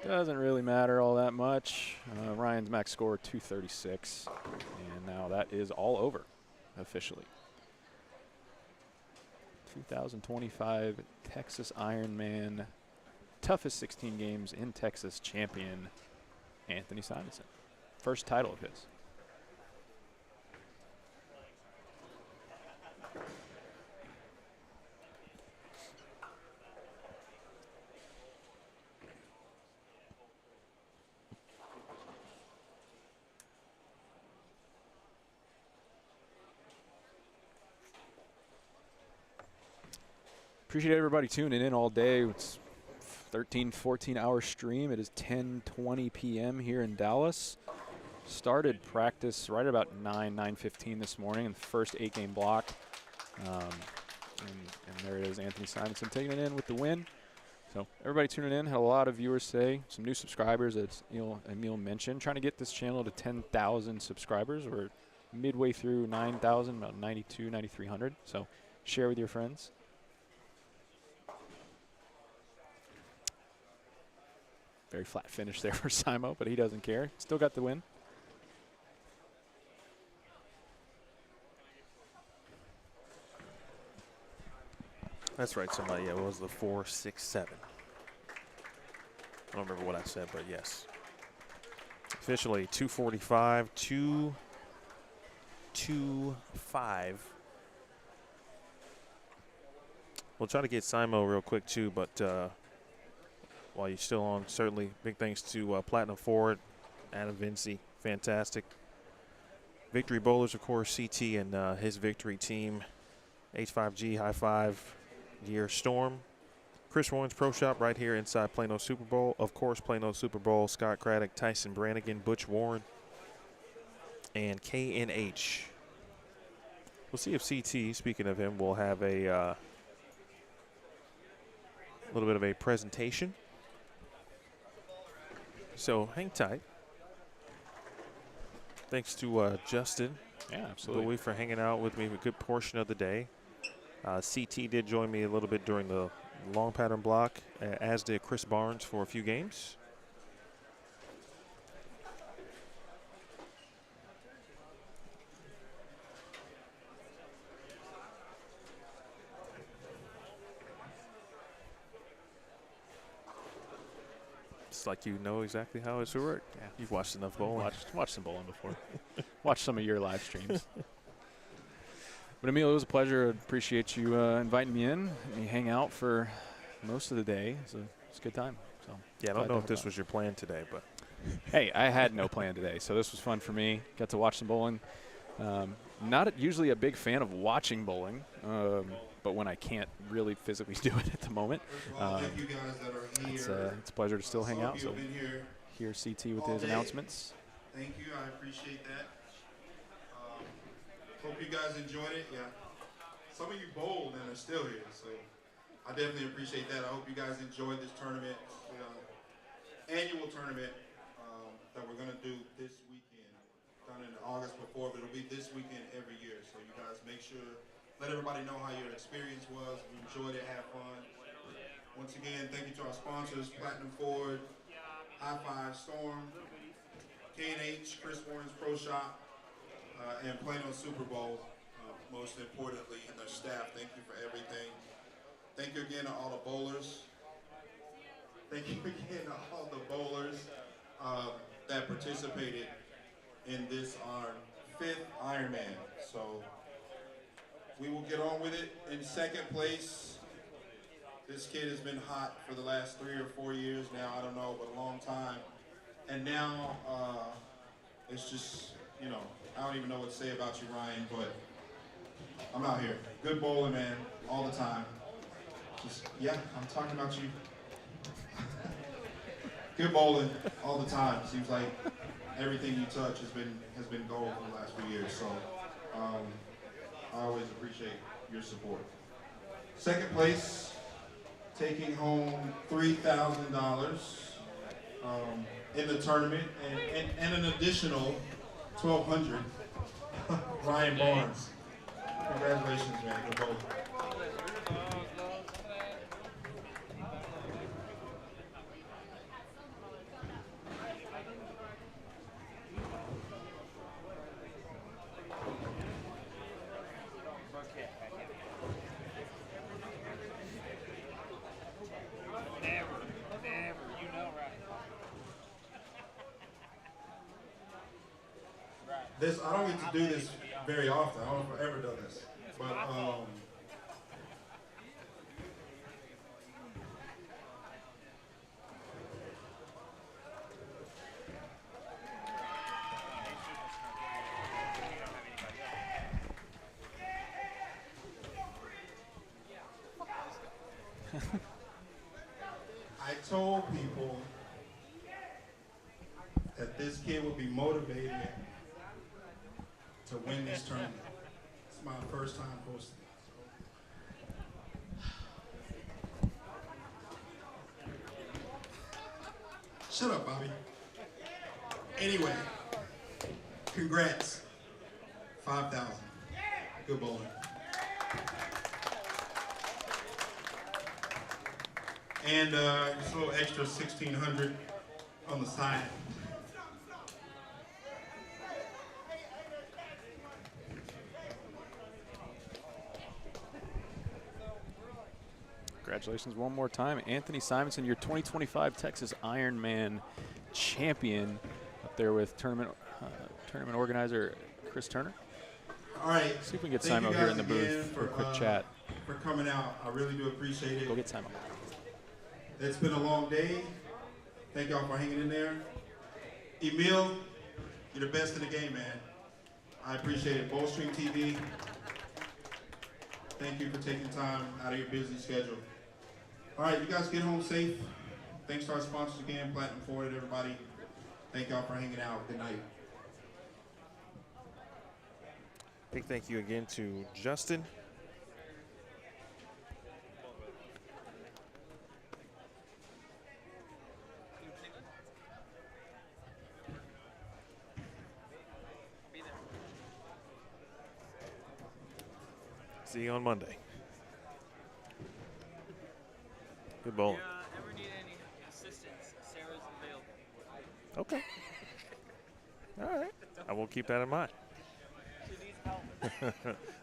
Doesn't really matter all that much. Ryan's max score 236, and now that is all over officially. 2025 Texas Ironman, toughest 16 games in Texas champion, Anthony Simonsen. First title of his. Appreciate everybody tuning in all day. It's 13, 14-hour stream. It is 10:20 p.m. here in Dallas. Started practice right about 9:15 this morning in the first 8-game block. And there it is, Anthony Simonsen taking it in with the win. So everybody tuning in, had a lot of viewers say, some new subscribers, as Emil mentioned, trying to get this channel to 10,000 subscribers. We're midway through 9,000, about 92, 9,300. So share with your friends. Very flat finish there for Simo, but he doesn't care. Still got the win. That's right, somebody. Yeah, it was the 4.67. I don't remember what I said, but yes. Officially 2:45, 2:25. We'll try to get Simo real quick too, but while you're still on, certainly big thanks to Platinum Ford, Adam Vinci, fantastic. Victory Bowlers, of course, CT and his victory team, H5G, High Five, Gear Storm. Chris Warren's Pro Shop right here inside Plano Super Bowl. Of course, Plano Super Bowl, Scott Craddock, Tyson Brannigan, Butch Warren, and KNH. We'll see if CT, speaking of him, will have a little bit of a presentation. So hang tight. Thanks to Justin. Yeah, absolutely. Louis for hanging out with me a good portion of the day. CT did join me a little bit during the long pattern block, as did Chris Barnes for a few games. It's like you know exactly how it's work. Yeah. You've watched enough bowling. Watched some bowling before. Watched some of your live streams. But Emil, it was a pleasure. I appreciate you inviting me in. Let me hang out for most of the day. It's a good time. So Yeah, I don't know if this was your plan today, but hey, I had no plan today, so this was fun for me. Got to watch some bowling. Not usually a big fan of watching bowling, but when I can't really physically do it at the moment, Thank you guys that are here. it's a pleasure to still hang out. So Been here. hear CT with all his day. announcements. Thank you. I appreciate that. Hope you guys enjoyed it. Yeah. Some of you bowled and are still here, so I definitely appreciate that. I hope you guys enjoyed this tournament, annual tournament that we're going to do this weekend. Done in August before, but it'll be this weekend every year. So you guys make sure, let everybody know how your experience was. If you enjoyed it, have fun. Once again, thank you to our sponsors, Platinum Ford, High Five Storm, K&H, Chris Warren's Pro Shop, and Plano Super Bowl, most importantly, and their staff. Thank you for everything. Thank you again to all the bowlers. Thank you again to all the bowlers that participated in this, our 5th Ironman. So we will get on with it. In second place, this kid has been hot for the last 3 or 4 years now, I don't know, but a long time. And now it's just, you know, I don't even know what to say about you, Ryan, but I'm out here. Good bowling, man, all the time. Just, yeah, I'm talking about you. Good bowling all the time. Seems like everything you touch has been gold for the last few years. So I always appreciate your support. Second place, taking home $3,000 in the tournament, and an additional $1,200. Ryan Barnes. Congratulations, man. Good bowling. This, I don't get to do this very often. I don't know if I've ever done this. But, I told people that this kid would be motivated to win this tournament. It's my first time hosting it. So. Shut up, Bobby. Anyway, congrats. 5,000. Good bowling. And just a little extra 1,600 on the side. Congratulations one more time. Anthony Simonsen, your 2025 Texas Ironman champion, up there with tournament organizer Chris Turner. All right. See if we can get Simo here in the booth for a quick chat. For coming out. I really do appreciate it. Go get Simo. It's been a long day. Thank y'all for hanging in there. Emil, you're the best in the game, man. I appreciate it. Bowstring TV, thank you for taking time out of your busy schedule. All right, you guys get home safe. Thanks to our sponsors again, Platinum Forward, everybody. Thank y'all for hanging out. Good night. Big thank you again to Justin. See you on Monday. Good bowling. If you ever need any assistance, Sarah's available. Okay. All right. I will keep that in mind. She needs help.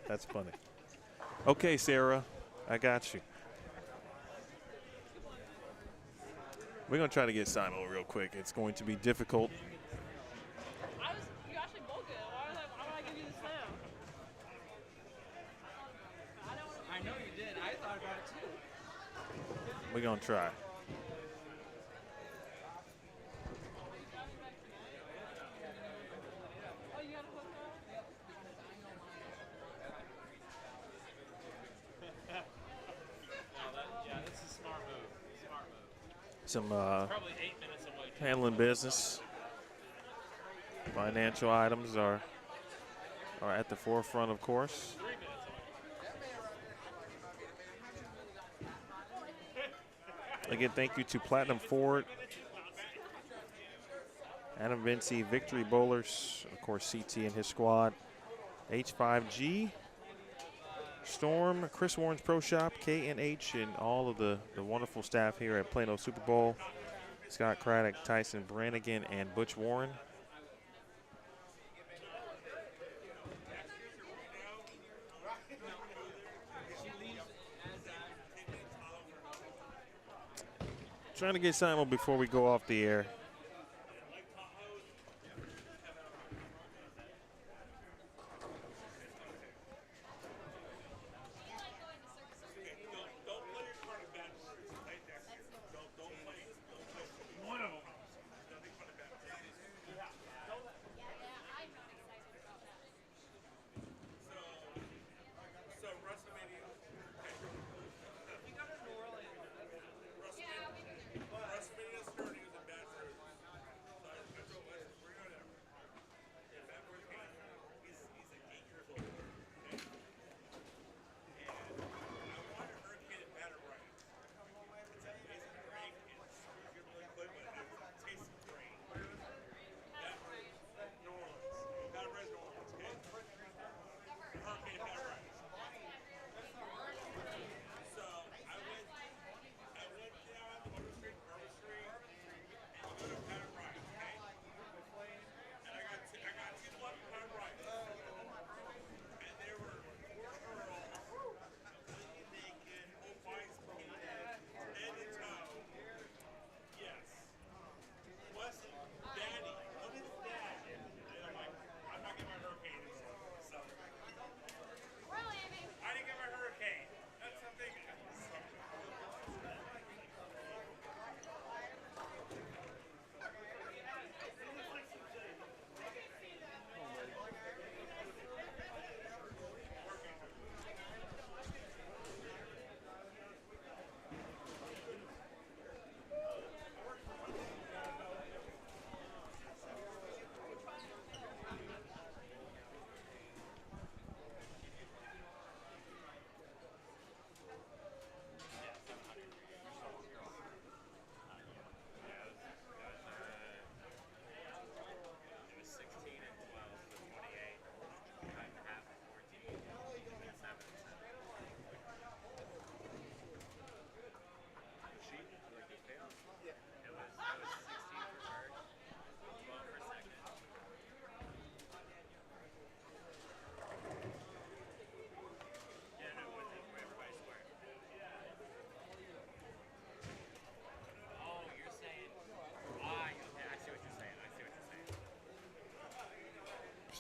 That's funny. Okay, Sarah, I got you. We're going to try to get Simon real quick. It's going to be difficult. You actually bowled good. Why would I give you this now? I know you did. I thought about it too. We're going to try. Oh, you got a hook now? Yeah, this is a smart move. Smart move. Some Probably 8 minutes away. handling business. Financial items are at the forefront, of course. 3 minutes away. Again, thank you to Platinum Ford, Adam Vinci, Victory Bowlers, of course, CT and his squad, H5G, Storm, Chris Warren's Pro Shop, K&H, and all of the wonderful staff here at Plano Super Bowl, Scott Craddock, Tyson Brannigan, and Butch Warren. Trying to get Simon before we go off the air.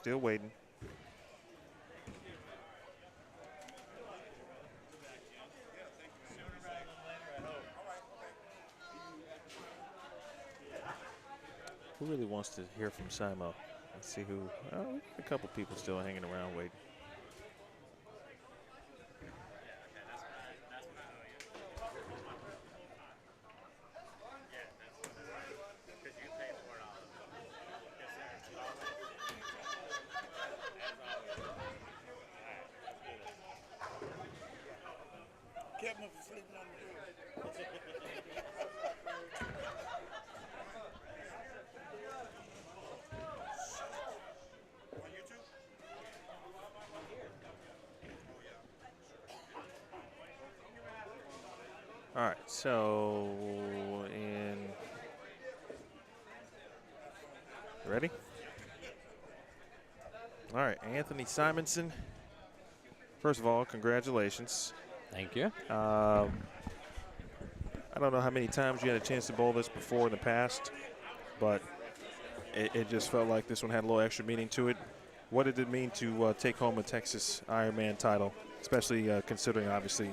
Still waiting. Who really wants to hear from Simo? Let's see who. Oh, a couple people still hanging around waiting. All right, so ready? All right, Anthony Simonsen. First of all, congratulations. Thank you. I don't know how many times you had a chance to bowl this before in the past, but it just felt like this one had a little extra meaning to it. What did it mean to take home a Texas Ironman title, especially considering, obviously,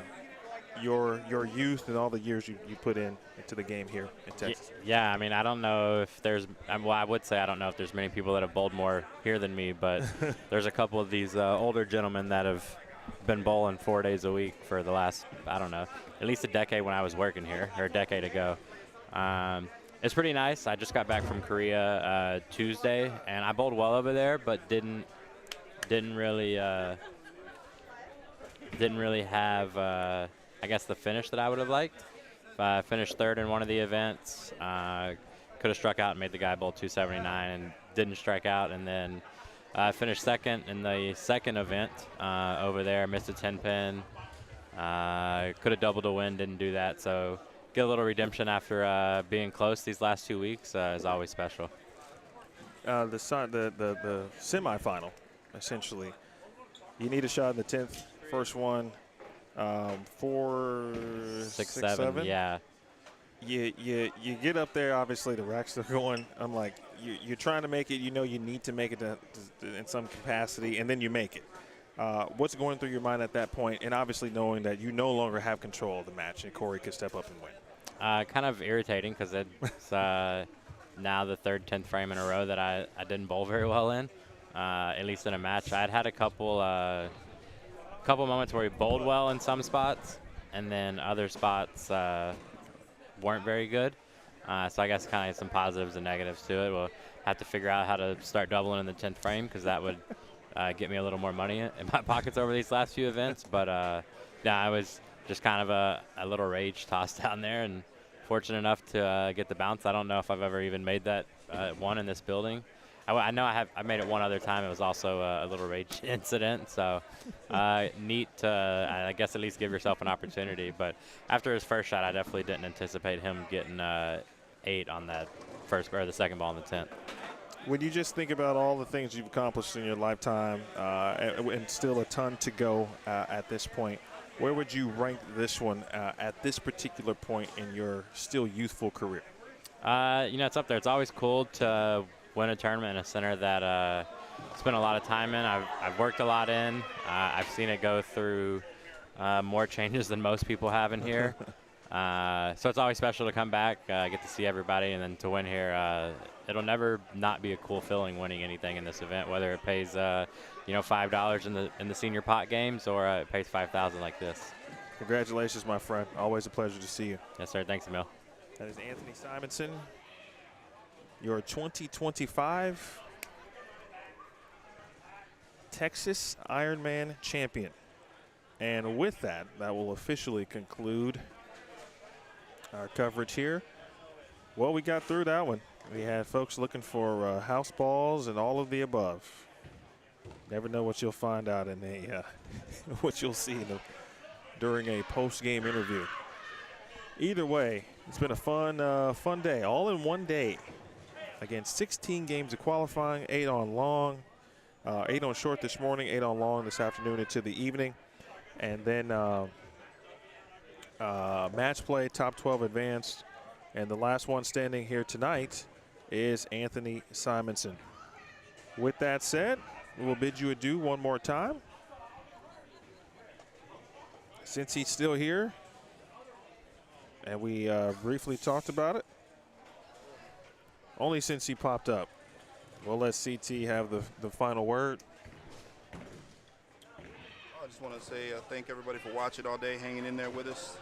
your youth and all the years you put into the game here in Texas? Yeah, I mean, I don't know if there's well, I would say I don't know if there's many people that have bowled more here than me, but there's a couple of these older gentlemen that have been bowling 4 days a week for the last, I don't know, at least a decade when I was working here, or a decade ago. It's pretty nice. I just got back from Korea Tuesday, and I bowled well over there, but didn't really have I guess the finish that I would have liked. I finished third in one of the events. Could have struck out and made the guy bowl 279 and didn't strike out. And then I finished second in the second event over there. Missed a 10 pin. Could have doubled a win, didn't do that. So get a little redemption after being close these last 2 weeks is always special. The semifinal, essentially. You need a shot in the 10th. First one. 4, 6, 7. Yeah. You get up there. Obviously, the racks are going. I'm like, you're trying to make it. You know, you need to make it in some capacity, and then you make it. What's going through your mind at that point? And obviously, knowing that you no longer have control of the match, and Corey could step up and win. Kind of irritating because it's now the third 10th frame in a row that I didn't bowl very well in, at least in a match. I'd had a couple moments where we bowled well in some spots, and then other spots weren't very good. So I guess kind of some positives and negatives to it. We'll have to figure out how to start doubling in the 10th frame because that would get me a little more money in my pockets over these last few events. But yeah, I was just kind of a little rage tossed down there and fortunate enough to get the bounce. I don't know if I've ever even made that one in this building. I know I made it one other time. It was also a little rage incident. So neat to, I guess, at least give yourself an opportunity. But after his first shot, I definitely didn't anticipate him getting 8 on that first or the second ball in the 10th. When you just think about all the things you've accomplished in your lifetime and still a ton to go at this point, where would you rank this one at this particular point in your still youthful career? You know, it's up there. It's always cool to win a tournament in a center that spent a lot of time in. I've worked a lot in. I've seen it go through more changes than most people have in here. So it's always special to come back, get to see everybody, and then to win here. It'll never not be a cool feeling winning anything in this event, whether it pays $5 in the senior pot games or it pays $5,000 like this. Congratulations, my friend. Always a pleasure to see you. Yes, sir. Thanks, Emil. That is Anthony Simonsen, your 2025 Texas Ironman champion. And with that, that will officially conclude our coverage here. Well, we got through that one. We had folks looking for house balls and all of the above. Never know what you'll find out in what you'll see during a post-game interview. Either way, it's been a fun day, all in one day. Again, 16 games of qualifying, 8 on long, 8 on short this morning, 8 on long this afternoon into the evening. And then match play, top 12 advanced. And the last one standing here tonight is Anthony Simonsen. With that said, we'll bid you adieu one more time. Since he's still here, and we briefly talked about it, only since he popped up. We'll let CT have the final word. I just want to say thank everybody for watching all day, hanging in there with us.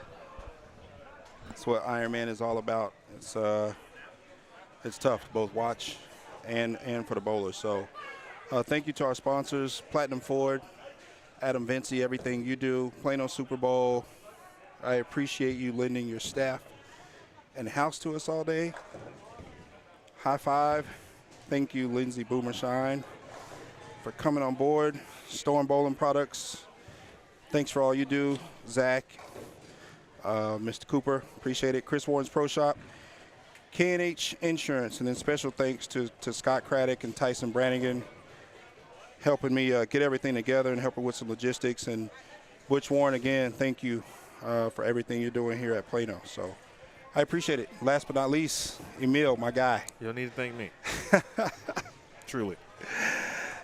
That's what Ironman is all about. It's tough to both watch and for the bowlers. So thank you to our sponsors, Platinum Ford, Adam Vinci, everything you do, Plano Super Bowl. I appreciate you lending your staff and house to us all day. High five. Thank you, Lindsay Boomershine, for coming on board. Storm Bowling Products. Thanks for all you do. Zach, Mr. Cooper, appreciate it. Chris Warren's Pro Shop. K&H Insurance, and then special thanks to Scott Craddock and Tyson Brannigan, helping me get everything together and helping with some logistics. And Butch Warren, again, thank you for everything you're doing here at Plano. So I appreciate it. Last but not least, Emil, my guy. You don't need to thank me. Truly.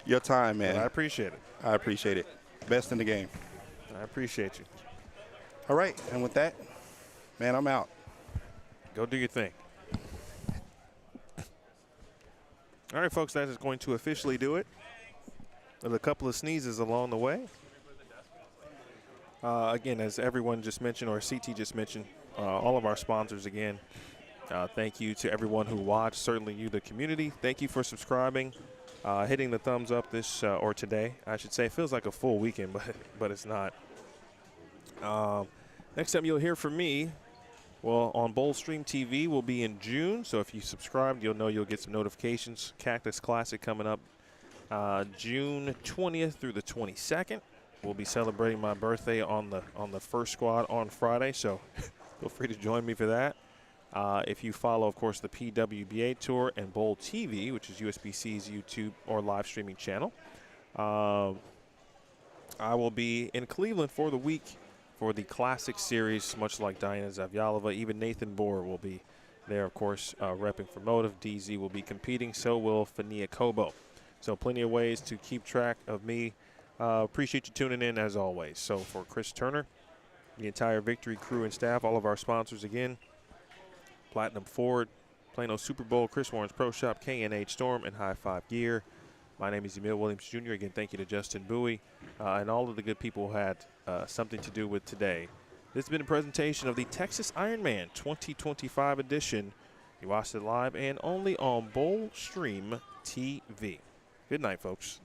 Your time, man. But I appreciate it. I appreciate it. Best in the game. I appreciate you. All right, and with that, man, I'm out. Go do your thing. All right, folks, that is going to officially do it. With a couple of sneezes along the way. Again, as everyone just mentioned, or CT just mentioned, all of our sponsors again. Thank you to everyone who watched, certainly you, the community. Thank you for subscribing, hitting the thumbs up this or today, I should say. It feels like a full weekend, but it's not. Next time you'll hear from me, well, on Bowl Stream TV will be in June. So if you subscribed, you'll know you'll get some notifications. Cactus Classic coming up June 20th through the 22nd. We'll be celebrating my birthday on the first squad on Friday, so feel free to join me for that. If you follow, of course, the PWBA Tour and Bowl TV, which is USBC's YouTube or live streaming channel, I will be in Cleveland for the week for the Classic Series, much like Diana Zavjalova. Even Nathan Bohr will be there, of course, repping for Motive. DZ will be competing, so will Fania Kobo. So plenty of ways to keep track of me. Appreciate you tuning in, as always. So for Chris Turner, the entire Victory crew and staff, all of our sponsors again, Platinum Ford, Plano Super Bowl, Chris Warren's Pro Shop, K&H Storm, and High Five Gear. My name is Emil Williams Jr. Again, thank you to Justin Bowie and all of the good people who had something to do with today. This has been a presentation of the Texas Ironman 2025 edition. You watched it live and only on Bowl Stream TV. Good night, folks.